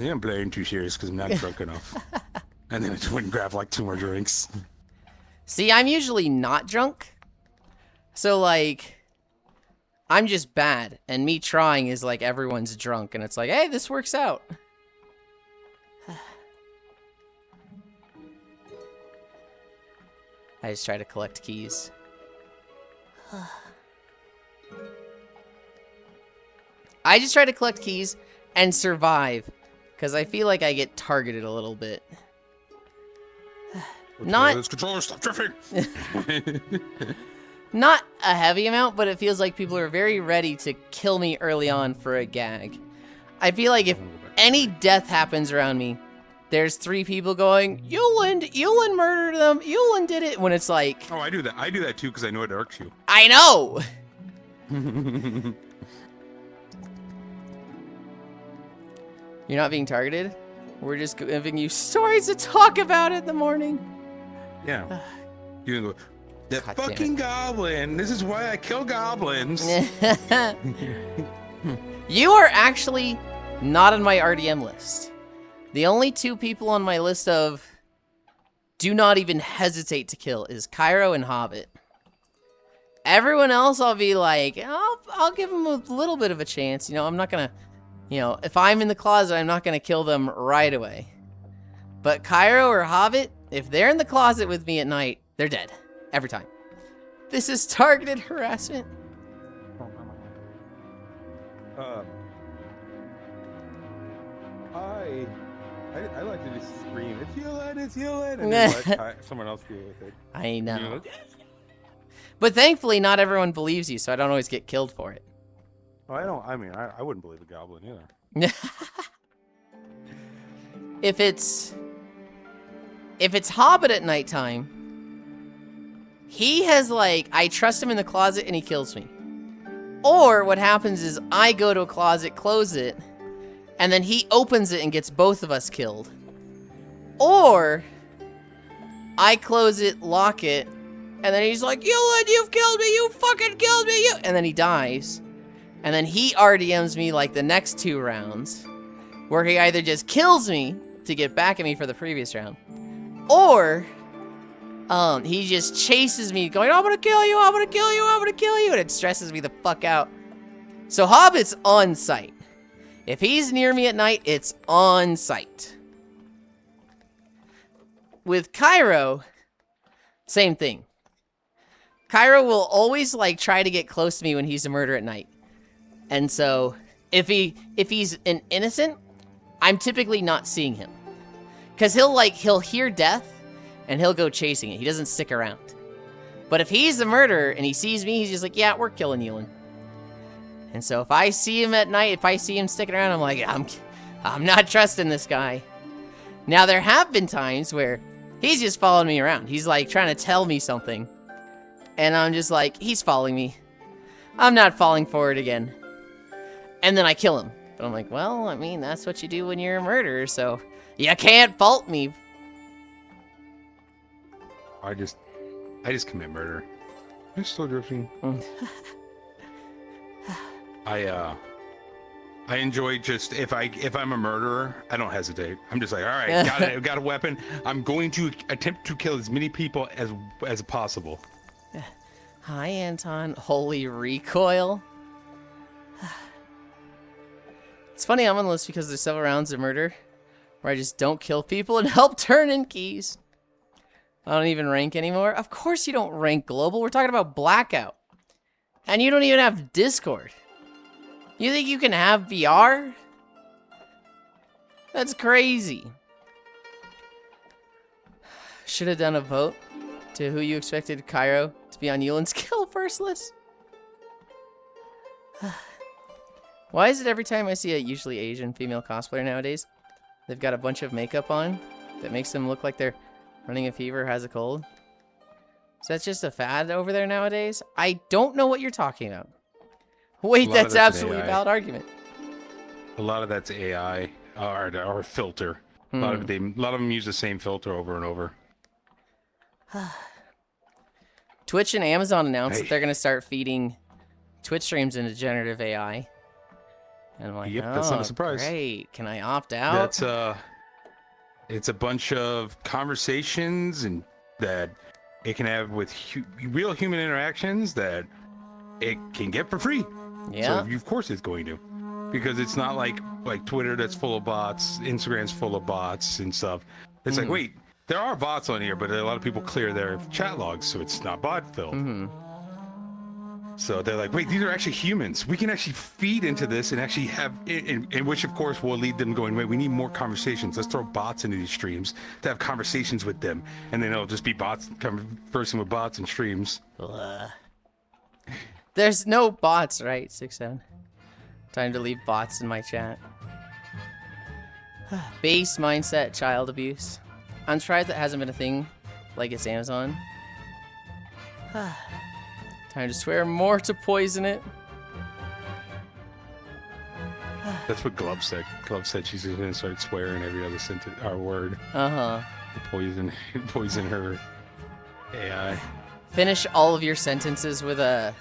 yeah, I'm playing too serious because I'm not drunk enough. And then I just went and grabbed like 2 more drinks. See, I'm usually not drunk. So like, I'm just bad. And me trying is like everyone's drunk and it's like, hey, this works out. I just try to collect keys. I just try to collect keys and survive, because I feel like I get targeted a little bit. This controller, stop drifting. Not a heavy amount, but it feels like people are very ready to kill me early on for a gag. I feel like if any death happens around me, there's 3 people going, Yulind murdered them, Yulind did it, when it's like... Oh, I do that. I do that too because I know it irks you. I know! You're not being targeted? We're just giving you stories to talk about in the morning. Yeah. You can go, the God fucking goblin. This is why I kill goblins. You are actually not on my RDM list. The only 2 people on my list of do not even hesitate to kill is Cairo and Hobbit. Everyone else, I'll be like, I'll give them a little bit of a chance. You know, I'm not gonna, you know, if I'm in the closet, I'm not gonna kill them right away. But Cairo or Hobbit, if they're in the closet with me at night, they're dead. Every time. This is targeted harassment. I like to just scream, it's Yulind, and then let someone else deal with it. I know. But thankfully, not everyone believes you, so I don't always get killed for it. Well, I wouldn't believe a goblin either. If it's Hobbit at nighttime, he has like, I trust him in the closet and he kills me. Or what happens is I go to a closet, close it, and then he opens it and gets both of us killed. Or I close it, lock it, and then he's like, Yulind, you've killed me, you fucking killed me, you, and then he dies. And then he RDMs me like the next 2 rounds, where he either just kills me to get back at me for the previous round, or he just chases me going, I'm gonna kill you, I'm gonna kill you, I'm gonna kill you, and it stresses me the fuck out. So Hobbit's on site. If he's near me at night, it's on site. With Cairo, same thing. Cairo will always like try to get close to me when he's a murderer at night. And so if he's an innocent, I'm typically not seeing him. Cause he'll hear death and he'll go chasing it. He doesn't stick around. But if he's a murderer and he sees me, he's just like, yeah, we're killing Yulind. And so if I see him at night, if I see him sticking around, I'm like, I'm not trusting this guy. Now there have been times where he's just following me around. He's like trying to tell me something. And I'm just like, he's following me. I'm not falling for it again. And then I kill him. But I'm like, well, I mean, that's what you do when you're a murderer, so you can't fault me. I just commit murder. I'm still drifting. I enjoy just if I'm a murderer, I don't hesitate. I'm just like, all right, got a weapon. I'm going to attempt to kill as many people as possible. Hi, Anton. Holy recoil. It's funny I'm on the list because there's several rounds of murder where I just don't kill people and help turn in keys. I don't even rank anymore. Of course you don't rank global. We're talking about Blackout. And you don't even have Discord. You think you can have VR? That's crazy. Should have done a vote to who you expected Cairo to be on Yulind's kill first list. Why is it every time I see a usually Asian female cosplayer nowadays, they've got a bunch of makeup on that makes them look like they're running a fever or has a cold? Is that just a fad over there nowadays? I don't know what you're talking about. Wait, that's absolutely a valid argument. A lot of that's AI or filter. A lot of them use the same filter over and over. Twitch and Amazon announced that they're going to start feeding Twitch streams into generative AI. And I'm like, yep, that's not a surprise. Great. Can I opt out? That's it's a bunch of conversations and that it can have with real human interactions that it can get for free. Yeah. So of course it's going to, because it's not like Twitter that's full of bots, Instagram's full of bots and stuff. It's like, wait, there are bots on here, but a lot of people clear their chat logs, so it's not bot filled. So they're like, wait, these are actually humans. We can actually feed into this and actually have, in which of course will lead them going, wait, we need more conversations. Let's throw bots into these streams to have conversations with them. And then it'll just be bots conversing with bots and streams. There's no bots, right? 6-7. Time to leave bots in my chat. Base mindset child abuse. I'm surprised that hasn't been a thing like it's Amazon. Time to swear more to poison it. That's what Glove said. Glove said she's gonna start swearing every other sentence or word. Uh-huh. Poison her AI. Finish all of your sentences with an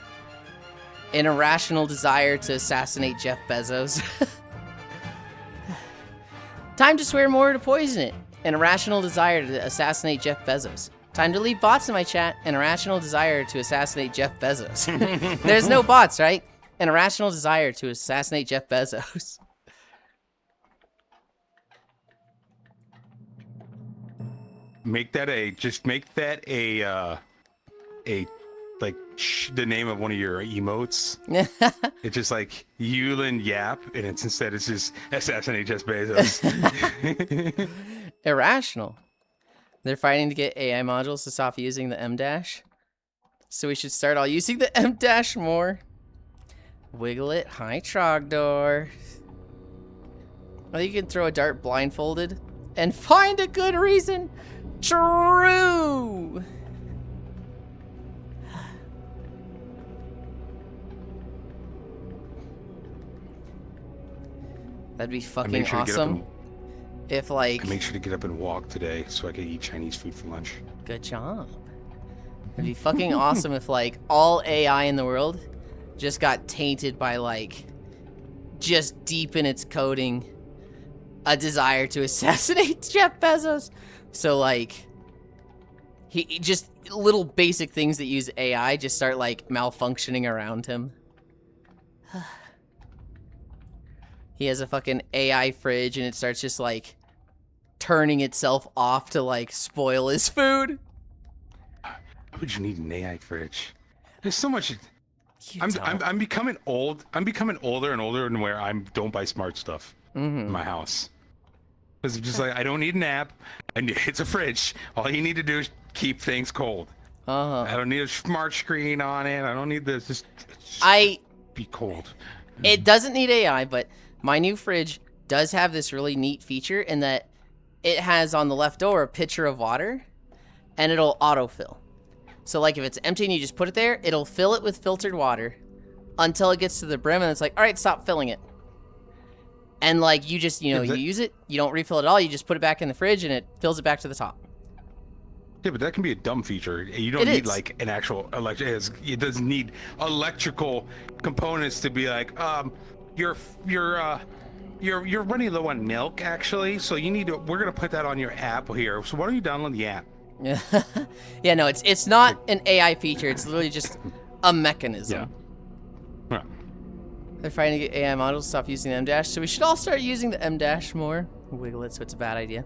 irrational desire to assassinate Jeff Bezos. Time to swear more to poison it. An irrational desire to assassinate Jeff Bezos. Time to leave bots in my chat. An irrational desire to assassinate Jeff Bezos. There's no bots, right? An irrational desire to assassinate Jeff Bezos. Make that the name of one of your emotes. It's just like Yulind Yap, and it's just assassinate Jeff Bezos. Irrational. They're fighting to get AI modules to stop using the M-dash. So we should start all using the M-dash more. Wiggle it, hi Trogdor. Well, you can throw a dart blindfolded and find a good reason. True. That'd be fucking awesome. If like. I make sure to get up and walk today so I can eat Chinese food for lunch. Good job. It'd be fucking awesome if like all AI in the world just got tainted by like just deep in its coding a desire to assassinate Jeff Bezos. So like he just little basic things that use AI just start like malfunctioning around him. He has a fucking AI fridge and it starts just like turning itself off to like spoil his food. Why would you need an AI fridge? There's so much. I'm becoming old. I'm becoming older and older, and where I don't buy smart stuff in my house. Because it's just like I don't need an app. And it's a fridge. All you need to do is keep things cold. I don't need a smart screen on it. I don't need this. Just be cold. It doesn't need AI, but my new fridge does have this really neat feature in that it has on the left door a pitcher of water, and it'll autofill. So like if it's empty and you just put it there, it'll fill it with filtered water until it gets to the brim and it's like, all right, stop filling it. And like you just, you use it, you don't refill it at all, you just put it back in the fridge and it fills it back to the top. Yeah, but that can be a dumb feature. You don't need like an actual it doesn't need electrical components to be like, you're running low on milk actually, so we're gonna put that on your app here. So why don't you download the app? Yeah, no, it's not an AI feature. It's literally just a mechanism. Yeah. They're fighting to get AI models to stop using the M-dash, so we should all start using the M-dash more. Wiggle it so it's a bad idea.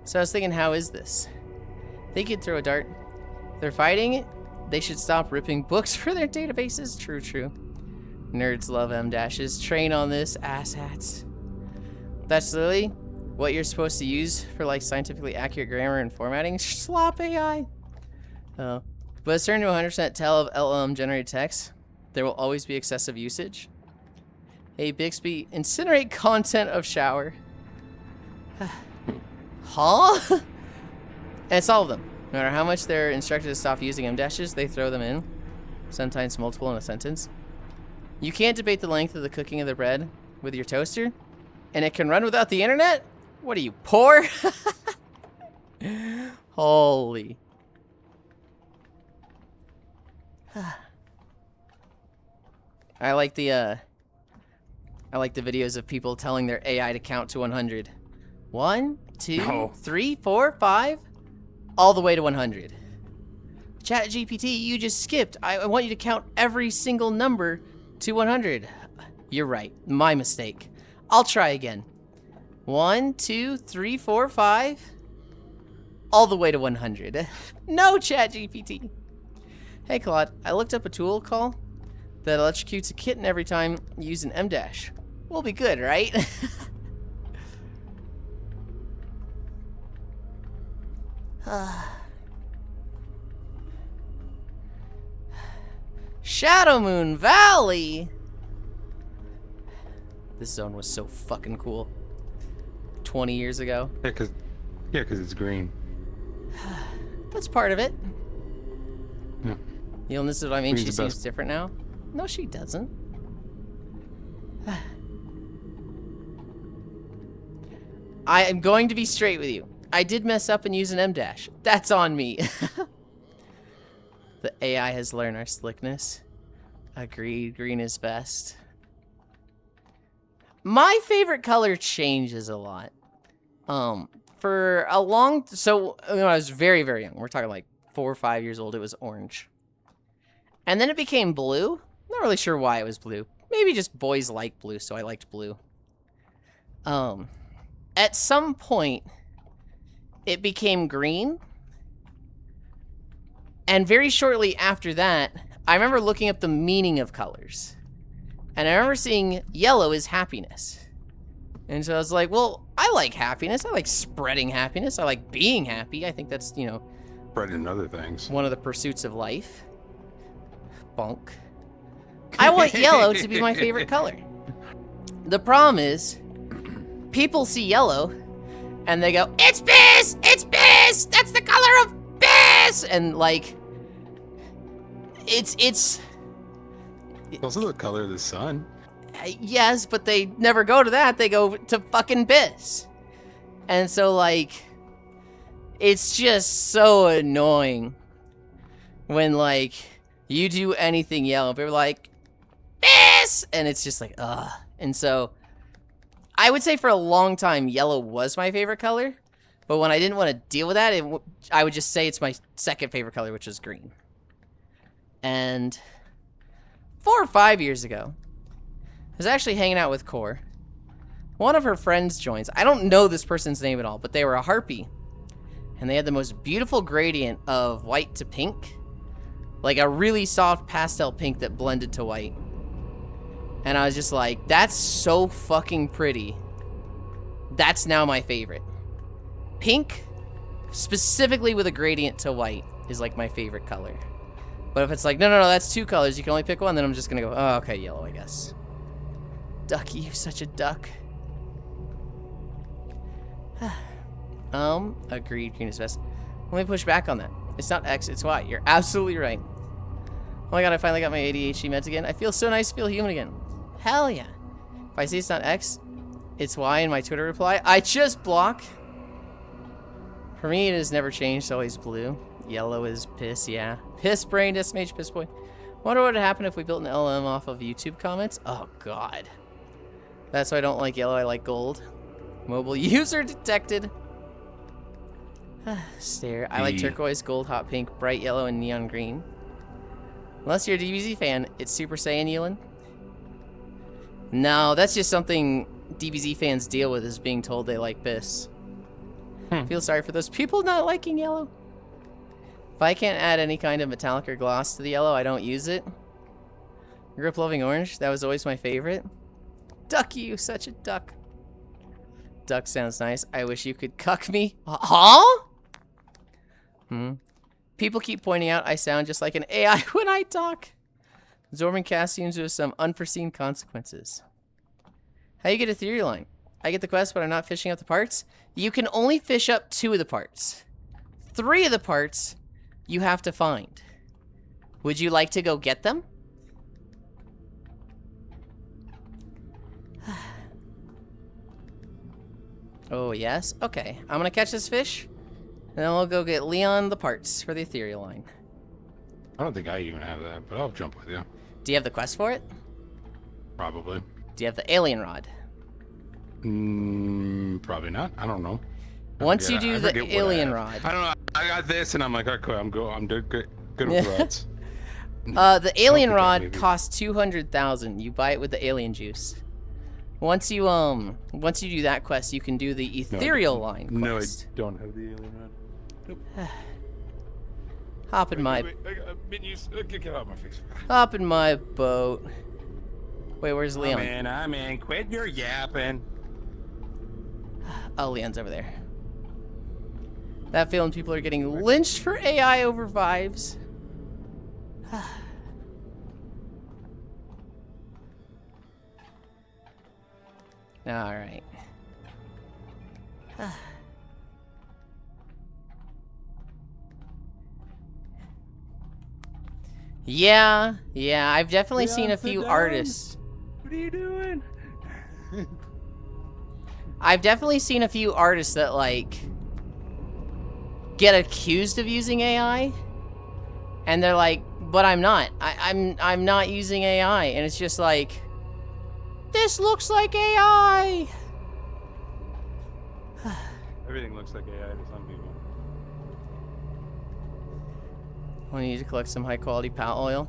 So I was thinking, how is this? They could throw a dart. They're fighting it. They should stop ripping books for their databases. True, true. Nerds love M-dashes. Train on this, asshats. That's literally what you're supposed to use for like scientifically accurate grammar and formatting. Slop AI. But it's turned to 100% tell of LLM generated text. There will always be excessive usage. Hey Bixby, incinerate content of shower. Huh? And it's all of them. No matter how much they're instructed to stop using M-dashes, they throw them in. Sometimes multiple in a sentence. You can't debate the length of the cooking of the bread with your toaster, and it can run without the internet? What are you, poor? Holy. I like the videos of people telling their AI to count to 100. 1, 2, 3, 4, 5, all the way to 100. ChatGPT, you just skipped. I want you to count every single number to 100. You're right. My mistake. I'll try again. 1, 2, 3, 4, 5, all the way to 100. No, ChatGPT. Hey, Claude. I looked up a tool call that electrocutes a kitten every time you use an M-dash. We'll be good, right? Shadow Moon Valley. This zone was so fucking cool. 20 years ago. Yeah, cause it's green. That's part of it. Yeah. You know, this is what I mean. Green's She the seems best. different now. No, she doesn't. I am going to be straight with you. I did mess up and use an M-dash. That's on me. The AI has learned our slickness. Agreed, green is best. My favorite color changes a lot. For a long... So, when I was very, very young, we're talking like 4 or 5 years old, it was orange. And then it became blue. Not really sure why it was blue. Maybe just boys like blue, so I liked blue. At some point, it became green. And very shortly after that, I remember looking up the meaning of colors. And I remember seeing yellow is happiness. And so I was like, well, I like happiness. I like spreading happiness. I like being happy. I think that's, you know, Spreading other things. one of the pursuits of life. Bonk. I want yellow to be my favorite color. The problem is, people see yellow, and they go, it's piss! It's piss! That's the color of piss! And, like, it's It's also the color of the sun. yes, but they never go to that. They go to fucking piss. And so, like, it's just so annoying when, like, you do anything yellow. People are like, piss! And it's just like, ugh. And so, I would say for a long time, yellow was my favorite color. But when I didn't want to deal with that, I would just say it's my second favorite color, which was green. And 4 or 5 years ago, I was actually hanging out with Core. One of her friends joins. I don't know this person's name at all, but they were a harpy. And they had the most beautiful gradient of white to pink. Like a really soft pastel pink that blended to white. And I was just like, that's so fucking pretty. That's now my favorite. Pink, specifically with a gradient to white, is like my favorite color. But if it's like, no, that's 2 colors, you can only pick one, then I'm just gonna go, oh, okay, yellow, I guess. Ducky, you're such a duck. Agreed, green is best. Let me push back on that. It's not X, it's Y. You're absolutely right. Oh my god, I finally got my ADHD meds again. I feel so nice to feel human again. Hell yeah. If I see it's not X, it's Y in my Twitter reply. I just block. For me, it has never changed. It's always blue. Yellow is piss, yeah. Piss brain, SMH, piss boy. Wonder what would happen if we built an LM off of YouTube comments? Oh god. That's why I don't like yellow, I like gold. Mobile user detected. Stare. I like turquoise, gold, hot pink, bright yellow, and neon green. Unless you're a DBZ fan, it's Super Saiyan Yulind. No, that's just something DBZ fans deal with, is being told they like piss. Feel sorry for those people not liking yellow. If I can't add any kind of metallic or gloss to the yellow, I don't use it. Grew up loving orange. That was always my favorite. Ducky, you such a duck. Duck sounds nice. I wish you could cuck me. Huh? People keep pointing out I sound just like an AI when I talk. Absorbing costumes with some unforeseen consequences. How you get Ethereal line? I get the quest, but I'm not fishing up the parts. You can only fish up 2 of the parts. 3 of the parts you have to find. Would you like to go get them? Oh, yes? Okay. I'm gonna catch this fish, and then we'll go get Leon the parts for the Ethereal line. I don't think I even have that, but I'll jump with you. Do you have the quest for it? Probably. Do you have the alien rod? Probably not. I don't know. Once you I do the forget what I alien have. rod. I don't know. I got this, and I'm like, okay, I'm good with rods. The alien think I rod maybe- costs 200,000. You buy it with the alien juice. Once you do that quest, you can do the ethereal line No, I quest. don't have the alien rod. Hop in my Wait, get out of my face. hop in my boat. Wait, where's Leon? I'm in. Quit your yapping. Oh, Leon's over there. That feeling people are getting lynched for AI over vibes. Alright. Yeah, I've definitely seen a Leon, sit few down. artists. What are you doing? I've definitely seen a few artists that, like, get accused of using AI, and they're like, but I'm not. I'm not using AI, and it's just like, this looks like AI! Everything looks like AI to some people. I need to collect some high-quality pal oil.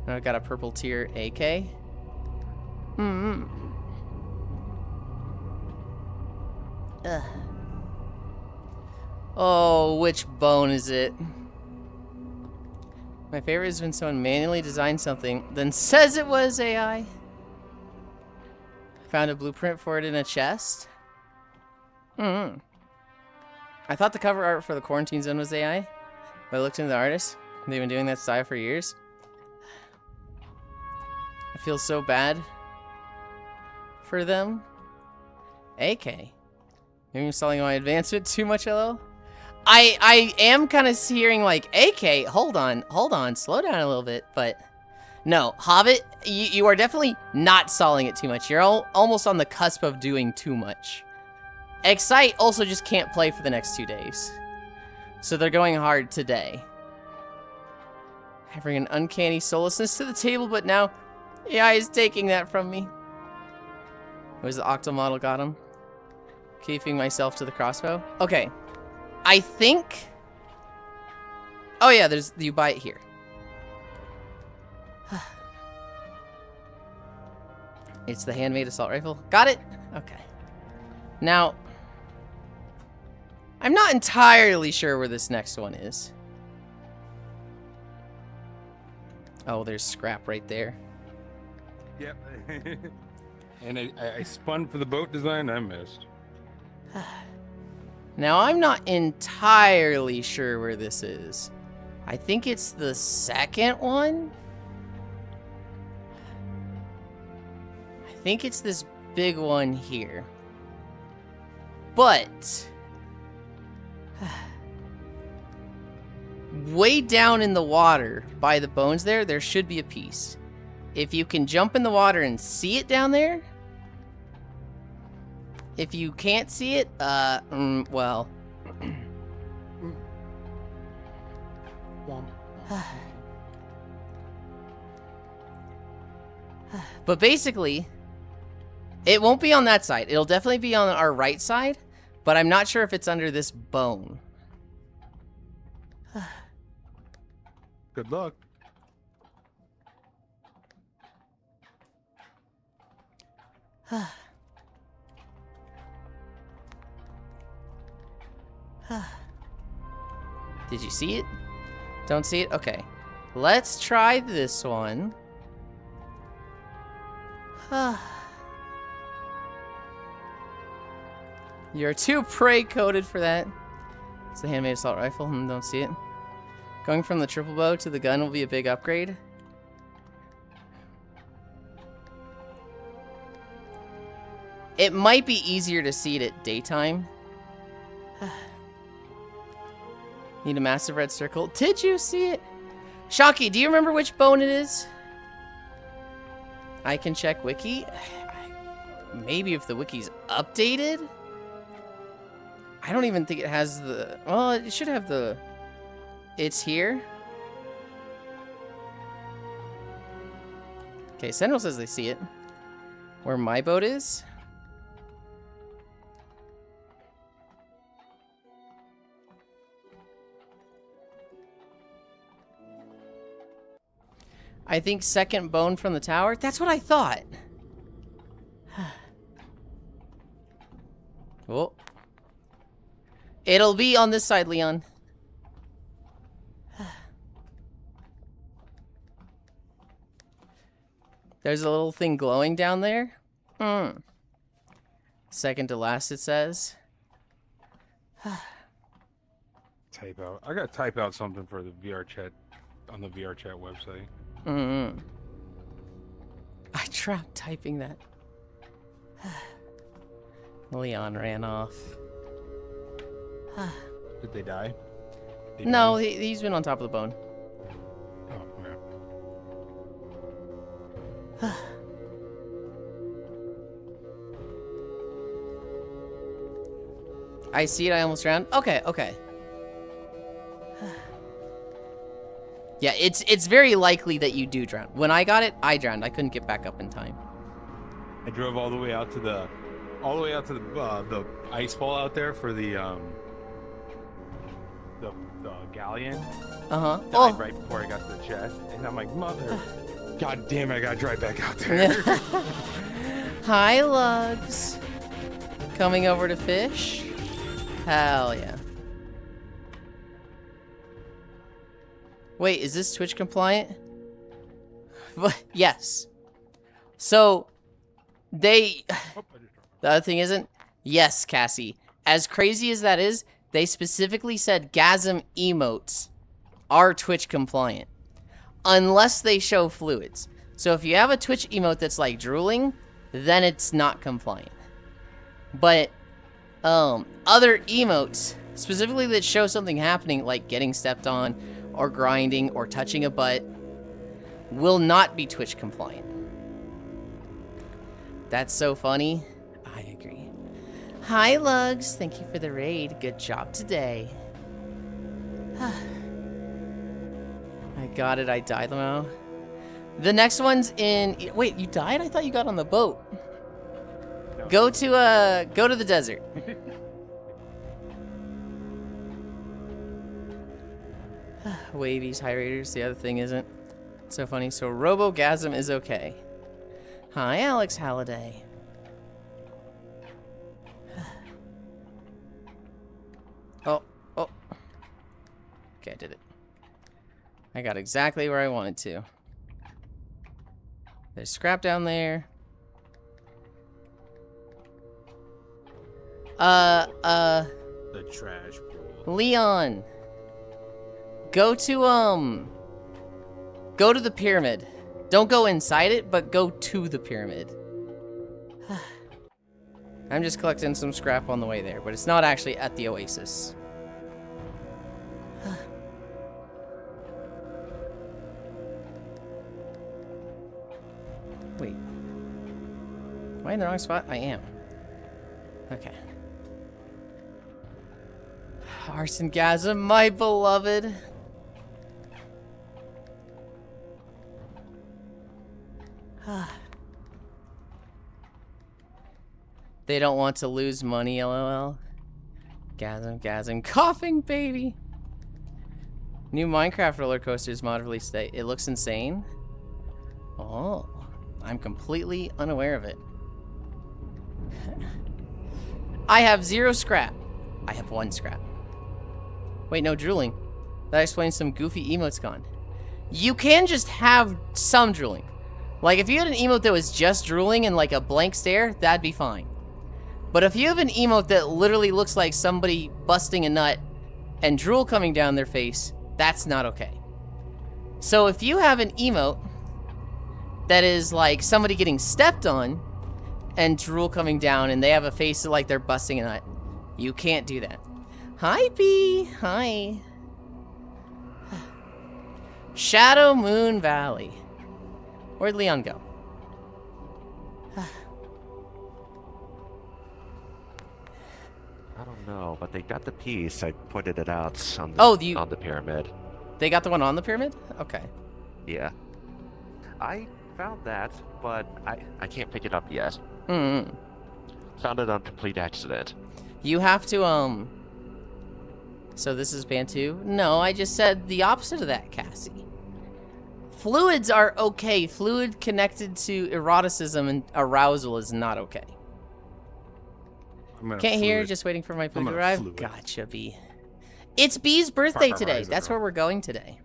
And I've got a purple tier AK. Ugh. Oh, which bone is it? My favorite is when someone manually designs something, then says it was AI. Found a blueprint for it in a chest. I thought the cover art for the Quarantine Zone was AI, but I looked into the artist. They've been doing that style for years. I feel so bad for them. AK. Maybe I'm selling my advancement too much, hello? I am kind of hearing like, AK, hold on, slow down a little bit, but no, Hobbit, you are definitely not selling it too much. You're almost on the cusp of doing too much. Excite also just can't play for the next 2 days. So they're going hard today. I bring an uncanny soullessness to the table, but now AI is taking that from me. It was the octo model got him. Keeping myself to the crossbow. Okay. I think... Oh yeah, you buy it here. It's the handmade assault rifle. Got it? Okay. Now... I'm not entirely sure where this next one is. Oh, there's scrap right there. Yep. And I spun for the boat design. I missed. Now, I'm not entirely sure where this is. I think it's the second one. I think it's this big one here. But... way down in the water by the bones there should be a piece. If you can jump in the water and see it down there. If you can't see it, well. But basically, it won't be on that side. It'll definitely be on our right side, but I'm not sure if it's under this bone. Good luck. Did you see it? Don't see it? Okay. Let's try this one. You're too prey-coded for that. It's the handmade assault rifle. Don't see it. Going from the triple bow to the gun will be a big upgrade. It might be easier to see it at daytime. Need a massive red circle. Did you see it? Shocky, do you remember which bone it is? I can check wiki. Maybe if the wiki's updated? I don't even think it has the... Well, it should have the... It's here. Okay, Sentinel says they see it. Where my boat is? I think second bone from the tower. That's what I thought. Oh. It'll be on this side, Leon. There's a little thing glowing down there. Second to last, it says. Type out. I gotta type out something for the VR chat on the VR chat website. I tried typing that. Leon ran off. Did they die? No, he's been on top of the bone. Oh, I see it, I almost drowned. Okay, okay. Yeah, it's very likely that you do drown. When I got it, I drowned. I couldn't get back up in time. I drove all the way out to the ice fall out there for the galleon. Uh-huh. Died right before I got to the chest, and I'm like, mother, god damn it, I gotta drive back out there. Hi, Lugs. Coming over to fish? Hell yeah. Wait, is this Twitch compliant? Yes. So, the other thing isn't? Yes, Cassie. As crazy as that is, they specifically said gasm emotes are Twitch compliant. Unless they show fluids. So if you have a Twitch emote that's like drooling, then it's not compliant. But, other emotes, specifically that show something happening, like getting stepped on, or grinding, or touching a butt, will not be Twitch compliant. That's so funny. I agree. Hi, Lugs. Thank you for the raid. Good job today. I got it. I died, Lamo. The next one's in... Wait, you died? I thought you got on the boat. No. Go to the desert. Wavies, high raiders. The other thing isn't. So funny. So Robogasm is okay. Hi, Alex Halliday. Oh. Okay, I did it. I got exactly where I wanted to. There's scrap down there. The trash pool. Leon. Go to the pyramid. Don't go inside it, but go to the pyramid. I'm just collecting some scrap on the way there, but it's not actually at the oasis. Wait. Am I in the wrong spot? I am. Okay. Arsengasm, my beloved. They don't want to lose money, lol. Gasm, coughing baby. New Minecraft roller coasters mod release date. It looks insane. Oh, I'm completely unaware of it. I have 0 scrap. I have 1 scrap. Wait, no drooling. That explains some goofy emotes gone. You can just have some drooling. Like, if you had an emote that was just drooling and like a blank stare, that'd be fine. But if you have an emote that literally looks like somebody busting a nut and drool coming down their face, that's not okay. So if you have an emote that is like somebody getting stepped on and drool coming down and they have a face like they're busting a nut, you can't do that. Hi, P. Hi. Shadow Moon Valley. Where'd Leon go? I don't know, but they got the piece. I pointed it out on the pyramid. They got the one on the pyramid? Okay. Yeah. I found that, but I can't pick it up yet. Mm-hmm. Found it on complete accident. You have to, So this is Bantu? No, I just said the opposite of that, Cassie. Fluids are okay. Fluid connected to eroticism and arousal is not okay. Can't hear, just waiting for my food to arrive. Fluid. Gotcha, B. It's B's birthday today. That's where we're going today.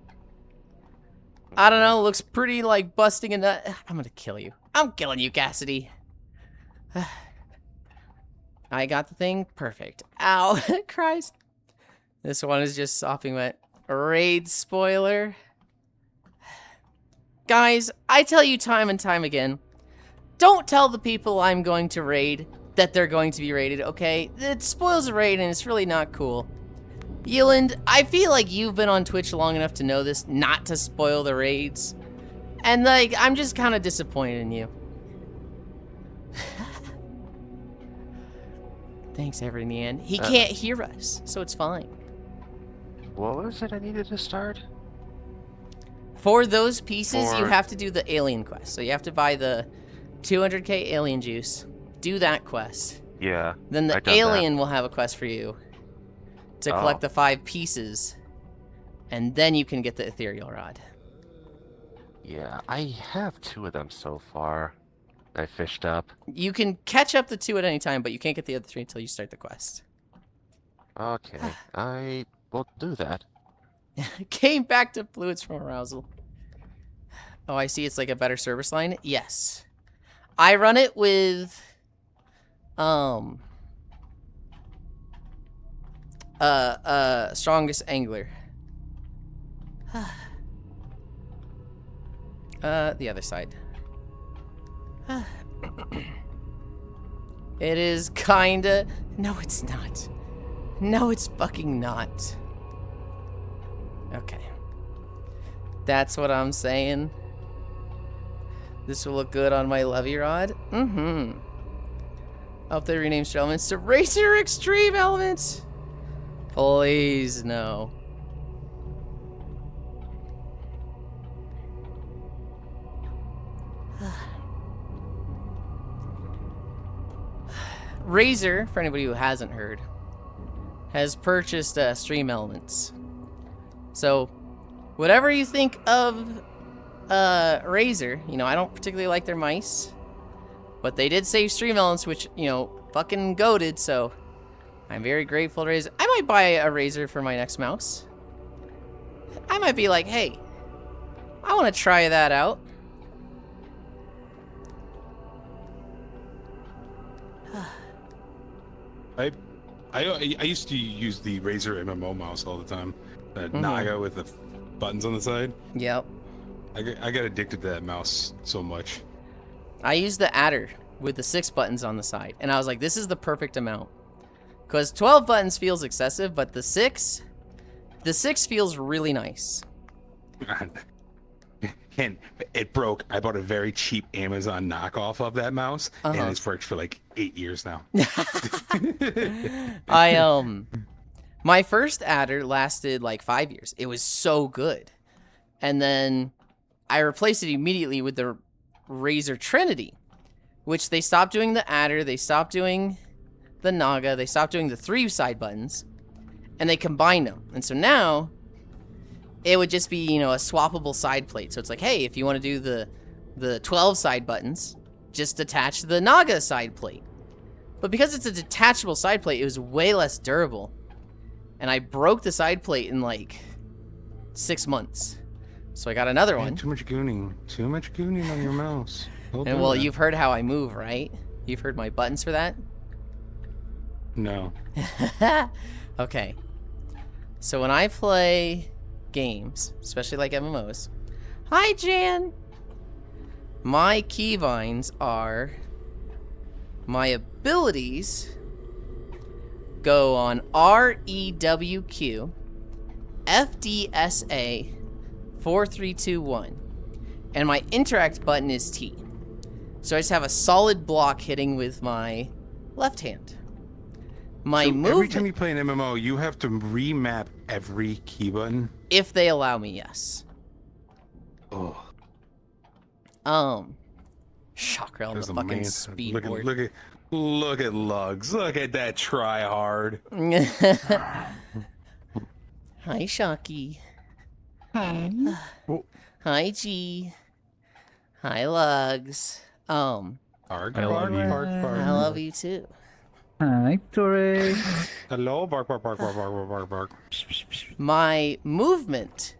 I don't know, looks pretty like busting a nut. I'm gonna kill you. I'm killing you, Cassidy. I got the thing. Perfect. Ow. Cries. This one is just sopping wet. Raid spoiler. Guys, I tell you time and time again, don't tell the people I'm going to raid that they're going to be raided, okay? It spoils a raid and it's really not cool. Yulind, I feel like you've been on Twitch long enough to know this, not to spoil the raids. And like, I'm just kind of disappointed in you. Thanks, Evernian. He can't hear us, so it's fine. What was it I needed to start? For those pieces, you have to do the alien quest. So you have to buy the 200k alien juice, do that quest. Yeah. Then the alien will have a quest for you to collect the 5 pieces, and then you can get the ethereal rod. Yeah, I have 2 of them so far. I fished up. You can catch up the 2 at any time, but you can't get the other 3 until you start the quest. Okay, I will do that. Came back to fluids from arousal. Oh, I see. It's like a better service line. Yes, I run it with strongest angler. The other side. It is kinda... No, it's not. No, it's fucking not. Okay. That's what I'm saying. This will look good on my levy rod. Mm-hmm. I hope they rename Shell Elements to Racer Extreme Elements. Please, no. Razer, for anybody who hasn't heard, has purchased Stream Elements. So, whatever you think of Razer, you know, I don't particularly like their mice, but they did save Stream Elements, which, you know, fucking goated, so I'm very grateful to Razer. I might buy a Razer for my next mouse. I might be like, hey, I want to try that out. I used to use the Razer MMO mouse all the time. Naga with the buttons on the side. Yep. I got addicted to that mouse so much. I used the adder with the 6 buttons on the side, and I was like, this is the perfect amount. Because 12 buttons feels excessive, but the 6 feels really nice. And it broke. I bought a very cheap Amazon knockoff of that mouse, and it's worked for like 8 years now. My first adder lasted like 5 years. It was so good. And then I replaced it immediately with the Razer Trinity, which they stopped doing the adder, they stopped doing the Naga, they stopped doing the 3 side buttons, and they combined them. And so now it would just be, you know, a swappable side plate. So it's like, hey, if you want to do the 12 side buttons, just attach the Naga side plate. But because it's a detachable side plate, it was way less durable. And I broke the side plate in like 6 months. So I got another one. Too much gooning. Too much gooning on your mouse. And well, you've heard how I move, right? You've heard my buttons for that? No. Okay. So when I play games, especially like MMOs. Hi, Jan! My keybinds are... My abilities go on REWQ, FDSA, 4321. And my interact button is T. So I just have a solid block hitting with my left hand. My movement... Every time you play an MMO, you have to remap every key button? If they allow me, yes. Oh. Chakra on the fucking speed board. Look at Lugs. Look at that try hard. Hi, Shocky. Hi. Hi, G. Hi, Lugs. I love you too. Hi, Tori. Hello, bark, bark, bark, bark, bark, bark, bark. My movement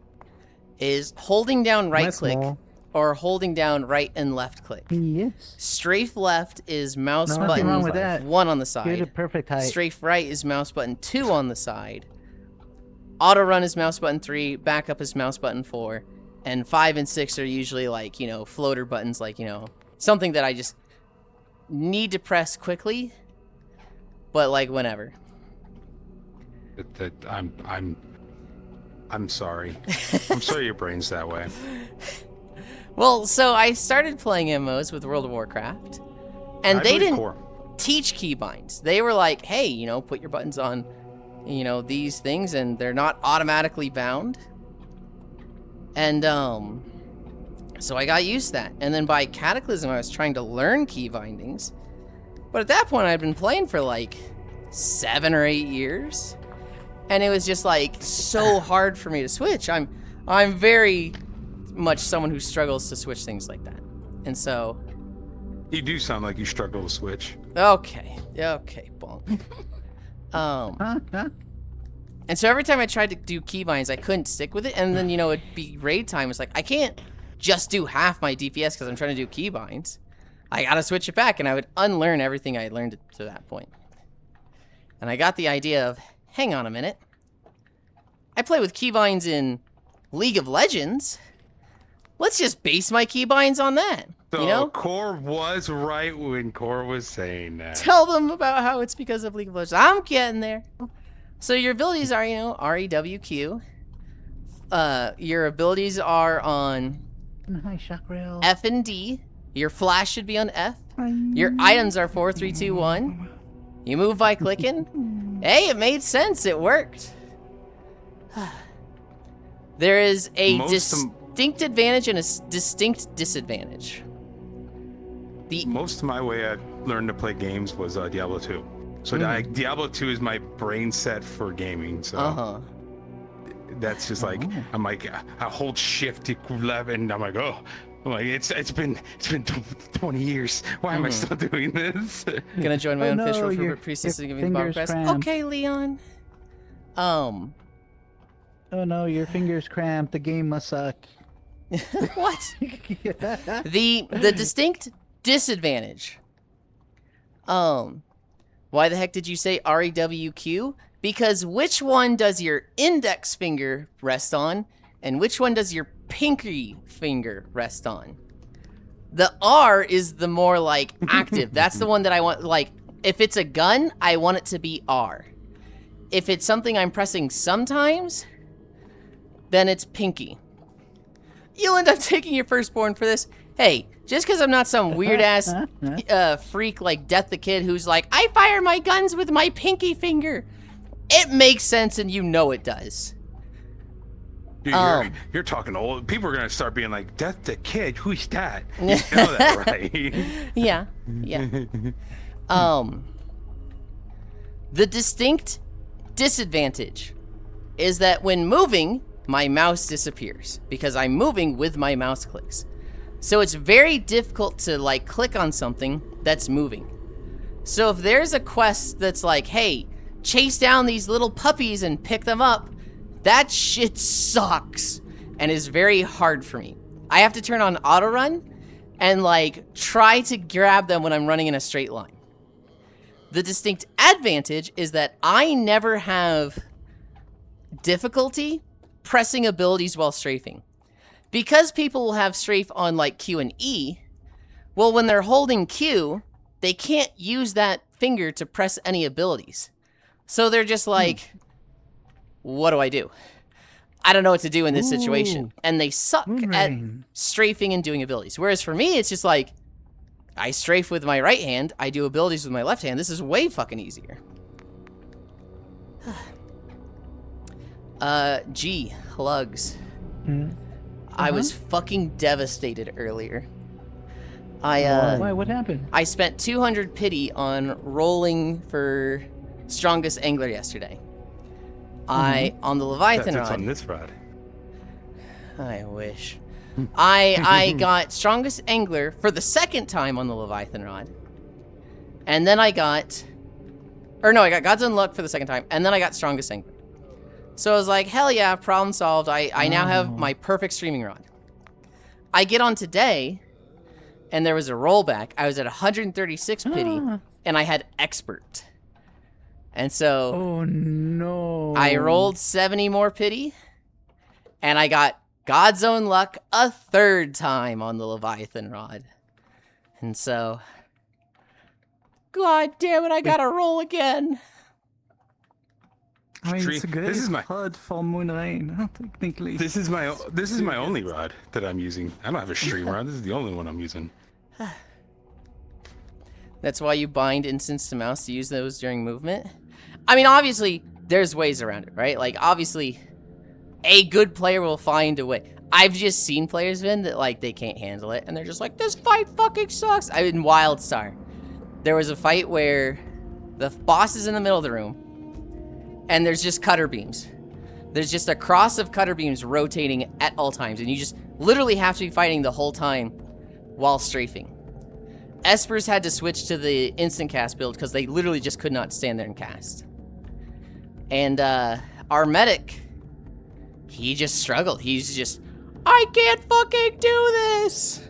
is holding down right click or holding down right and left click. Yes. Strafe left is mouse Nothing button wrong with that. 1 on the side. You're the perfect height. Strafe right is mouse button 2 on the side. Auto run is mouse button 3. Backup is mouse button 4. And 5 and 6 are usually like, you know, floater buttons, like, you know, something that I just need to press quickly but like whenever. I'm sorry. I'm sorry your brain's that way. Well, so I started playing MMOs with World of Warcraft, and they didn't teach keybinds. They were like, hey, you know, put your buttons on, you know, these things, and they're not automatically bound. And so I got used to that. And then by Cataclysm, I was trying to learn key bindings. But at that point, I'd been playing for like 7 or 8 years. And it was just like so hard for me to switch. I'm very much someone who struggles to switch things like that. And so... You do sound like you struggle to switch. Okay, bonk. And so every time I tried to do keybinds, I couldn't stick with it. And then, you know, it'd be raid time. It's like, I can't just do half my DPS because I'm trying to do keybinds. I gotta switch it back, and I would unlearn everything I had learned to that point. And I got the idea of, hang on a minute. I play with keybinds in League of Legends. Let's just base my keybinds on that. So you know? Core was right when Core was saying that. Tell them about how it's because of League of Legends. I'm getting there. So your abilities are, you know, REWQ. Your abilities are on Hi, Shakril. F and D. Your flash should be on F. Your items are 4, 3, 2, 1. You move by clicking. Hey, it made sense. It worked. There is a distinct advantage and a distinct disadvantage. Most of my way I learned to play games was Diablo 2. So Diablo 2 is my brain set for gaming. So that's just like I'm like I hold shift to 11 and I'm like, oh, I'm like it's been 20 years. Why am I still doing this? Gonna join my unofficial priestess and give me the bomb press. Okay, Leon. Oh no, your fingers cramped. The game must suck. What? The distinct disadvantage. Why the heck did you say REWQ? Because which one does your index finger rest on, and which one does your pinky finger rest on? The R is the more, like, active. That's the one that I want, like, if it's a gun, I want it to be R. If it's something I'm pressing sometimes, then it's pinky. Yulind, I'm taking your firstborn for this. Hey, just because I'm not some weird-ass freak like Death the Kid who's like, I fire my guns with my pinky finger. It makes sense, and you know it does. Dude, you're talking old. People are going to start being like, Death the Kid? Who's that? You know that, right? Yeah. The distinct disadvantage is that when moving, my mouse disappears because I'm moving with my mouse clicks. So it's very difficult to like click on something that's moving. So if there's a quest that's like, hey, chase down these little puppies and pick them up, that shit sucks and is very hard for me. I have to turn on auto run and like try to grab them when I'm running in a straight line. The distinct advantage is that I never have difficulty pressing abilities while strafing. Because people will have strafe on like Q and E, well, when they're holding Q, they can't use that finger to press any abilities. So they're just like, what do I do? I don't know what to do in this situation. And they suck at strafing and doing abilities. Whereas for me, it's just like, I strafe with my right hand, I do abilities with my left hand. This is way fucking easier. G, Lugs. I was fucking devastated earlier. Why? What happened? I spent 200 pity on rolling for strongest angler yesterday. On the Leviathan rod. That's on this rod. I wish. I got strongest angler for the second time on the Leviathan rod. And then I got God's Unluck for the second time, and then I got strongest angler. So I was like, hell yeah, problem solved. I now have my perfect streaming rod. I get on today, and there was a rollback. I was at 136 pity, and I had expert. And so... Oh, no. I rolled 70 more pity, and I got God's Own Luck a third time on the Leviathan rod. And so... God damn it, I gotta roll again. I mean, it's a Stream- great this is my- HUD for Moonrain, technically. This is my only rod that I'm using. I don't have a stream rod. This is the only one I'm using. That's why you bind instance to mouse to use those during movement. I mean, obviously, there's ways around it, right? Like, obviously, a good player will find a way. I've just seen players, Vin, that, like, they can't handle it, and they're just like, this fight fucking sucks. In WildStar, there was a fight where the boss is in the middle of the room, and there's just cutter beams. There's just a cross of cutter beams rotating at all times, and you just literally have to be fighting the whole time while strafing. Espers had to switch to the instant cast build because they literally just could not stand there and cast. And our medic, he just struggled. He's just, I can't fucking do this.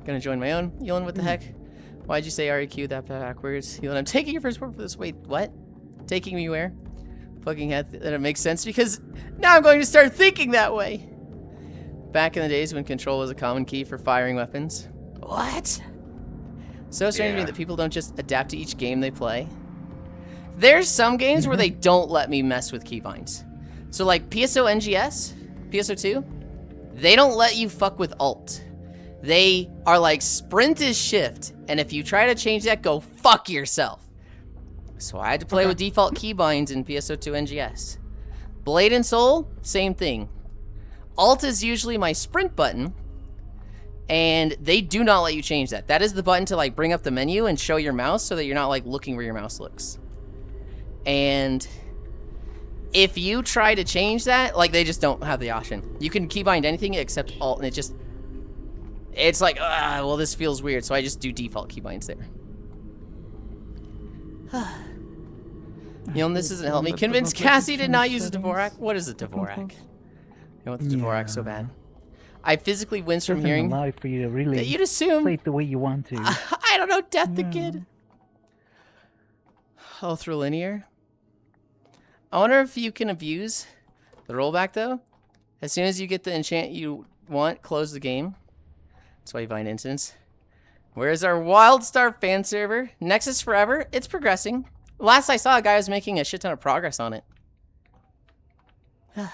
Gonna join my own. Yulind, what the heck? Why'd you say REQ that backwards? Yulind, I'm taking your first word for this. Wait, what? Taking me where? Fucking head. That it makes sense because now I'm going to start thinking that way. Back in the days when control was a common key for firing weapons. What? So strange to me that people don't just adapt to each game they play. There's some games where they don't let me mess with keybinds. So like PSO NGS, PSO2, they don't let you fuck with alt. They are like sprint is shift, and if you try to change that, go fuck yourself. So I had to play with default keybinds in PSO2 NGS. Blade and Soul, same thing. Alt is usually my sprint button, and they do not let you change that. That is the button to like bring up the menu and show your mouse so that you're not like looking where your mouse looks. And if you try to change that, like they just don't have the option. You can keybind anything except alt, and it's like, well, this feels weird, so I just do default keybinds there. This doesn't help me. Convince Cassie to not use a Dvorak. What is a Dvorak? I want the Dvorak so bad. I physically wince from hearing for you to really that you'd assume play it the way you want to. I don't know, Death the Kid. Oh, through linear. I wonder if you can abuse the rollback though. As soon as you get the enchant you want, close the game. That's why you bind instance. Where's our WildStar fan server? Nexus Forever. It's progressing. Last I saw, a guy was making a shit ton of progress on it. I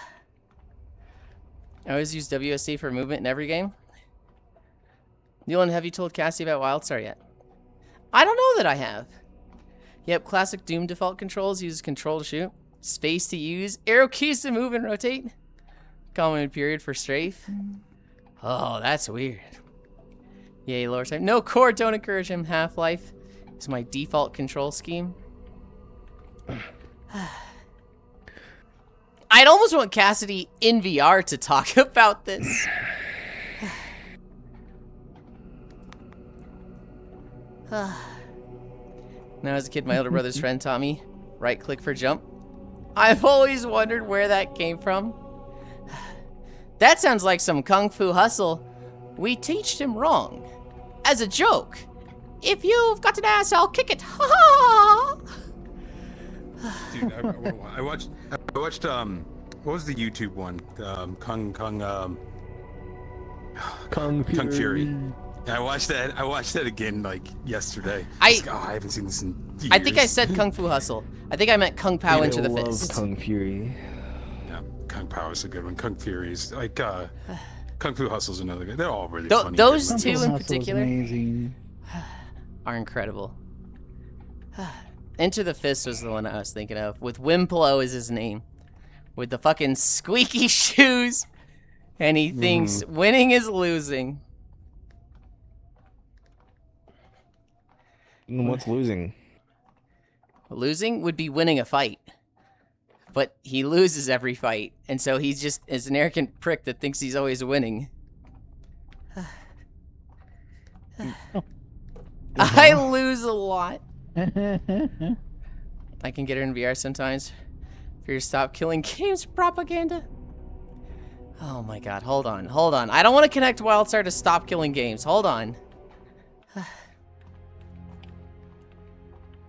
always use WSD for movement in every game. Yulind, have you told Cassie about WildStar yet? I don't know that I have. Yep, classic Doom default controls use control to shoot, space to use, arrow keys to move and rotate, common period for strafe. Oh, that's weird. Yay, lower time. No core, don't encourage him. Half-Life is my default control scheme. I'd almost want Cassidy in VR to talk about this. Now, as a kid, my older brother's friend taught me right-click for jump. I've always wondered where that came from. That sounds like some kung fu hustle. We teached him wrong. As a joke. If you've got an ass, I'll kick it. Ha ha! Dude, I watched what was the YouTube one? Kung Fury. I watched that again like yesterday. I haven't seen this in years. I think I said Kung Fu Hustle. I think I meant Kung Pao into the fist. Kung Fury. Yeah, Kung Pao is a good one. Kung Fury is like Kung Fu Hustle's another good. They're all really funny. Those Kung two Fu in Hustle is particular amazing. are incredible. Into the Fist was the one I was thinking of. With Wimplo is his name. With the fucking squeaky shoes. And he thinks winning is losing. What's losing? Losing would be winning a fight. But he loses every fight. And so he's just is an arrogant prick that thinks he's always winning. I lose a lot. I can get her in VR sometimes. For your stop killing games propaganda. Oh my god, hold on. I don't want to connect WildStar to stop killing games. Hold on.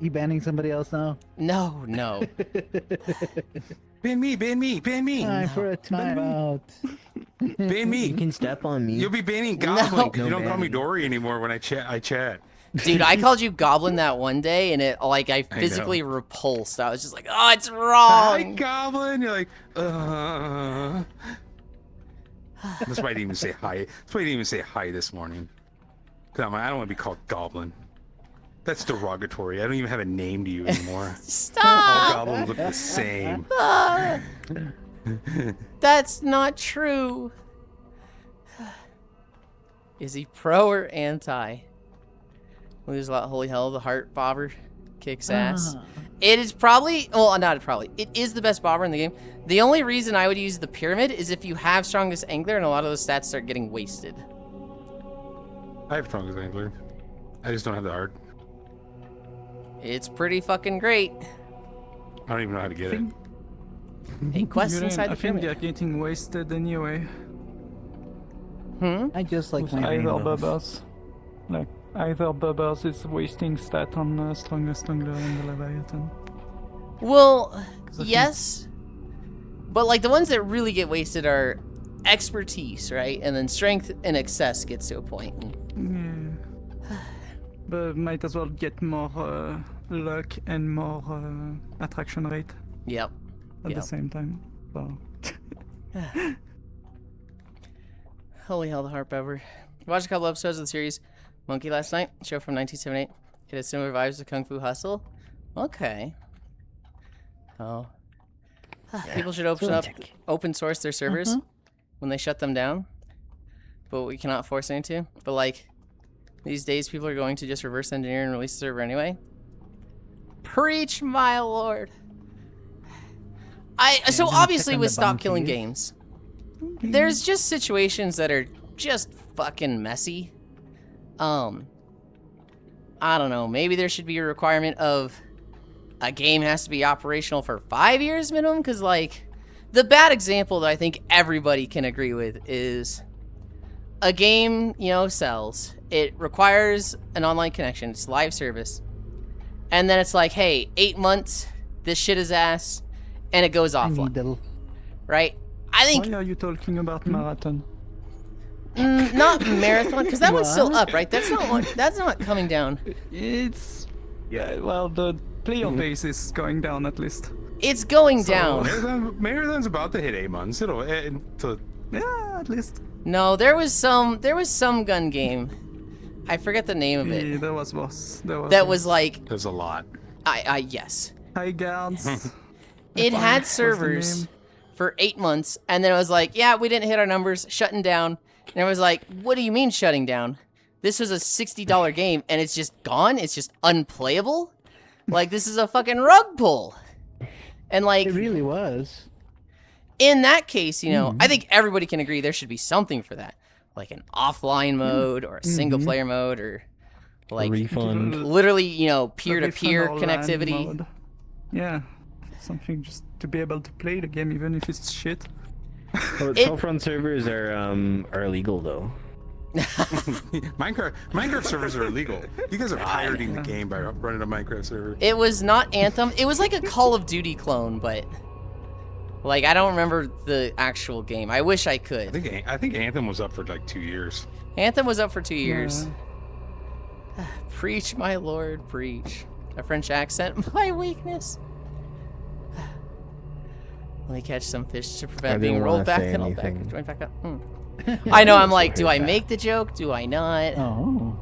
You banning somebody else now? No. Ban me. Time for a timeout. Ban me. You can step on me. You'll be banning Goblin because No you don't call me banning. Dory anymore when I chat. Dude, I called you Goblin that one day, and it like I physically repulsed. I was just like, oh, it's wrong. Hi, Goblin. You're like, That's why I didn't even say hi. That's why I didn't even say hi this morning. Cause I don't want to be called Goblin. That's derogatory. I don't even have a name to you anymore. Stop. All goblins look the same. That's not true. Is he pro or anti? Lose a lot. Holy hell, the heart bobber kicks ass. It is probably, well, not probably. It is the best bobber in the game. The only reason I would use the pyramid is if you have strongest angler and a lot of those stats start getting wasted. I have strongest angler. I just don't have the art. It's pretty fucking great. I don't even know how to get it. A quest inside the I think pyramid. they're getting wasted anyway. I just like my Either rainbows. Bubbers. Like, either Bubbers is wasting stat on strongest angler and the Leviathan. Well, I yes. But like the ones that really get wasted are expertise, right? And then strength and excess gets to a point. Yeah. But might as well get more luck and more attraction rate Yep. at the same time. So. Holy hell, the heart bever. Watched a couple episodes of the series Monkey last night, show from 1978. It has similar vibes to Kung Fu Hustle. Okay. Oh. People should open source their servers when they shut them down. But we cannot force any to. But like, these days people are going to just reverse engineer and release the server anyway. Preach, my lord. So obviously with Stop Killing Games, there's just situations that are just fucking messy. I don't know, maybe there should be a requirement of a game has to be operational for 5 years minimum, because like, the bad example that I think everybody can agree with is a game, you know, sells. It requires an online connection, it's live service. And then it's like, hey, 8 months, this shit is ass, and it goes offline. Right? I think... Why are you talking about Marathon? Not Marathon, because that one's still up, right? That's not coming down. It's... Yeah, well, the player base is going down at least. It's going down. Marathon's about to hit 8 months. It'll yeah, at least. No, there was some gun game. I forget the name of it. Yeah, there was worse. Was like... There's a lot. Yes. High guards. It had servers for 8 months, and then it was like, yeah, we didn't hit our numbers, shutting down. And it was like, what do you mean shutting down? This was a $60 game, and it's just gone? It's just unplayable? Like, this is a fucking rug pull. And like... It really was. In that case, you know, I think everybody can agree there should be something for that. Like an offline mode, or a single-player mode, or like... A refund. Literally, you know, peer-to-peer connectivity. Mode. Yeah. Something just to be able to play the game even if it's shit. Well, self-run servers are illegal though. Minecraft servers are illegal. You guys are pirating the game by running a Minecraft server. It was not Anthem. It was like a Call of Duty clone, but like I don't remember the actual game. I wish I could. I think Anthem was up for like 2 years. Anthem was up for 2 years. Preach, my lord, preach. A French accent, my weakness. Let me catch some fish to prevent being rolled back and all back. Join back up. I know, I'm like, do I make the joke? Do I not? Oh.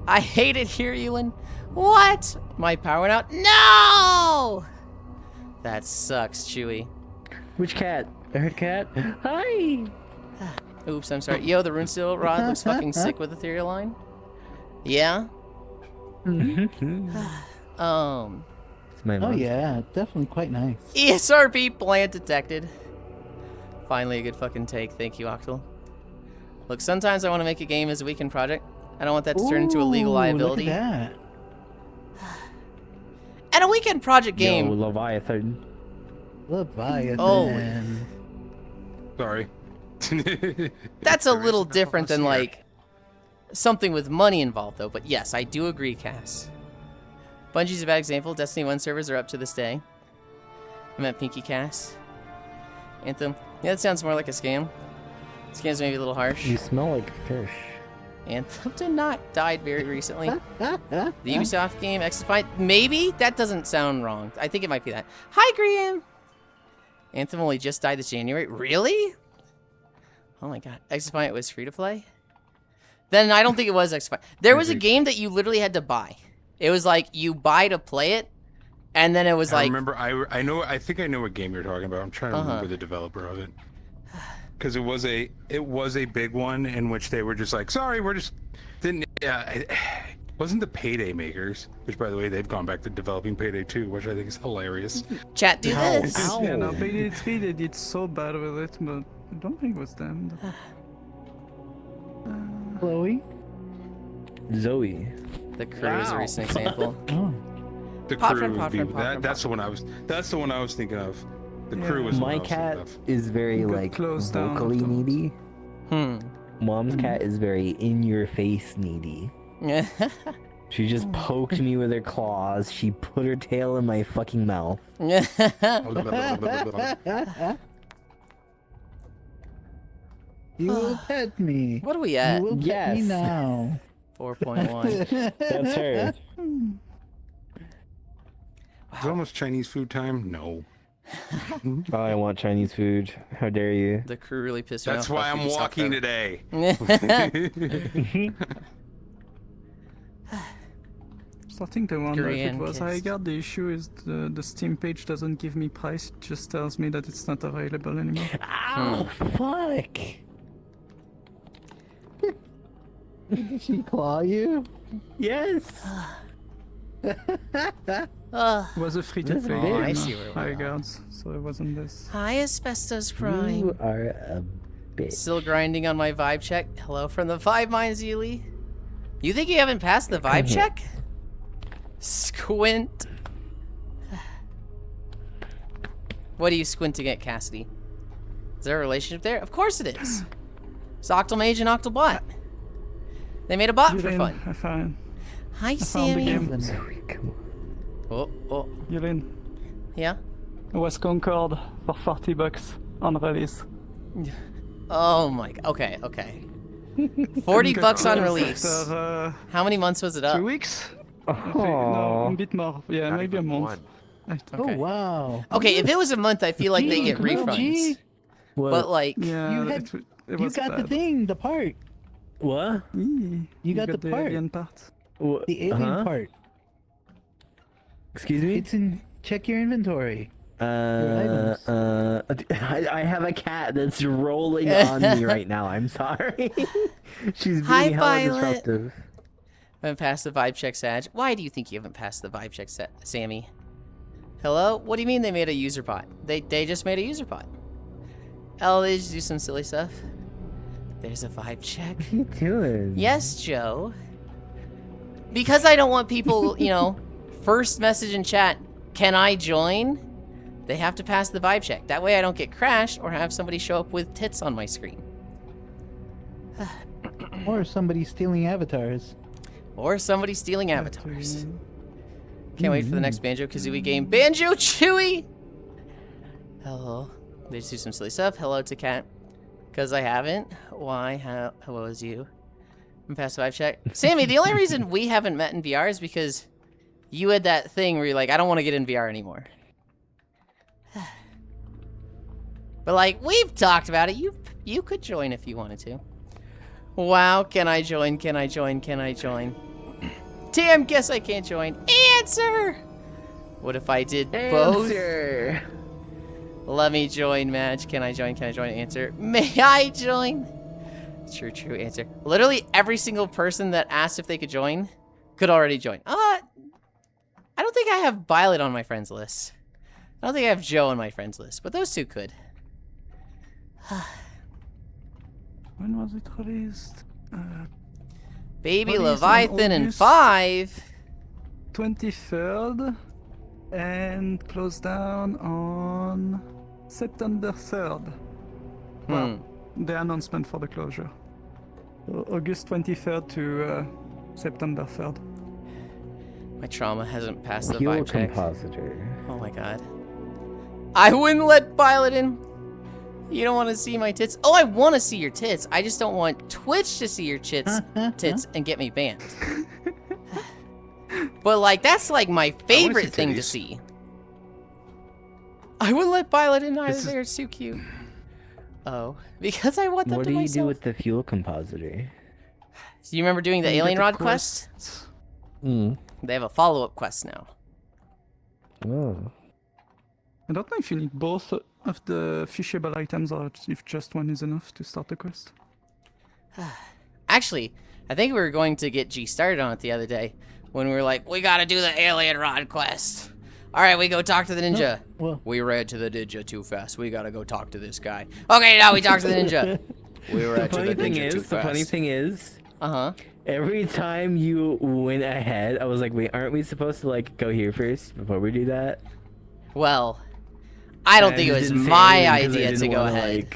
I hate it here, Yulind. What? My power went out? No! That sucks, Chewy. Which cat? I heard cat. Hi! Oops, I'm sorry. Yo, the runesteel rod looks fucking sick with ethereal line. Yeah? Oh yeah, definitely quite nice. ESRB plant detected. Finally a good fucking take. Thank you, Octal. Look, sometimes I want to make a game as a weekend project. I don't want that to turn into a legal liability. Look at that. And a weekend project game. Yo, Leviathan. Leviathan. Oh. Sorry. That's a little different than like something with money involved though. But yes, I do agree, Cass. Bungie's a bad example. Destiny 1 servers are up to this day. I meant Pinky Cass. Anthem. Yeah, that sounds more like a scam. Scam's maybe a little harsh. You smell like fish. Anthem did not died very recently. The Ubisoft game, X-Defiant, maybe? That doesn't sound wrong. I think it might be that. Hi, Graham! Anthem only just died this January. Really? Oh my god. X-Defiant was free to play? Then I don't think it was X-Defiant. There was a game that you literally had to buy. It was like, you buy to play it, and then it was like... I think I know what game you're talking about. I'm trying to remember the developer of it. Because it was a big one in which they were just like, sorry, we're just didn't. It wasn't the Payday makers, which by the way they've gone back to developing Payday 2, which I think is hilarious. Chat, do this. Yeah, no, Payday 3 they did so bad with it, but I don't think it was them. Chloe? Zoe. The Crew is a recent example. Oh. The Crew would be that. That's the one I was. That's the one I was thinking of. The Crew was. My cat is very like vocally needy. Mom's cat is very in your face needy. She just poked me with her claws. She put her tail in my fucking mouth. You will pet me. What are we at? You will pet me now. 4.1. That's her. It's almost Chinese food time. No. Oh, I want Chinese food. How dare you? The Crew really pissed me off. That's why I'm walking today. So I think the one that it was I got, the issue is the Steam page doesn't give me price, it just tells me that it's not available anymore. Ow, fuck! Did she claw you? Yes! It was a free-to-play Oh, game, I see where I got, so it wasn't this. Hi, Asbestos Prime. You are a bitch. Still grinding on my vibe check. Hello from the Vibe Mines, Yuli. You think you haven't passed the vibe check? Squint. What are you squinting at, Cassidy? Is there a relationship there? Of course it is. It's Octomage and Octobot. They made a bot for fun. I found Hi, the Sammy. game. Oh. Yulind. Yeah? It was Concord for $40 on release. Oh my god. Okay. 40 bucks on release. How many months was it up? 2 weeks? No, a bit more. Yeah, Not maybe a even month. one. Oh, wow. Okay, if it was a month, I feel like they get refunds. Gee. But like, Yeah, You had- it You was got bad. the thing, the part. What? You got the part. alien part. The alien part. Excuse me? It's in. Check your inventory. items. I have a cat that's rolling on me right now. I'm sorry. She's being Hi, hella Violet. disruptive. I haven't passed the vibe check, Sag. Why do you think you haven't passed the vibe check, Sammy? Hello? What do you mean they made a user bot? They just made a user bot. Oh, they just do some silly stuff. There's a vibe check. What are you doing? Yes, Joe. Because I don't want people, first message in chat, can I join? They have to pass the vibe check. That way I don't get crashed or have somebody show up with tits on my screen. Or somebody stealing avatars. Or somebody stealing avatars. Can't wait for the next Banjo-Kazooie game. Banjo-Chewie! Hello. They just do some silly stuff. Hello to Cat. Because I haven't. Why? Hello is you. I'm past vibe check. Sammy, the only reason we haven't met in VR is because you had that thing where you're like, I don't want to get in VR anymore. But like, we've talked about it. You could join if you wanted to. Wow, can I join? Can I join? Can I join? Damn, guess I can't join. Answer! What if I did both? Answer. Let me join, Madge. Can I join? Can I join? Answer. May I join? True, answer. Literally every single person that asked if they could join could already join. I don't think I have Violet on my friends list. I don't think I have Joe on my friends list, but those two could. When was it released? Baby Release on Leviathan and August 5. 23rd and closed down on September 3rd. Well, the announcement for the closure. August 23rd to September 3rd. My trauma hasn't passed the Fuel vibe check. compositor. Oh my god. I wouldn't let Violet in. You don't want to see my tits? Oh, I want to see your tits. I just don't want Twitch to see your tits and get me banned. But like, that's like my favorite thing to see. I wouldn't let Violet in either. They're too cute. Oh, because I want them to myself. What do you do with the fuel compositor? Do you remember doing the alien rod quest? They have a follow-up quest now. Oh. I don't know if you need both of the fishable items or if just one is enough to start the quest. Actually, I think we were going to get G started on it the other day when we were like, we gotta do the alien rod quest. All right, we go talk to the ninja. Well, we read to the ninja too fast. We gotta go talk to this guy. Okay, now we talk to the ninja. We read to the ninja too fast. The funny thing is, uh-huh. Every time you went ahead, I was like, wait, aren't we supposed to like go here first before we do that? Well, I don't think it was my idea to go ahead.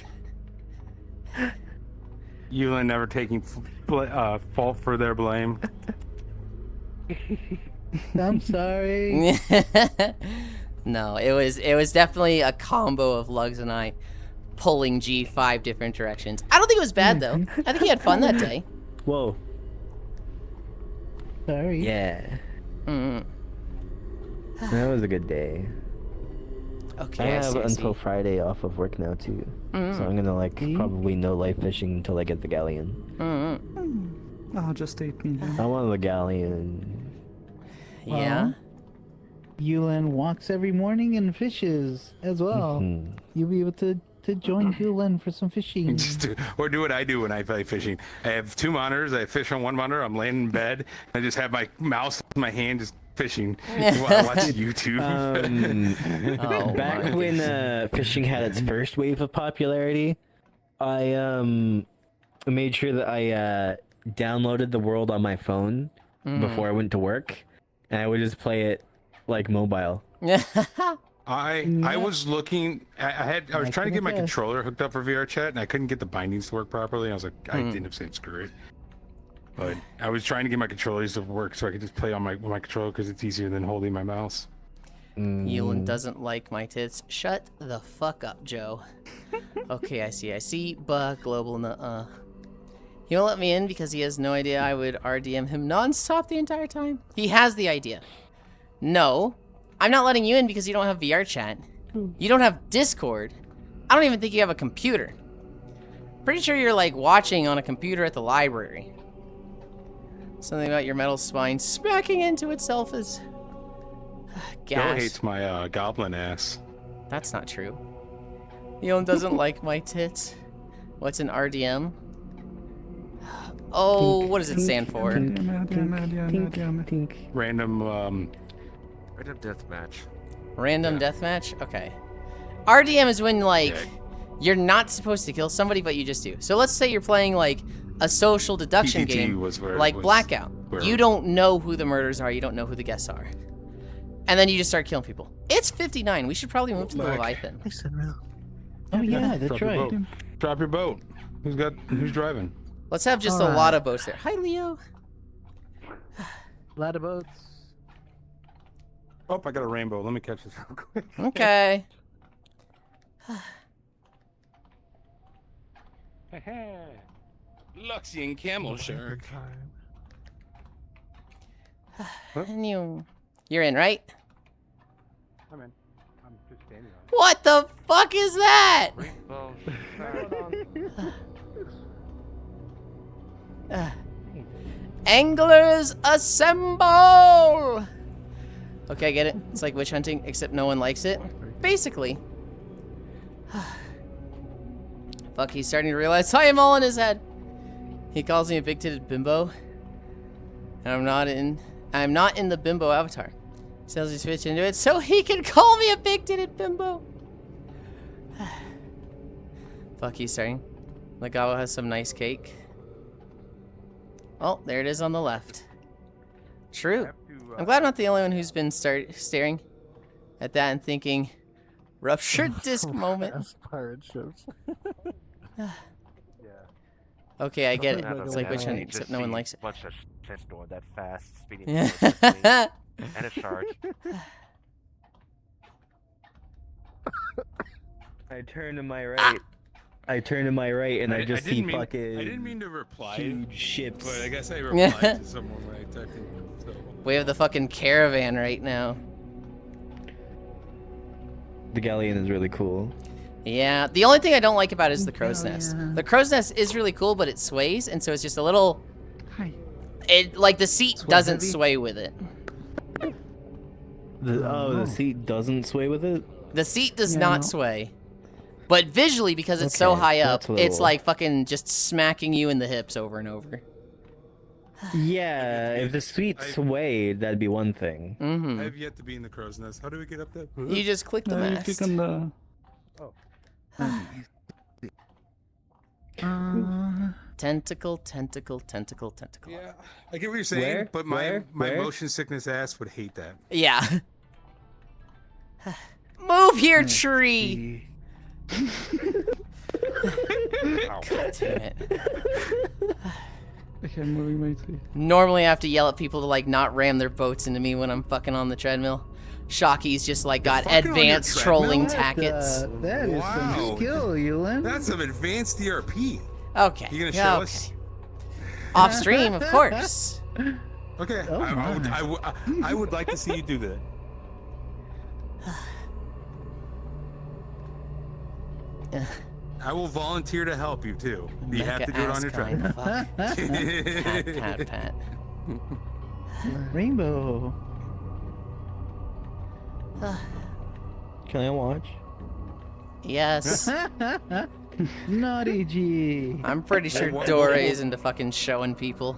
Yulind never taking fault for their blame. I'm sorry. No, it was definitely a combo of Lugs and I pulling G 5 different directions. I don't think it was bad though. I think he had fun that day. Whoa. Sorry. Yeah. That was a good day. Okay, I have until Friday off of work now too, so I'm gonna like probably no live fishing until I get the galleon. I'll just 8 million. I want the galleon. Yeah. Yulind walks every morning and fishes as well. You'll be able to join Yulind for some fishing. Or do what I do when I play fishing. I have 2 monitors. I fish on one monitor. I'm laying in bed. I just have my mouse in my hand, just fishing. I watch YouTube. Back when fishing had its first wave of popularity, I made sure that I downloaded the world on my phone before I went to work, and I would just play it like mobile. I was looking. I was trying to get my controller hooked up for VR chat, and I couldn't get the bindings to work properly. I was like, I ended up saying screw it. But I was trying to get my controllers to work so I could just play on my controller because it's easier than holding my mouse. Yulind doesn't like my tits. Shut the fuck up, Joe. Okay, I see. But global nuh-uh. He won't let me in because he has no idea I would RDM him non-stop the entire time. He has the idea. No, I'm not letting you in because you don't have VR chat. You don't have Discord. I don't even think you have a computer. Pretty sure you're like watching on a computer at the library. Something about your metal spine smacking into itself is gas. Joe hates my goblin ass. That's not true. Yulind doesn't like my tits. What's an RDM? Oh, what does it stand for? Random deathmatch. Random deathmatch? Okay. RDM is when, like, you're not supposed to kill somebody, but you just do. So let's say you're playing, like, a social deduction game, like Blackout. You don't know who the murderers are, you don't know who the guests are. And then you just start killing people. It's 59. We should probably move to the Leviathan. Oh yeah, that's right. Drop your boat. Who's driving? Let's have just a lot of boats there. Hi, Leo. A lot of boats. Oh, I got a rainbow. Let me catch this real quick. Okay. Luxian camel shark. And you're in, right? I'm in. I'm just standing on it. What the fuck is that? Rainbow Anglers assemble! Okay, I get it. It's like witch hunting, except no one likes it. Basically. Fuck, he's starting to realize I am all in his head. He calls me a big-titted bimbo. And I'm not in the bimbo avatar. Tells me to switch into it so he can call me a big-titted bimbo. Fuck, he's starting. Legawa has some nice cake. Oh, there it is on the left. True. I'm glad I'm not the only one who's been staring at that and thinking, ruptured disc moment. Pirate ships. Okay, I get it. It's like witch hunting, except no one likes it. Bunch of shit's going that fast, speeding towards me, and a shark. I turn to my right. I turn to my right and I just see fucking. I didn't mean to reply. Huge ships. But I guess I replied to someone when I typed in. So. We have the fucking caravan right now. The galleon is really cool. Yeah, the only thing I don't like about it is the crow's nest. The crow's nest is really cool, but it sways, and so it's just a little... It like the seat doesn't sway with it. The seat doesn't sway with it? The seat does not sway. But visually, because it's so high up, it's like fucking just smacking you in the hips over and over. Yeah, if the seat swayed, that'd be one thing. I have yet to be in the crow's nest. How do we get up there? You just click the mast. You click on the... Tentacle, tentacle, tentacle, tentacle. Yeah, I get what you're saying, but my motion sickness ass would hate that. Yeah. Move here, tree! God damn it. Okay, I'm moving my tree. Normally I have to yell at people to like not ram their boats into me when I'm fucking on the treadmill. Shocky's just like got advanced trolling tactics. That is some skill, Yulind. That's some advanced ERP. Okay. You gonna show us? Off stream, of course. Okay. I would like to see you do that. I will volunteer to help you too. You have to do it on your treadmill. Pat, pat, pat. Rainbow. Can I watch? Yes. Naughty G. I'm pretty sure Dora is into fucking showing people.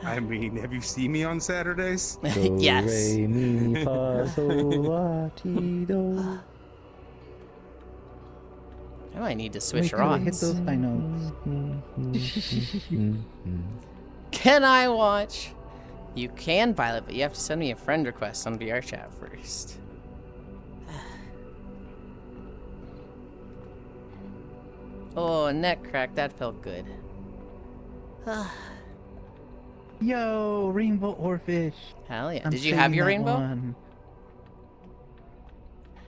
I mean, have you seen me on Saturdays? Yes. Re, mi, fa, sol, la, ti, do. I might need to switch Hit rods. those high notes. Can I watch? You can, Violet, but you have to send me a friend request on VR chat first. Oh, a neck crack. That felt good. Yo, rainbow oarfish. Hell yeah. I'm Did you have your saving that rainbow? one.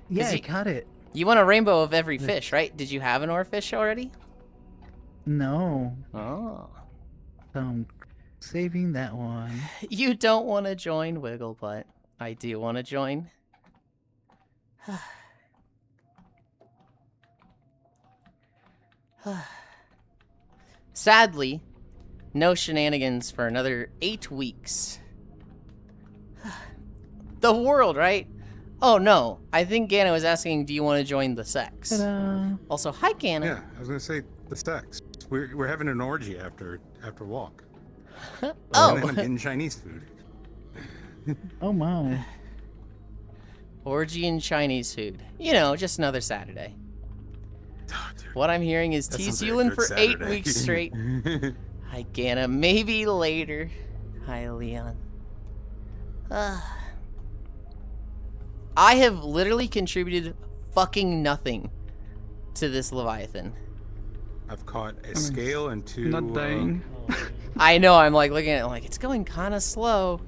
Yeah, I caught it. You want a rainbow of every fish, right? Did you have an oarfish already? No. Oh. I'm saving that one. You don't want to join Wigglebutt. I do want to join. Sadly, no shenanigans for another 8 weeks. The world, right? Oh no, I think Gana was asking, do you want to join the sex? Ta-da. Also, hi Gana. Yeah, I was gonna say the sex. We're having an orgy after walk. Oh. And then I'm getting Chinese food. Oh my. Orgy and Chinese food. You know, just another Saturday. Oh, dude, what I'm hearing is tease Yulind for Saturday. 8 weeks straight. Hi Gana, maybe later. Hi Leon. I have literally contributed fucking nothing to this Leviathan. I've caught a scale and 2. Not dying. I know, I'm like looking at it, like, it's going kind of slow.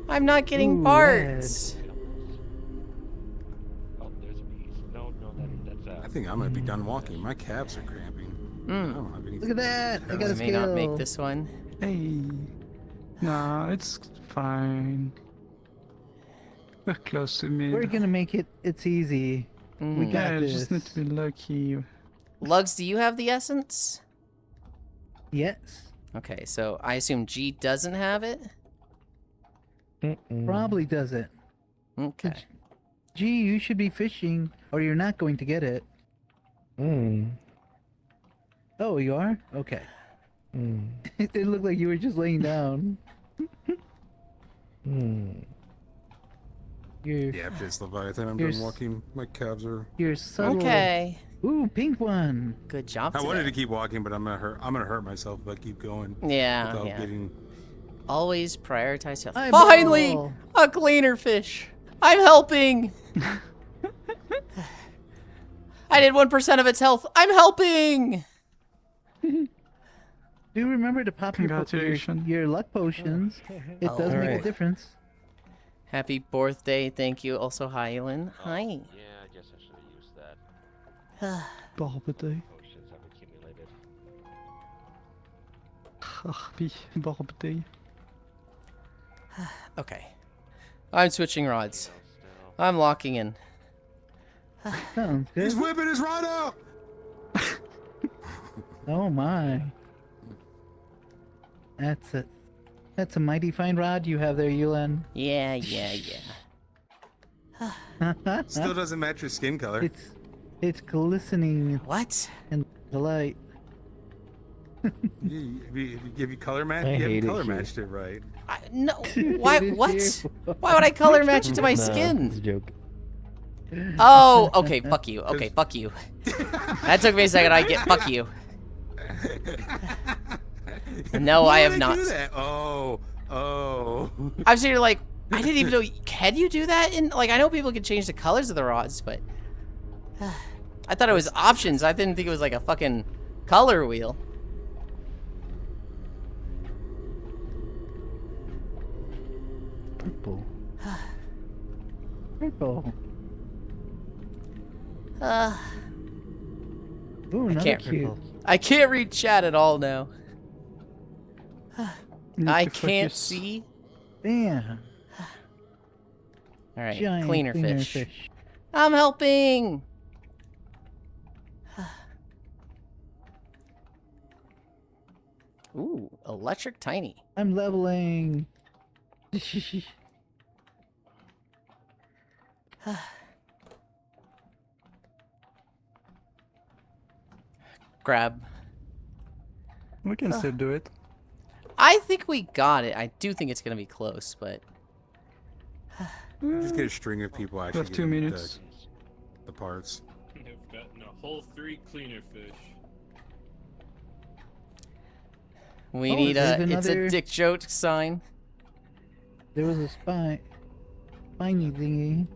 I'm not getting parts. Oh, there's a piece. No, that's I think I might be done walking. My calves are cramping. I don't have anything. Look at that. I got I a may not make skill. this one. Hey. Nah, it's fine. We're close to mid. We're gonna make it. It's easy. We got Yeah, this. just need to be lucky. Lugs, do you have the essence? Yes. Okay, so I assume G doesn't have it? Probably doesn't. Okay. Gee, you should be fishing, or you're not going to get it. Oh, you are? Okay. It looked like you were just laying down. Yeah, if it's Leviathan, I'm done walking. My calves are. You're subtle. Okay. Ooh, pink one. Good job I today. wanted to keep walking, but I'm gonna hurt myself if I keep going. Yeah, Without yeah. getting. Always prioritize health. Eyeball. Finally! A cleaner fish! I'm helping! I did 1% of its health. I'm helping! Do remember to pop Congratulations. your luck potions. It does make a difference. Happy birthday, thank you. Also, hi, Elin. Hi. Yeah, I guess I should have used that. Barbedei. Potions have accumulated. Harpy, Barbedei. Okay. I'm switching rods. I'm locking in. Sounds good. He's whipping his rod out. Oh my. That's a mighty fine rod you have there, Yulind. Yeah. Still doesn't match your skin color. It's glistening What? in the light. Have you color matched? I You hate haven't it color here. matched it right. No. Why? What? Why would I color match it to my It's a skin? joke. Oh, okay. Fuck you. Okay, fuck you. That took me a second. I get fuck you. No, I have not. Do that? Oh. I'm sitting here like, I didn't even know. Can you do that? In like, I know people can change the colors of the rods, but I thought it was options. I didn't think it was like a fucking color wheel. Purple. Purple. Ooh, another cute. I can't read chat at all now. Need I to can't focus. see. Damn. All right, Giant cleaner fish. I'm helping. Ooh, electric tiny. I'm leveling. Grab. We can still do it. I think we got it. I do think it's gonna be close, but Just get a string of people We actually. have 2 getting minutes. The parts. I've gotten a whole 3 cleaner fish. we Oh, need there's a. It's a another- dick joke sign. There was a spiny thingy.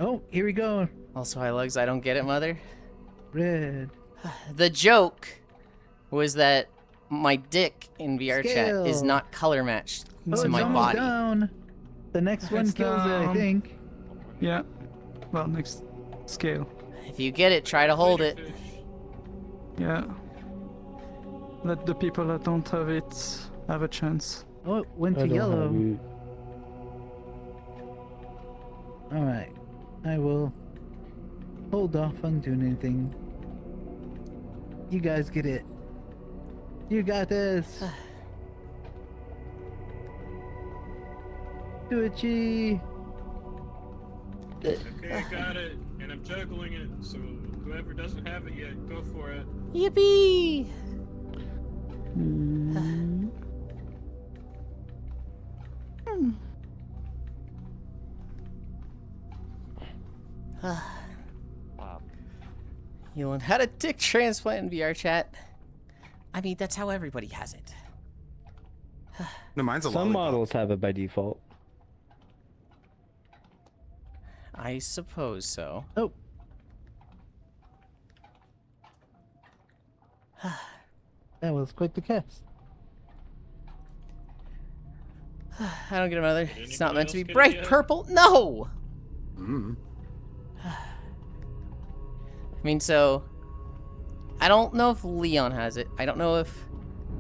Oh, here we go. Also, hi Lugs. I don't get it, mother. Red. The joke was that my dick in VR chat is Scale. not color matched Oh, to it's my almost body. down. The next one It's kills it, I down. think. Yeah. Well, next scale. If you get it, try to hold it. Fish. Yeah. Let the people that don't have it have a chance. Oh, it went I to don't yellow. have it. Alright. I will hold off on doing anything. You guys get it. You got this. Do it, G. Okay, I got it, and I'm juggling it, so whoever doesn't have it yet, go for it. Yippee! Wow. Yulind had a dick transplant in VR chat. I mean, that's how everybody has it. No, mine's a Some lollipop. models have it by default. I suppose so. Oh. That was quite the cast. I don't get it, mother. It's not anybody meant to be else get it bright yet? purple. No! Mm. I mean, so... I don't know if Leon has it. I don't know if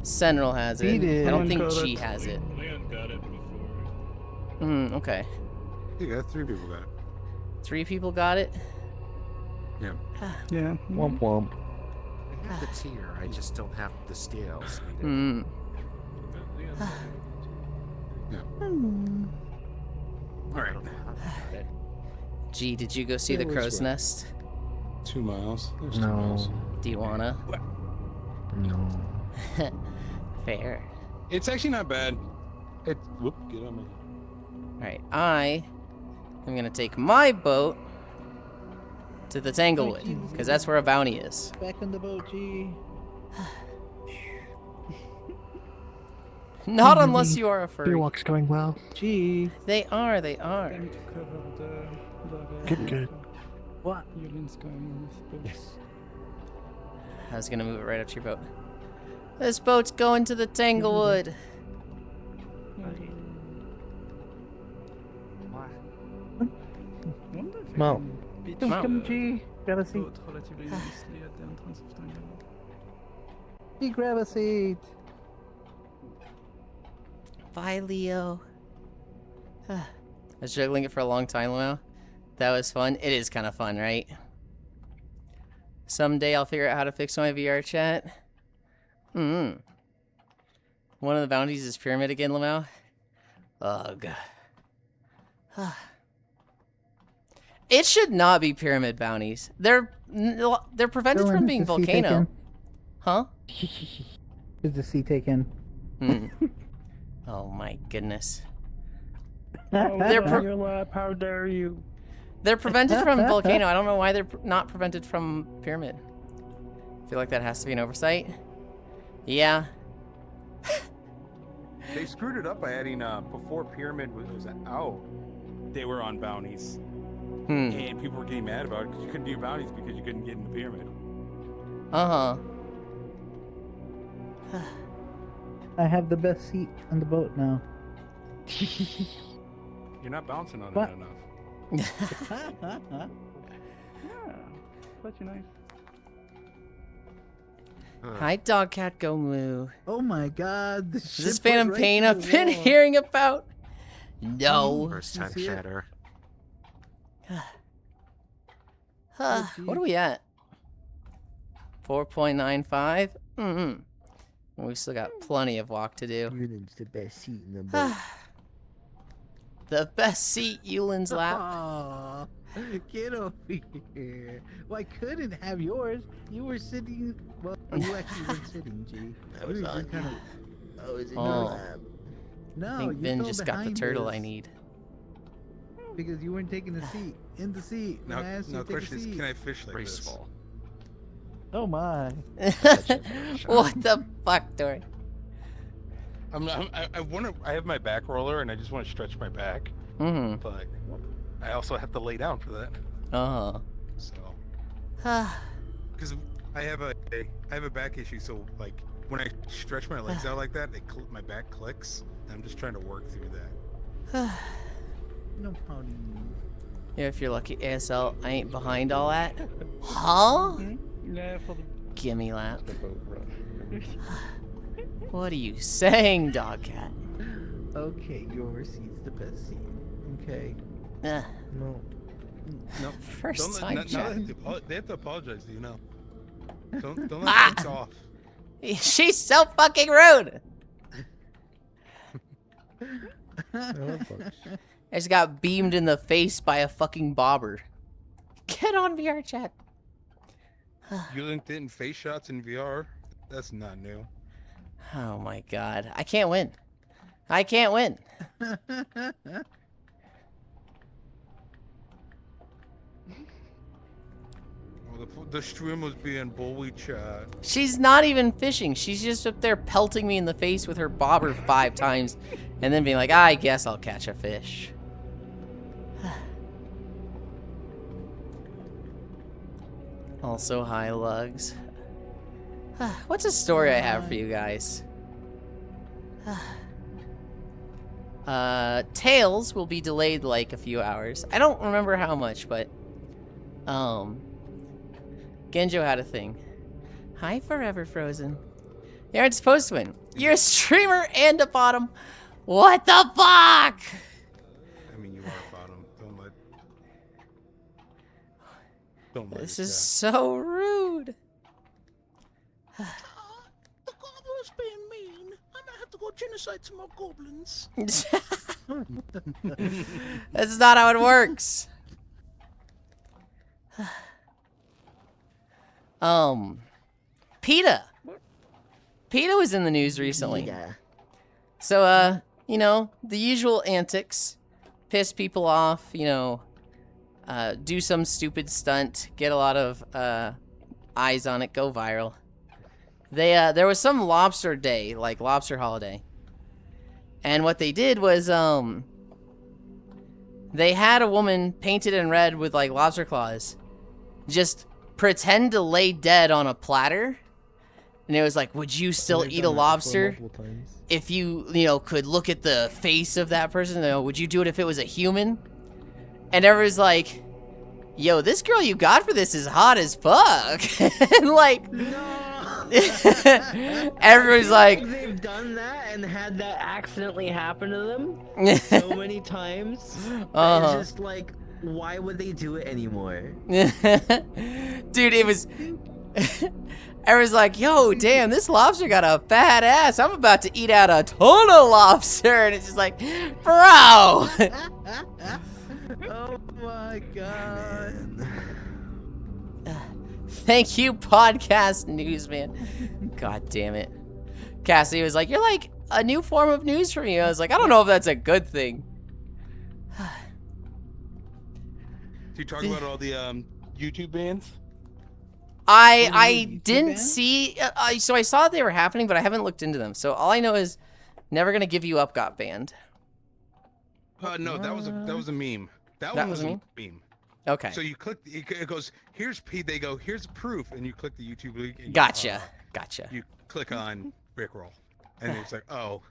Senral has it. He did. I don't Leon think got G it. has it. Leon got it before. Okay. You got 3 people got it. 3 people got it? Yeah. Yeah. Womp womp. I have the tier, I just don't have the scales needed. Hmm. Leon got it. All right. Got it. G, did you go see the Yeah, crow's where's nest? 2 miles. There's 2 No. miles. Do you wanna? No. Fair. It's actually not bad. It. Whoop. Get on me. Alright, I am gonna take my boat to the Tanglewood, because that's where a bounty is. Back on the boat, G. Not unless you are a furry. Your walk's going well. G. They are, they are. Time to cover the Good, good. What? Yulind's going with boats. I was gonna move it right up to your boat. This boat's going to the Tanglewood. Well, Beach. Come, G. Grab a seat. Both relatively nicely at the entrance of the garden. He grab a seat. Bye, Leo. I was juggling it for a long time now. That was fun. It is kind of fun, right? Someday I'll figure out how to fix my VR chat. One of the bounties is pyramid again, Lamau. Ugh. It should not be pyramid bounties. They're prevented from being volcano. Huh? Is the seat taken? Oh my goodness. Your lap, how dare you? They're prevented from volcano. I don't know why they're not prevented from pyramid. I feel like that has to be an oversight. Yeah. They screwed it up by adding before pyramid was out. They were on bounties, and people were getting mad about it because you couldn't do bounties because you couldn't get in the pyramid. I have the best seat on the boat now. You're not bouncing on What? it enough. Yeah, pretty nice. Hi, Dogcat, go moo. Oh my god. Is this Phantom Pain I've been hearing about? No. First time shatter. What are we at? 4.95? We've still got plenty of walk to do. Yulind's the best seat in the boat. The best seat, Yulin's lap. Aw, get over here. Well, I couldn't have yours. You were sitting. Well, you actually weren't sitting, G. I was on. Kind of. I was in Oh. your lap. No, I think you Vin fell just got the behind turtle us I need. because you weren't taking the seat. In the seat. Now, When I asked you now to take a question is, seat. can I fish like Graceful. Oh my. What the fuck, Dory? this? I have my back roller and I just want to stretch my back, but I also have to lay down for that. So, because I have a back issue, so like when I stretch my legs out like that, my back clicks. And I'm just trying to work through that. No problem. Yeah, if you're lucky, ASL, I ain't behind all that. Huh? Yeah, for the Gimme lap. What are you saying, Dogcat? Okay, your seat's the best seat. Okay. No. No, First time no, chat. they have to apologize to you now. Don't let things off. She's so fucking rude. I just got beamed in the face by a fucking bobber. Get on VR chat. Yulind didn't face shots in VR. That's not new. Oh my god. I can't win. I can't win. Well, the stream was being bully chat. She's not even fishing. She's just up there pelting me in the face with her bobber 5 times and then being like, I guess I'll catch a fish. Also, hi, Lugs. What's a story I have for you guys? Tails will be delayed like a few hours. I don't remember how much, but Genjo had a thing. Hi, Forever Frozen. You aren't supposed to win. You're a streamer and a bottom. What the fuck? I mean, you are a bottom. Don't let This it is down. so rude. The goblin's being mean. I might have to go genocide some more goblins. That's not how it works. PETA. PETA was in the news recently. Yeah. So, you know, the usual antics. Piss people off, you know, do some stupid stunt, get a lot of eyes on it, go viral. There was some lobster day, like lobster holiday. And what they did was, they had a woman painted in red with like lobster claws just pretend to lay dead on a platter. And it was like, would you still eat a lobster if you know, could look at the face of that person? You know, would you do it if it was a human? And everyone's like, yo, this girl you got for this is hot as fuck. And like, everybody's like, they've done that and had that accidentally happen to them so many times. It's just like, why would they do it anymore? Dude, it was. Everyone's like, yo, damn, this lobster got a fat ass. I'm about to eat out a ton of lobster. And it's just like, bro. Oh my god. Thank you, podcast newsman. God damn it. Cassidy was like, you're like a new form of news for me. I was like, I don't know if that's a good thing. Do you talk about all the YouTube bans? I didn't see, so I saw they were happening, but I haven't looked into them. So all I know is Never Gonna Give You Up got banned. No, that was a meme. That That one was was a a meme? meme. Okay. So you click, it goes, they go, here's proof, and you click the YouTube link. And Gotcha. Gotcha. You click on Rickroll, and it's like, oh.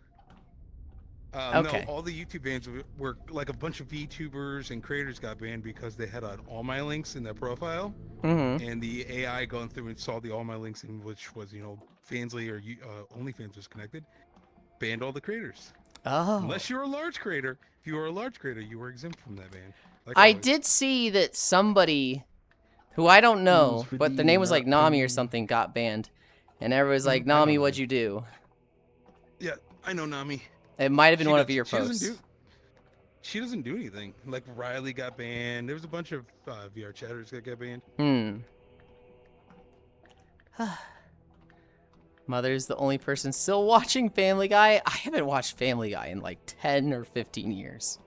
Okay. No, all the YouTube bans were like a bunch of VTubers and creators got banned because they had all my links in their profile, and the AI going through and saw the all my links in which was Fansly or OnlyFans was connected, banned all the creators. Oh. Unless you're a large creator. If you were a large creator, you were exempt from that ban. Like I always. did see that somebody who I don't know, but their name was like Nami or something, got banned. And everyone's like, Nami, what'd you do? Yeah, I know Nami. It might have been one of your posts. She doesn't do anything. Like Riley got banned. There was a bunch of VR chatters that got banned. Mother's the only person still watching Family Guy. I haven't watched Family Guy in like 10 or 15 years.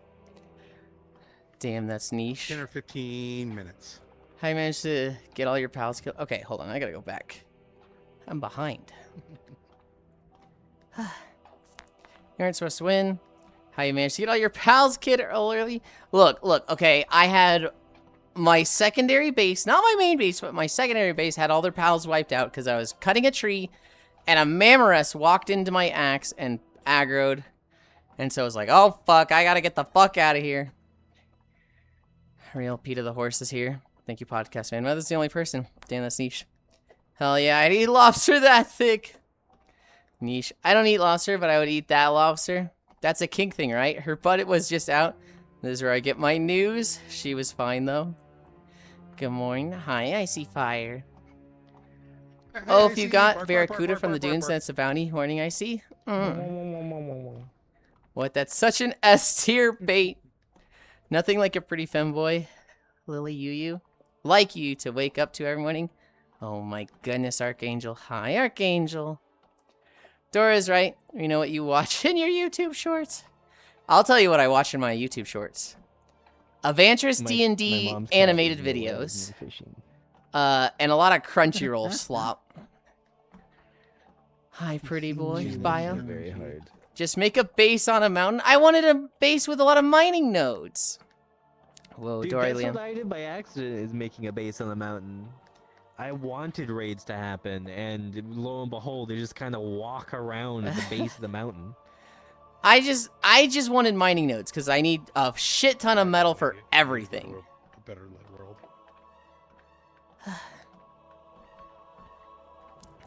Damn, that's niche. 10 or 15 minutes. How you managed to get all your pals killed? Okay, hold on. I gotta go back. I'm behind. You aren't supposed to win. How you managed to get all your pals killed early? Look, okay. I had my secondary base, not my main base, but my secondary base had all their pals wiped out because I was cutting a tree and a Mamorus walked into my axe and aggroed. And so I was like, oh, fuck, I gotta get the fuck out of here. Real Peter the Horse is here. Thank you, podcast man. Mother's the only person. Damn, that's niche. Hell yeah, I'd eat lobster that thick. Niche. I don't eat lobster, but I would eat that lobster. That's a kink thing, right? Her butt was just out. This is where I get my news. She was fine, though. Good morning. Hi, I see fire. Oh, if you got Barracuda from the dunes, that's a bounty. Morning, I see. What? That's such an S-tier bait. Nothing like a pretty femboy. Lily Yu. Like you to wake up to every morning. Oh my goodness, Archangel. Hi, Archangel. Dora's right. You know what you watch in your YouTube shorts? I'll tell you what I watch in my YouTube shorts. Adventures D&D animated videos. And a lot of Crunchyroll slop. Hi, pretty boy. Bio. Very hard. Just make a base on a mountain. I wanted a base with a lot of mining nodes. Whoa, Dude, Dory that's Liam. what I did by accident, is making a base on the mountain. I wanted raids to happen, and lo and behold, they just kind of walk around at the base of the mountain. I just wanted mining nodes because I need a shit ton of metal for everything. A better world.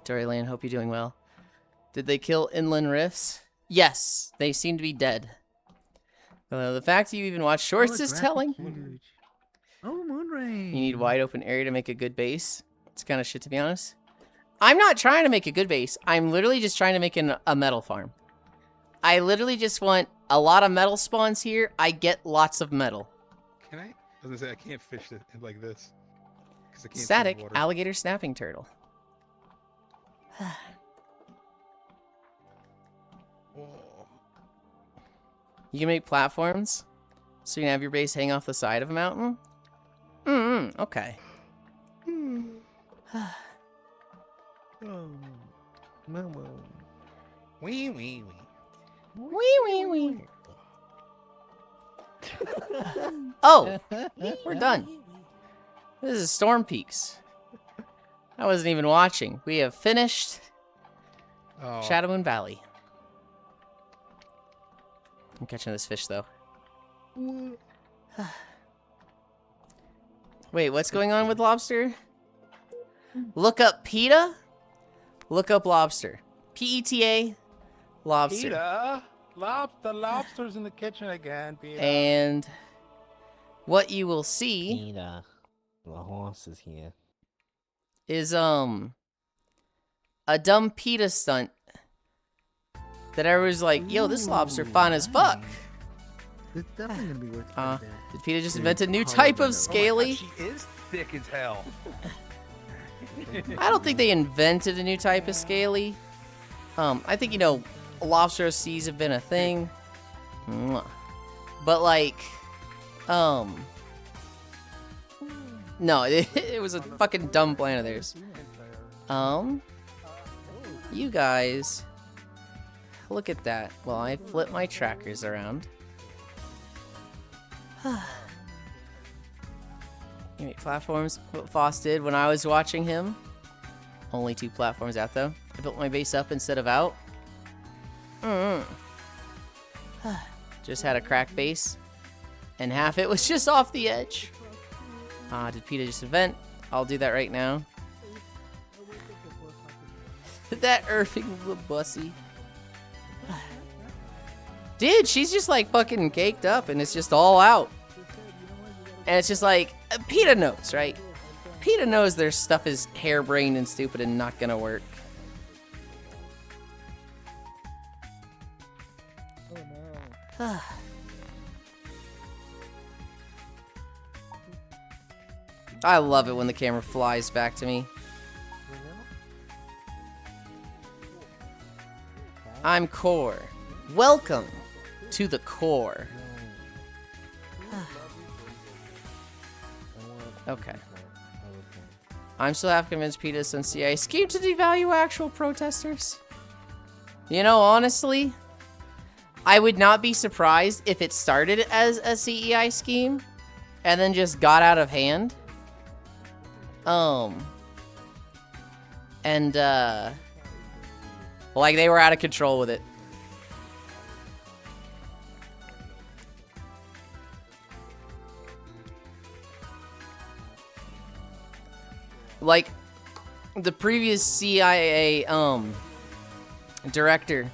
Dory Lane, hope you're doing well. Did they kill Inland Rifts? Yes, they seem to be dead. The fact that you even watch shorts is telling. Oh, Moonray. You need wide open area to make a good base. It's kind of shit, to be honest. I'm not trying to make a good base. I'm literally just trying to make a metal farm. I literally just want a lot of metal spawns here. I get lots of metal. Can I? I was gonna say I can't fish it like this. I can't Static see water. alligator snapping turtle. You can make platforms, so you can have your base hang off the side of a mountain. Okay. Wee wee wee. Wee wee wee. Oh, we're done. This is Storm Peaks. I wasn't even watching. We have finished Shadow Moon Valley. I'm catching this fish, though. Wait, what's going on with lobster? Look up PETA. Look up lobster. PETA. Lobster. PETA? The lobster's in the kitchen again, PETA. And what you will see PETA. The horse is here. Is a dumb PETA stunt that everyone's like, yo, this lobster fine as fuck. It's definitely gonna be worth it. Did PETA just invent a new type of scaly? She is thick as hell. I don't think they invented a new type of scaly. I think, you know, lobster OCs have been a thing. But like, no, it was a fucking dumb plan of theirs. You guys, look at that. Well, I flip my trackers around. Platforms, what Foss did when I was watching him. Only 2 platforms out though. I built my base up instead of out. Just had a crack base. And half it was just off the edge. Did PETA just invent? I'll do that right now. That Irving little bussy. Dude, she's just like fucking caked up and it's just all out. And it's just like, PETA knows, right? PETA knows their stuff is harebrained and stupid and not gonna work. I love it when the camera flies back to me. I'm Core. Welcome to the Core. Okay. I'm still half convinced PETA and CIA scheme to devalue actual protesters. You know, honestly, I would not be surprised if it started as a CEI scheme and then just got out of hand. Like they were out of control with it. Like the previous CIA director,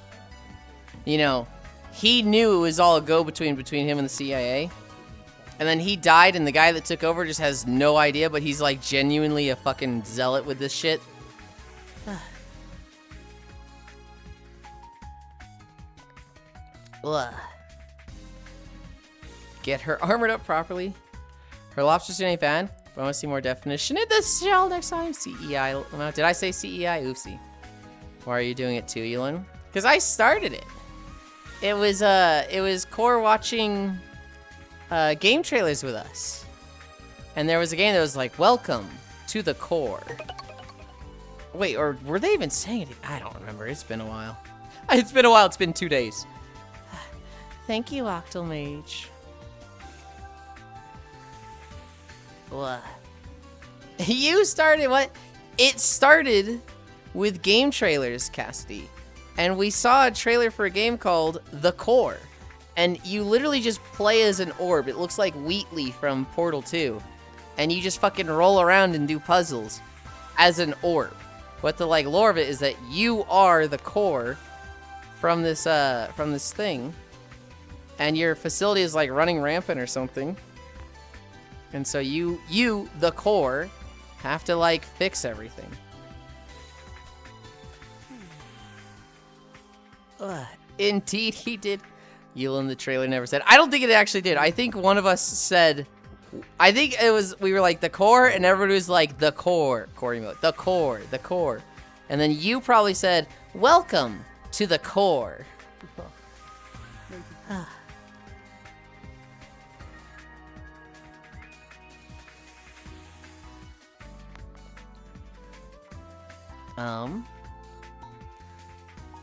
you know, he knew it was all a go-between him and the CIA. And then he died and the guy that took over just has no idea, but he's like genuinely a fucking zealot with this shit. Get her armored up properly. Her lobster's ain't bad, but I want to see more definition in the shell next time. CEI. Did I say CEI? Oopsie. Why are you doing it too, Yulind? Because I started it. It was Core watching game trailers with us. And there was a game that was like, welcome to the Core. Wait, or were they even saying it? I don't remember. It's been a while. It's been a while. It's been 2 days. Thank you, Octomage. You started what? It started with game trailers, Cassidy. And we saw a trailer for a game called The Core. And you literally just play as an orb. It looks like Wheatley from Portal 2. And you just fucking roll around and do puzzles as an orb. What the like lore of it is that you are the core from this thing. And your facility is like running rampant or something. And so you, the core, have to like fix everything. Indeed, he did. Yulind, the trailer never said. I don't think it actually did. I think one of us said. I think it was. We were like the core, and everybody was like the core. Core emote. The core. The core. And then you probably said, "Welcome to the core."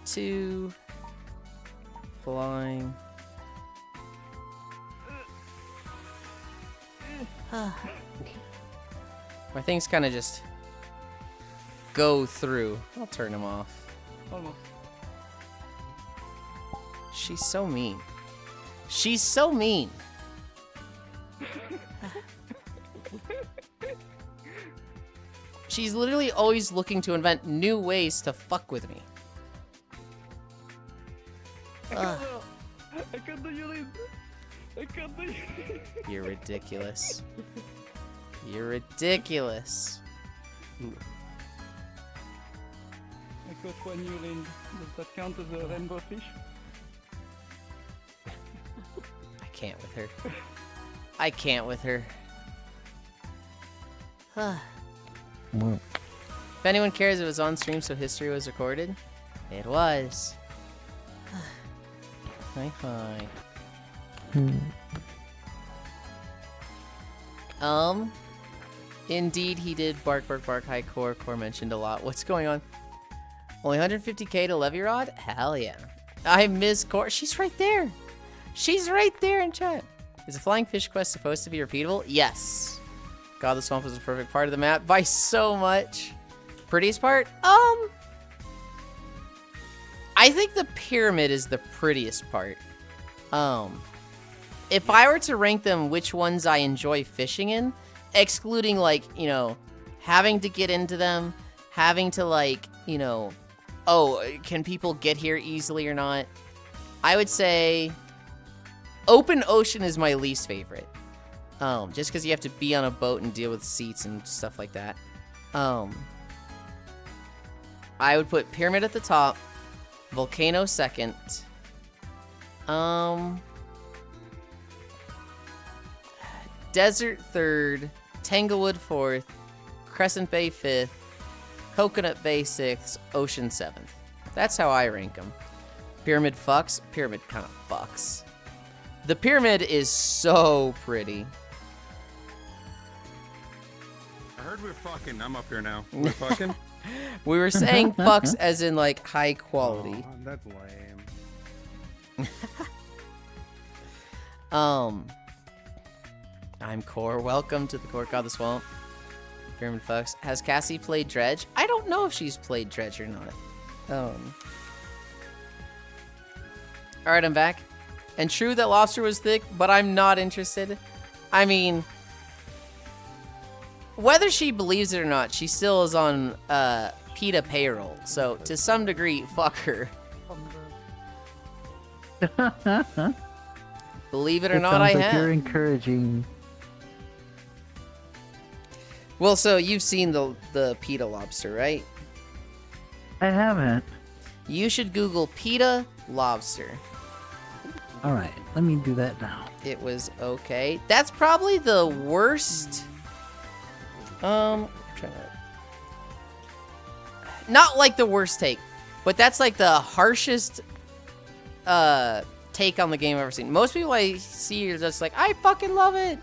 To flying. My things kind of just go through. I'll turn them off. Almost. She's so mean. She's so mean. She's literally always looking to invent new ways to fuck with me. I can't do Yulind. I can't do Yulind. You're ridiculous. You're ridiculous. I caught one Yulind. Does that count as a rainbow fish? I can't with her. I can't with her. Well, If anyone cares, it was on stream, so history was recorded. It was. Hi. Indeed, he did bark. High core mentioned a lot. What's going on? Only 150k to Levy Rod? Hell yeah. I miss core. She's right there. She's right there in chat. Is the flying fish quest supposed to be repeatable? Yes. God, the swamp was a perfect part of the map by so much. Prettiest part? I think the pyramid is the prettiest part. If I were to rank them which ones I enjoy fishing in, excluding, like, you know, having to get into them, having to, like, you know, oh, can people get here easily or not? I would say open ocean is my least favorite. Just because you have to be on a boat and deal with seats and stuff like that. I would put pyramid at the top, volcano second. Desert third, Tanglewood fourth, Crescent Bay fifth, Coconut Bay sixth, Ocean seventh. That's how I rank them. Pyramid fucks. Pyramid kind of fucks. The pyramid is so pretty. I heard we're fucking. I'm up here now. We're fucking. We were saying fucks as in, like, high quality. Oh, that's lame. I'm Core. Welcome to the Core God of the Swamp. Pyramid fucks. Has Cassie played Dredge? I don't know if she's played Dredge or not. Alright, I'm back. And true that lobster was thick, but I'm not interested. I mean, whether she believes it or not, she still is on PETA payroll. So to some degree, fuck her. Believe it or not, I have. You're encouraging. Well, so you've seen the PETA lobster, right? I haven't. You should Google PETA lobster. All right, let me do that now. It was okay. That's probably the worst. I'm trying to. Not like the worst take, but that's like the harshest take on the game I've ever seen. Most people I see are just like, I fucking love it.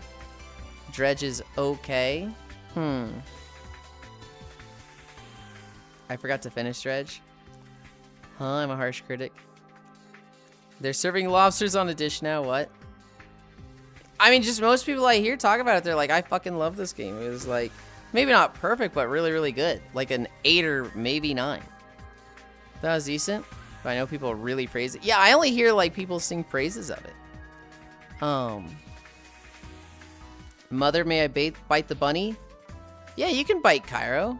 Dredge is okay. I forgot to finish Dredge. I'm a harsh critic. They're serving lobsters on a dish now, what? I mean, just most people I hear talk about it, they're like, I fucking love this game. It was like, maybe not perfect, but really, really good. Like an 8 or maybe 9. That was decent, but I know people really praise it. Yeah, I only hear, like, people sing praises of it. Mother, may I bite the bunny? Yeah, you can bite Cairo.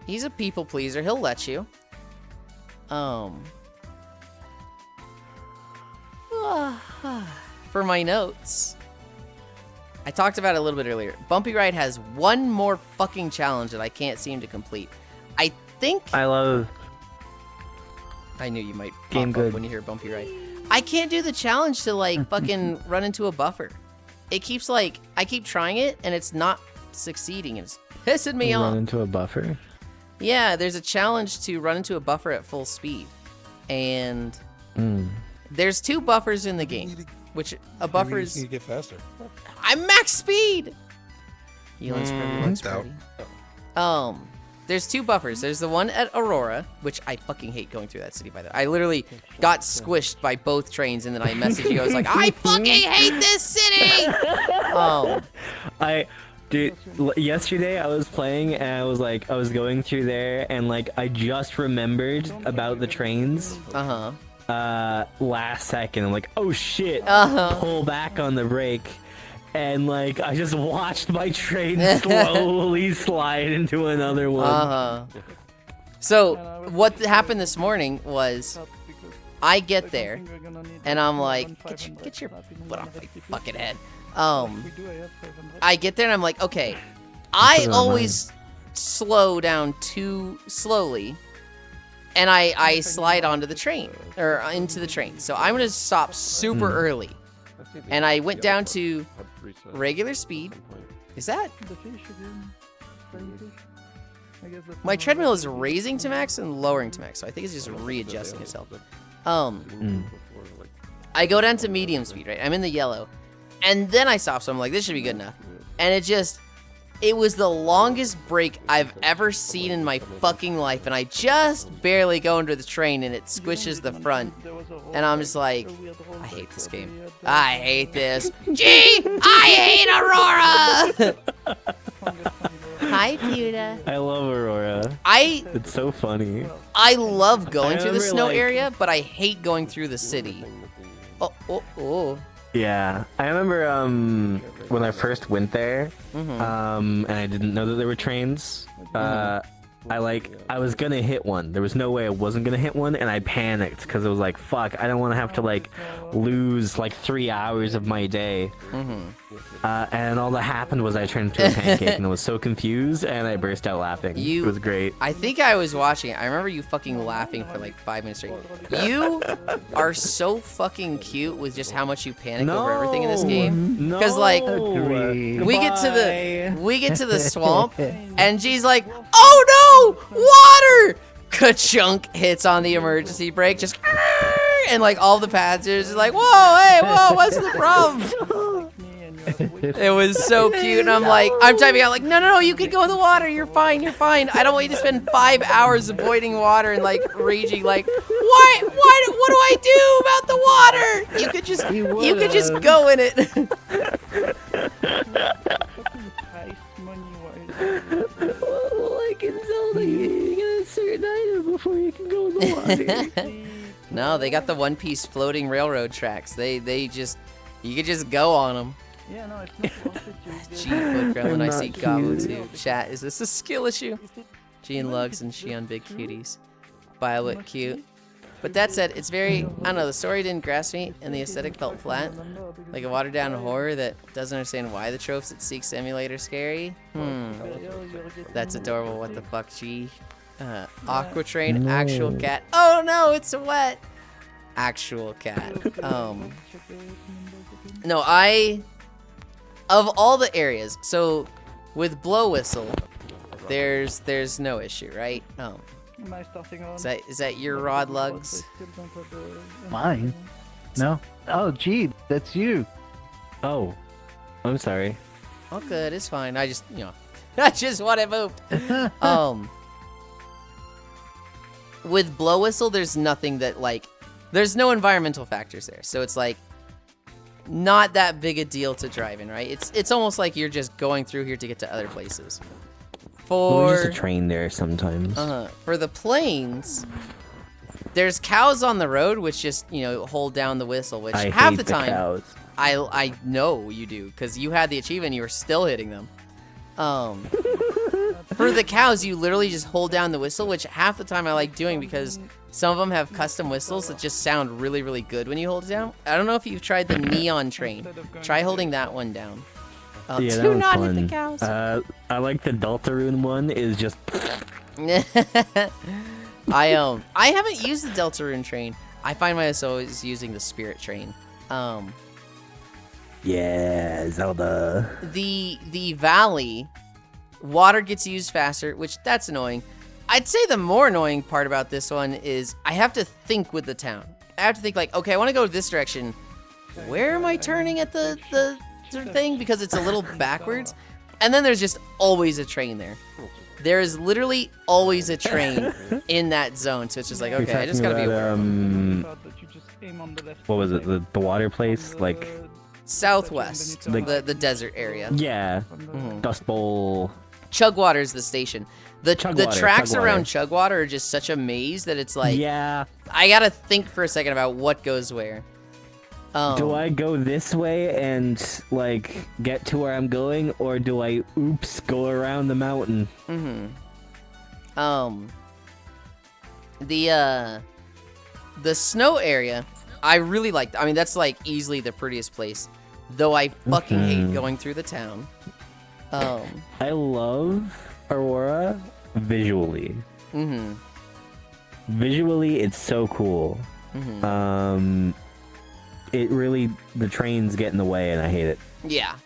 He's a people pleaser. He'll let you. For my notes, I talked about it a little bit earlier. Bumpy Ride has one more fucking challenge that I can't seem to complete. I think... I knew you might Game pop up good. when you hear Bumpy Ride. I can't do the challenge to, like, fucking run into a buffer. It keeps, like... I keep trying it, and it's not succeeding, and it's pissing me off. Run into a buffer? Yeah, there's a challenge to run into a buffer at full speed. And... There's 2 buffers in the game, which a buffer is... You get faster. I'm max speed! Yulind's pretty. There's 2 buffers. There's the one at Aurora, which I fucking hate going through that city, by the way. I literally got squished by both trains, and then I messaged you. I was like, I fucking hate this city! Dude, yesterday I was playing, and I was like, I was going through there, and like, I just remembered about the trains. Last second, I'm like, oh shit, pull back on the brake, and like I just watched my train slowly slide into another one. So what happened this morning was, I get there, and I'm like, get your butt off my fucking head. I get there and I'm like, okay, I always slow down too slowly, and I slide onto the train, or into the train. So I'm gonna stop super early. And I went down to regular speed. Is that? My treadmill is raising to max and lowering to max, so I think it's just readjusting itself. I go down to medium speed, right? I'm in the yellow. And then I stop, so I'm like, this should be good enough. And it was the longest break I've ever seen in my fucking life, and I just barely go into the train, and it squishes the front. And I'm just like, I hate this game. I hate this. Gee, I hate Aurora! Hi, Pewda. I love Aurora. It's so funny. I love going through the snow area, but I hate going through the city. Oh. Yeah, I remember when I first went there, and I didn't know that there were trains. I was gonna hit one. There was no way I wasn't gonna hit one, and I panicked because it was like, fuck, I don't want to have to like lose like 3 hours of my day. And all that happened was I turned into a pancake, and I was so confused, and I burst out laughing. It was great. I think I was watching it. I remember you fucking laughing for like 5 minutes straight. You are so fucking cute with just how much you panic over everything in this game. Because like, we get to the swamp, and G's like, oh no, water! Ka-chunk hits on the emergency brake, just and like all the passengers are like, whoa, what's the problem? It was so cute, and I'm typing out like, no, you can go in the water, you're fine. I don't want you to spend 5 hours avoiding water and like raging like, what do I do about the water? You could just go in it. Well, like in Zelda, you get a certain item before you can go in the water. No, they got the one-piece floating railroad tracks. You could just go on them. Yeah, no, it's not worth it. G foot gremlin, I see Gobble too. Chat, is this a skill issue? G and Lugs and she on big cuties. Violet cute. But that said, it's very, I don't know, the story didn't grasp me and the aesthetic felt flat. Like a watered down horror that doesn't understand why the tropes it seeks to emulate are scary. That's adorable, what the fuck, G. Aqua Train, actual cat. Oh no, it's wet! Actual cat. No, of all the areas, so with Blow Whistle, there's no issue, right? Is that your rod, Lugs? Mine? No. Oh, gee, that's you. Oh, I'm sorry. Oh, good, it's fine. I just want it moved. With Blow Whistle, there's nothing that there's no environmental factors there, so it's like not that big a deal to drive in, right? It's almost like you're just going through here to get to other places. There's just a train there sometimes. For the plains, there's cows on the road, which just hold down the whistle, which half the time cows. I know you do because you had the achievement, and you were still hitting them. For the cows, you literally just hold down the whistle, which half the time I like doing because some of them have custom whistles that just sound really, really good when you hold it down. I don't know if you've tried the neon train. Try holding that one down. Yeah, that do one's not fun. hit the cows. I like the Deltarune one. Is just. I haven't used the Deltarune train. I find myself always using the Spirit train. Yeah, Zelda. The valley, water gets used faster, which that's annoying. I'd say the more annoying part about this one is I have to think with the town. I have to think like, okay, I want to go this direction. Where am I turning at the thing? Because it's a little backwards. And then there's just always a train there. There is literally always a train in that zone. So it's just like, okay, I just gotta be aware. What was it? The water place? Like southwest, the desert area. Yeah. Dust Bowl. Chugwater's the station. The tracks around Chugwater are just such a maze that it's like, yeah, I gotta think for a second about what goes where. Do I go this way and like get to where I'm going, or do I go around the mountain? The snow area, I really liked. I mean, that's like easily the prettiest place. Though I fucking hate going through the town. I love Aurora visually. Visually, it's so cool. It really, the trains get in the way, and I hate it. Yeah.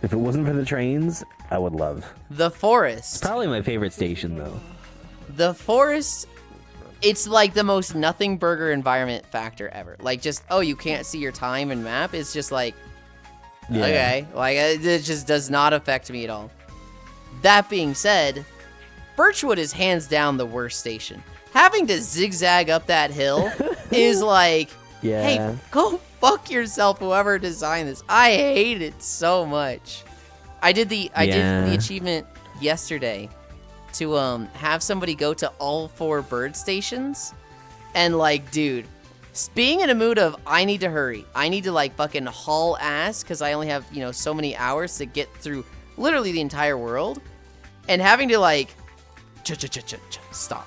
If it wasn't for the trains, I would love. The forest. Probably my favorite station, though. The forest, it's like the most nothing burger environment factor ever. Like, just, oh, you can't see your time and map. It's just like, okay. Like, it just does not affect me at all. That being said, Birchwood is hands down the worst station. Having to zigzag up that hill is like, hey, go fuck yourself, whoever designed this. I hate it so much. I did the achievement yesterday to have somebody go to all 4 bird stations, and like, dude, being in a mood of I need to hurry, I need to like fucking haul ass because I only have so many hours to get through literally the entire world, and having to like stop,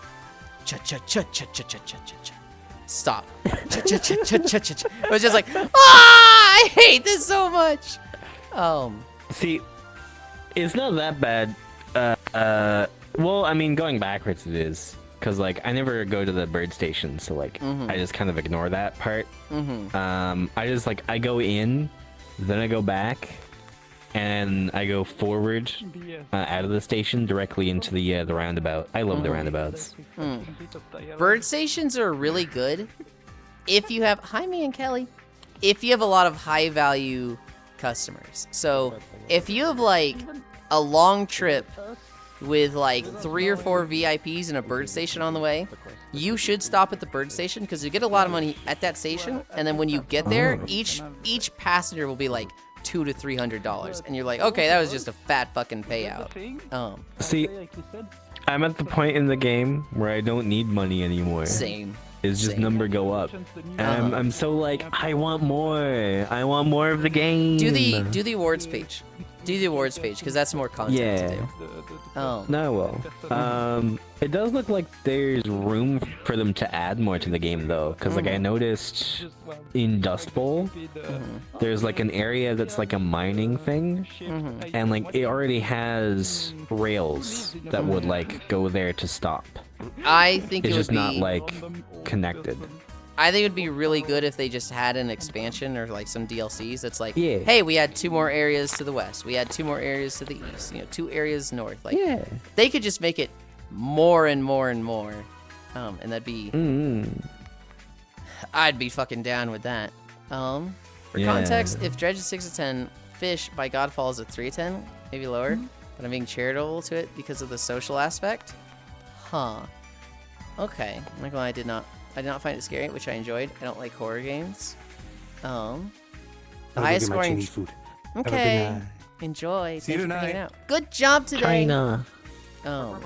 stop. It was just like, I hate this so much. See, it's not that bad. Well, I mean, going backwards it is, because like I never go to the bird station, so like I just kind of ignore that part. I just like I go in, then I go back, and I go forward out of the station directly into the roundabout. I love the roundabouts. Bird stations are really good if you have, hi me and Kelly, if you have a lot of high value customers. So if you have like a long trip with like 3 or 4 VIPs and a bird station on the way, you should stop at the bird station because you get a lot of money at that station, and then when you get there, each passenger will be like $200 to $300, and you're like, okay, that was just a fat fucking payout. See, I'm at the point in the game where I don't need money anymore. Same. It's just number go up. And I'm so like, I want more. I want more of the game. Do the awards page. Do the awards page because that's more content to do. No, well, it does look like there's room for them to add more to the game though, because like I noticed in Dust Bowl, there's like an area that's like a mining thing, and like it already has rails that would like go there to stop. I think it's it just would not be, like connected. I think it would be really good if they just had an expansion or like some DLCs that's like, hey, we had 2 more areas to the west, we had 2 more areas to the east, 2 areas north. Like, they could just make it more and more and more, and that'd be, I'd be fucking down with that. For context, if Dredge is 6 of 10, Fish by Godfall is a 3 of 10, maybe lower, but I'm being charitable to it because of the social aspect. Okay, I'm not gonna lie, I did not find it scary, which I enjoyed. I don't like horror games. The highest scoring. Okay. Enjoy. See you tonight. Good job today. China. The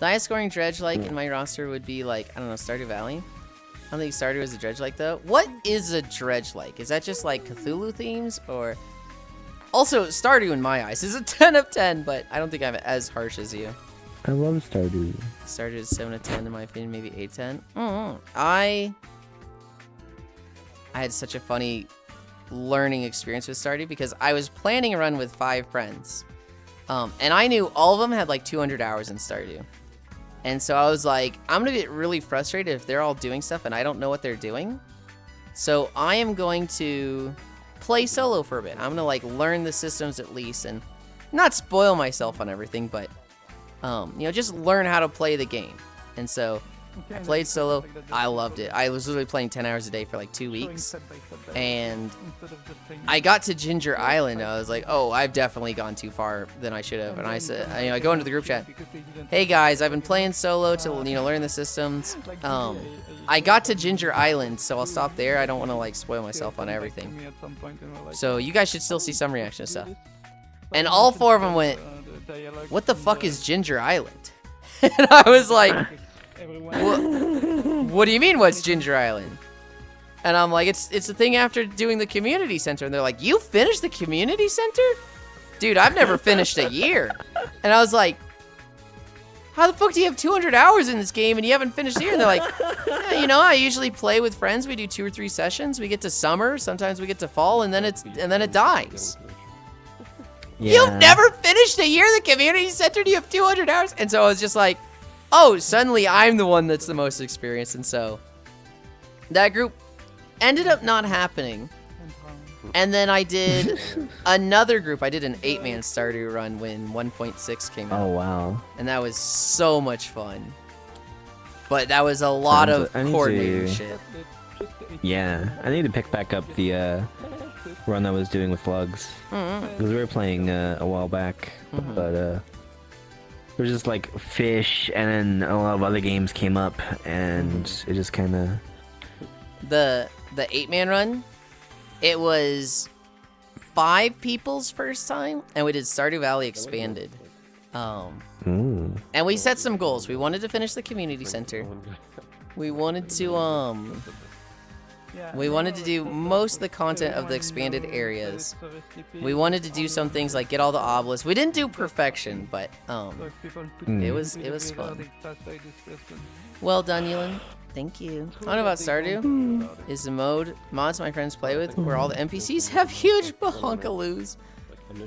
highest scoring dredge like in my roster would be like, I don't know, Stardew Valley. I don't think Stardew is a dredge like though. What is a dredge like? Is that just like Cthulhu themes or? Also, Stardew in my eyes is a 10 of 10, but I don't think I'm as harsh as you. I love Stardew. Stardew is 7 of 10 in my opinion, maybe 8 of 10. I had such a funny learning experience with Stardew because I was planning a run with 5 friends. And I knew all of them had like 200 hours in Stardew. And so I was like, I'm going to get really frustrated if they're all doing stuff and I don't know what they're doing. So I am going to play solo for a bit. I'm going to like learn the systems at least and not spoil myself on everything, but just learn how to play the game. And so I played solo. I loved it. I was literally playing 10 hours a day for like 2 weeks. And I got to Ginger Island. I was like, oh, I've definitely gone too far than I should have. And I said, I go into the group chat. Hey guys, I've been playing solo to learn the systems. I got to Ginger Island, so I'll stop there. I don't want to like spoil myself on everything. So you guys should still see some reaction stuff. And all 4 of them went, what the fuck is Ginger Island? And I was like, what do you mean what's Ginger Island? And I'm like, it's the thing after doing the community center. And they're like, you finished the community center? Dude, I've never finished a year. And I was like, how the fuck do you have 200 hours in this game and you haven't finished the year? And they're like, yeah, you know, I usually play with friends. We do 2 or 3 sessions. We get to summer. Sometimes we get to fall, and then it dies. Yeah. You've never finished a year in the community center? Do you have 200 hours? And so I was just like, oh, suddenly I'm the one that's the most experienced. And so that group ended up not happening. And then I did another group. I did an 8-man Stardew run when 1.6 came out. Oh, wow. And that was so much fun. But that was a lot of coordinating shit. Yeah, I need to pick back up the run I was doing with Lugs. Because we were playing a while back. But there was just like fish, and then a lot of other games came up, and it just kind of... The 8-man run, it was 5 people's first time, and we did Stardew Valley Expanded. And we set some goals. We wanted to finish the community center. We wanted to do most of the content of the expanded areas. We wanted to do some things like get all the obelisks. We didn't do perfection, but it was fun. Well done, Yulind. Thank you. I don't know about Stardew. Is the mods my friends play with where all the NPCs have huge bahonkaroos.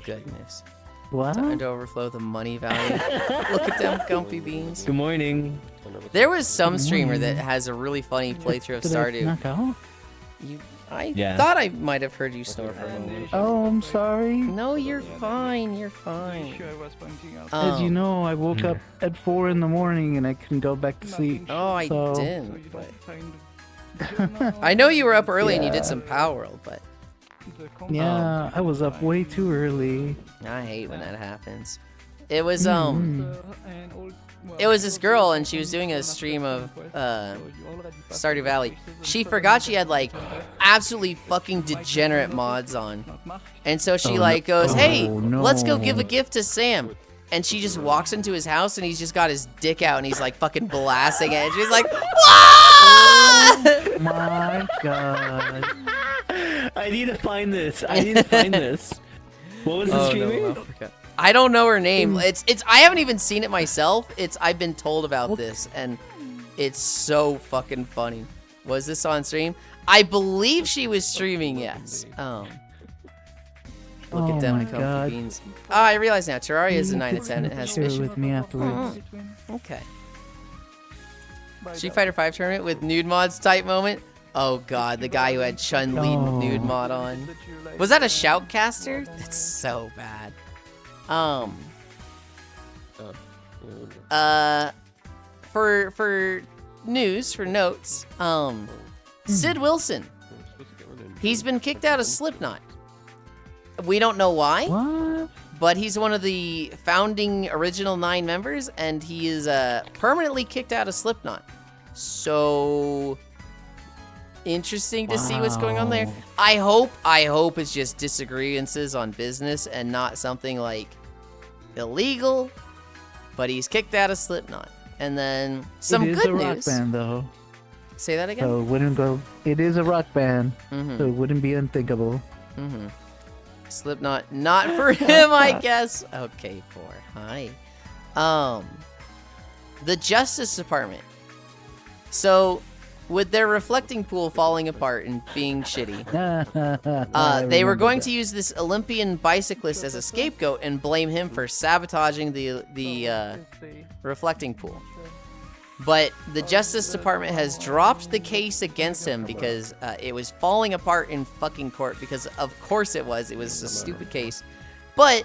Goodness. What? Time to overflow the money value. Look at them gumpy beans. Good morning. There was some streamer that has a really funny playthrough of Stardew. I thought I might have heard you snore for a moment. Oh, I'm sorry. No, you're fine. You're fine. As you know, I woke up at 4 in the morning and I couldn't go back to sleep. Oh, I didn't. But... I know you were up early and you did some Power World, but... Yeah, I was up way too early. I hate when that happens. It was, it was this girl, and she was doing a stream of Stardew Valley. She forgot she had like absolutely fucking degenerate mods on, and so she goes, "Hey, let's go give a gift to Sam." And she just walks into his house, and he's just got his dick out, and he's like fucking blasting it. And she's like, "What?" Oh my god! I need to find this. What was the streamer? No, I don't know her name. It's I haven't even seen it myself. I've been told about this, and it's so fucking funny. Was this on stream? I believe she was streaming, yes. Look at them comfy beans. Oh, I realize now. Terraria is a 9 out of 10. It has fish. fish. With me afterwards. Okay. Street Fighter 5 tournament with nude mods type moment. Oh god, the guy who had Chun-Li nude mod on. Was that a shoutcaster? That's so bad. For news, for notes, Sid Wilson. He's been kicked out of Slipknot. We don't know why. What? But he's one of the founding original 9 members, and he is permanently kicked out of Slipknot. So interesting to see what's going on there. I hope it's just disagreements on business and not something like illegal. But he's kicked out of Slipknot. And then some good news. It is a rock band, though. Say that again. So it wouldn't go. It is a rock band, so it wouldn't be unthinkable. Slipknot, not for him, I guess. Okay, hi. The Justice Department. So, with their reflecting pool falling apart and being shitty, they were going to use this Olympian bicyclist as a scapegoat and blame him for sabotaging the reflecting pool. But the Justice Department has dropped the case against him because it was falling apart in fucking court, because of course it was a stupid case. But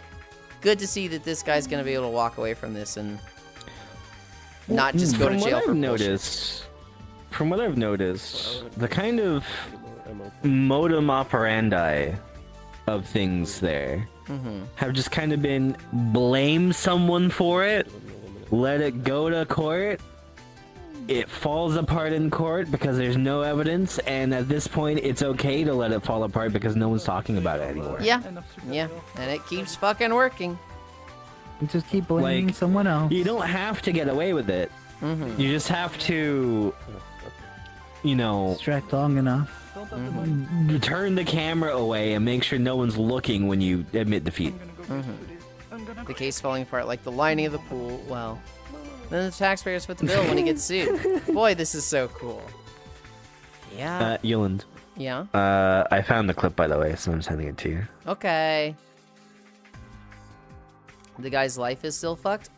good to see that this guy's gonna be able to walk away from this and not just go to jail for bullshit. From what I've noticed, the kind of modum operandi of things there have just kind of been blame someone for it, let it go to court, it falls apart in court because there's no evidence, and at this point it's okay to let it fall apart because no one's talking about it anymore. Yeah, and it keeps fucking working. You just keep blaming someone else. You don't have to get away with it. You just have to, distract long enough. Turn the camera away and make sure no one's looking when you admit defeat. The case falling apart like the lining of the pool. Well, then the taxpayers foot the bill when he gets sued. Boy, this is so cool. Yeah. Yulind. Yeah? I found the clip, by the way, so I'm sending it to you. Okay. The guy's life is still fucked?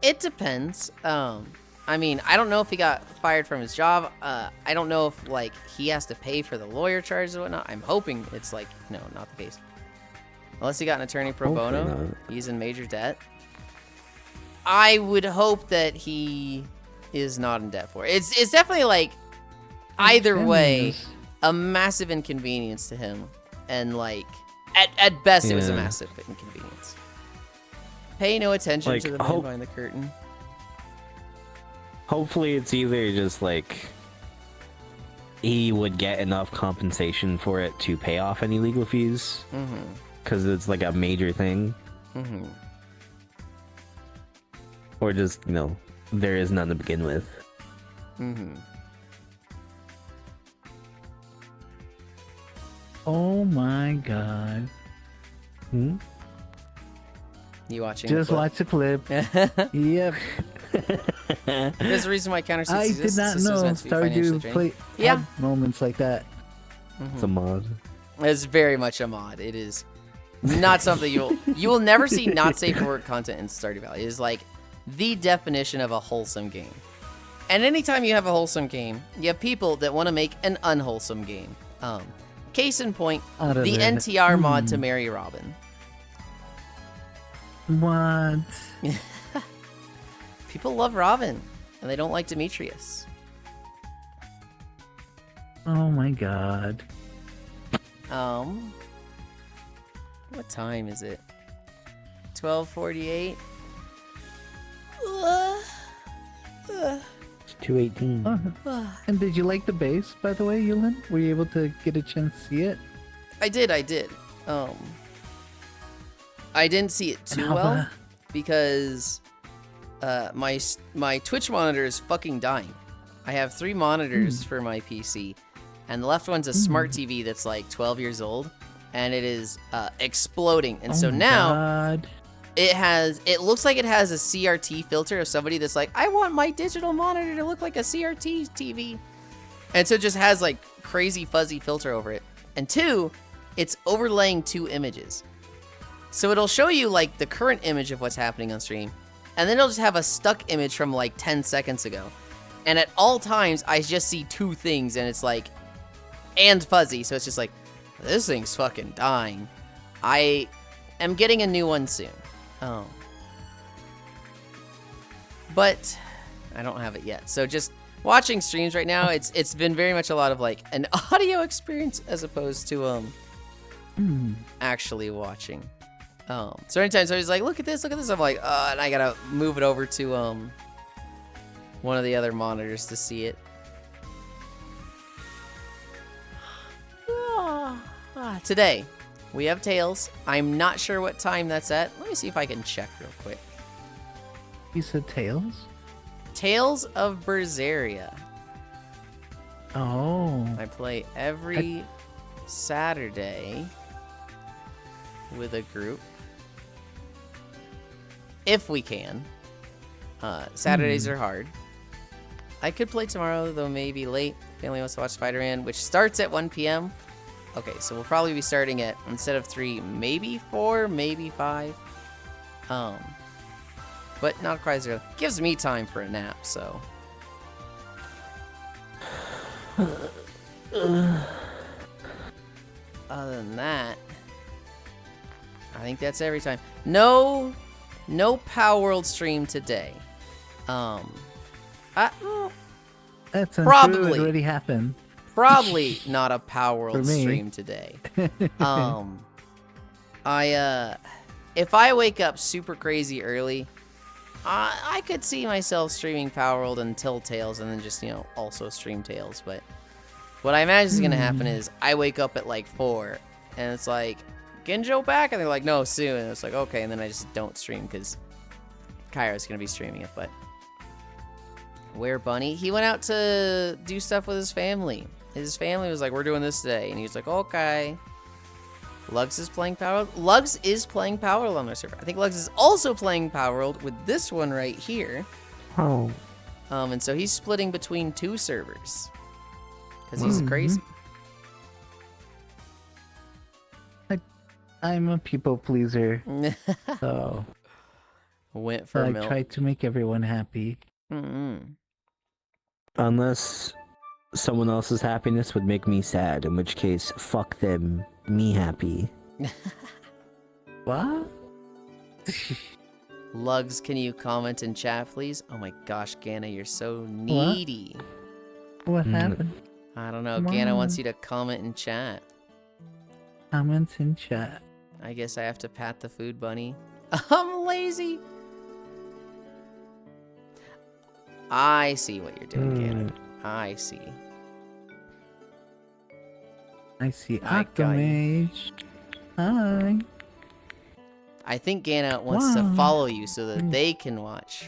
It depends. I mean, I don't know if he got fired from his job. I don't know if, like, he has to pay for the lawyer charges or whatnot. I'm hoping it's, like, no, not the case. Unless he got an attorney pro bono. He's in major debt. I would hope that he is not in debt for it. It's definitely, like, either way, a massive inconvenience to him. And, like, at best, it was a massive inconvenience. Pay no attention to the man behind the curtain. Hopefully it's either just like he would get enough compensation for it to pay off any legal fees, because it's like a major thing, or just, you know, there is none to begin with. Oh my god. You watching? Just watch the clip. Yep. There's a reason why Counter 6 I exists. did not know Stardew play had moments like that. It's a mod. It's very much a mod. It is not something you will never see not safe for work content in Stardew Valley. It is like the definition of a wholesome game. And anytime you have a wholesome game, you have people that want to make an unwholesome game. Case in point, the NTR mod to Mary Robin. What? People love Robin, and they don't like Demetrius. Oh my god. What time is it? 12:48. It's 2:18. And did you like the base, by the way, Yulind? Were you able to get a chance to see it? I did. I didn't see it too well because my Twitch monitor is fucking dying. I have 3 monitors for my PC, and the left one's a smart TV that's like 12 years old, and it is exploding. And so now it looks like it has a CRT filter of somebody that's like, I want my digital monitor to look like a CRT TV. And so it just has like crazy fuzzy filter over it. And 2, it's overlaying 2 images. So it'll show you like the current image of what's happening on stream, and then it'll just have a stuck image from like 10 seconds ago. And at all times, I just see 2 things, and it's like, and fuzzy. So it's just like, this thing's fucking dying. I am getting a new one soon. But I don't have it yet. So just watching streams right now, it's been very much a lot of like an audio experience as opposed to actually watching. So anytime somebody's like, look at this, I'm like, and I gotta move it over to one of the other monitors to see it. Today, we have Tails. I'm not sure what time that's at. Let me see if I can check real quick. You said Tails? Tales of Berseria. Oh. I play every Saturday with a group. If we can. Saturdays are hard. I could play tomorrow, though maybe late. Family wants to watch Spider-Man, which starts at 1 p.m. Okay, so we'll probably be starting at, instead of 3, maybe 4, maybe 5. But not quite as early. Gives me time for a nap, so. Other than that, I think that's every time. No Power World stream today. That's probably it already happened. Probably not a Power World stream today. If I wake up super crazy early, I could see myself streaming Power World until Tales, and then just, you know, also stream Tales. But what I imagine is going to happen is I wake up at like 4, and it's like, Ginjo back? And they're like, no, soon. And it's like, okay, and then I just don't stream because Kairo's going to be streaming it. But where Bunny? He went out to do stuff with his family. His family was like, we're doing this today. And he was like, okay. Lugs is playing Power. Lugs is playing Power World on their server. I think Lugs is also playing Power World with this one right here. Oh. And so he's splitting between 2 servers. Because he's crazy. I'm a people pleaser. So went for I milk. try to make everyone happy. Unless someone else's happiness would make me sad, in which case, fuck them, me happy. What? Lugs, can you comment in chat, please? Oh my gosh, Gana, you're so needy. What happened? I don't know. Gana wants you to comment in chat. Comments in chat. I guess I have to pat the food bunny. I'm lazy. I see what you're doing, Gana. I see. I see Octomage. Hi. I think Gana wants to follow you so that they can watch.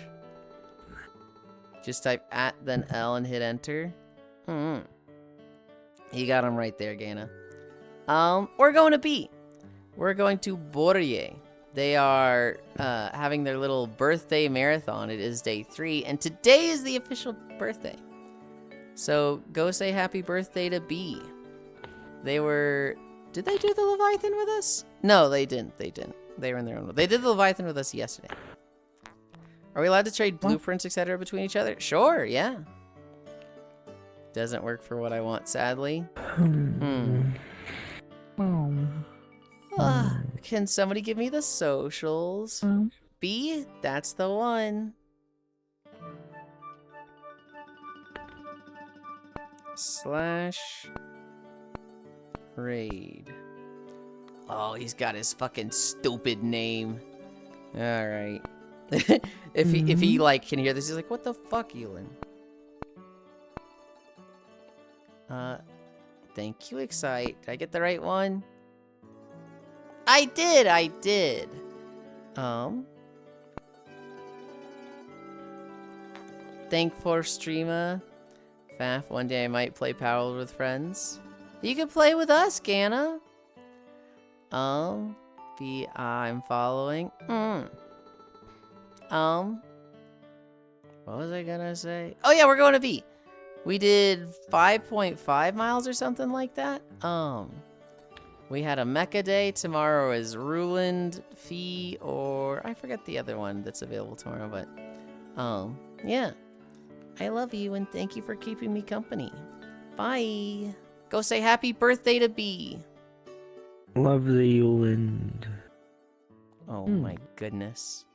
Just type @ then L and hit enter. You got him right there, Gana. We're going to B. We're going to Borje. They are having their little birthday marathon. It is day 3, and today is the official birthday. So go say happy birthday to B. They were... Did they do the Leviathan with us? No, they didn't. They didn't. They were in their own... They did the Leviathan with us yesterday. Are we allowed to trade blueprints, etc. between each other? Sure, yeah. Doesn't work for what I want, sadly. Can somebody give me the socials? B, that's the one. /raid. Oh, he's got his fucking stupid name. All right. if he like can hear this, he's like, what the fuck, Yulind? Thank you, Excite. Did I get the right one? I did. Thank for streamer. Faf, one day I might play Power World with friends. You can play with us, Gana. B, I'm following. What was I gonna say? Oh yeah, we're going to B. We did 5.5 miles or something like that. We had a mecha day. Tomorrow is Yulind, Fee, or I forget the other one that's available tomorrow, but yeah. I love you and thank you for keeping me company. Bye. Go say happy birthday to B. Love the Yulind. Oh my goodness.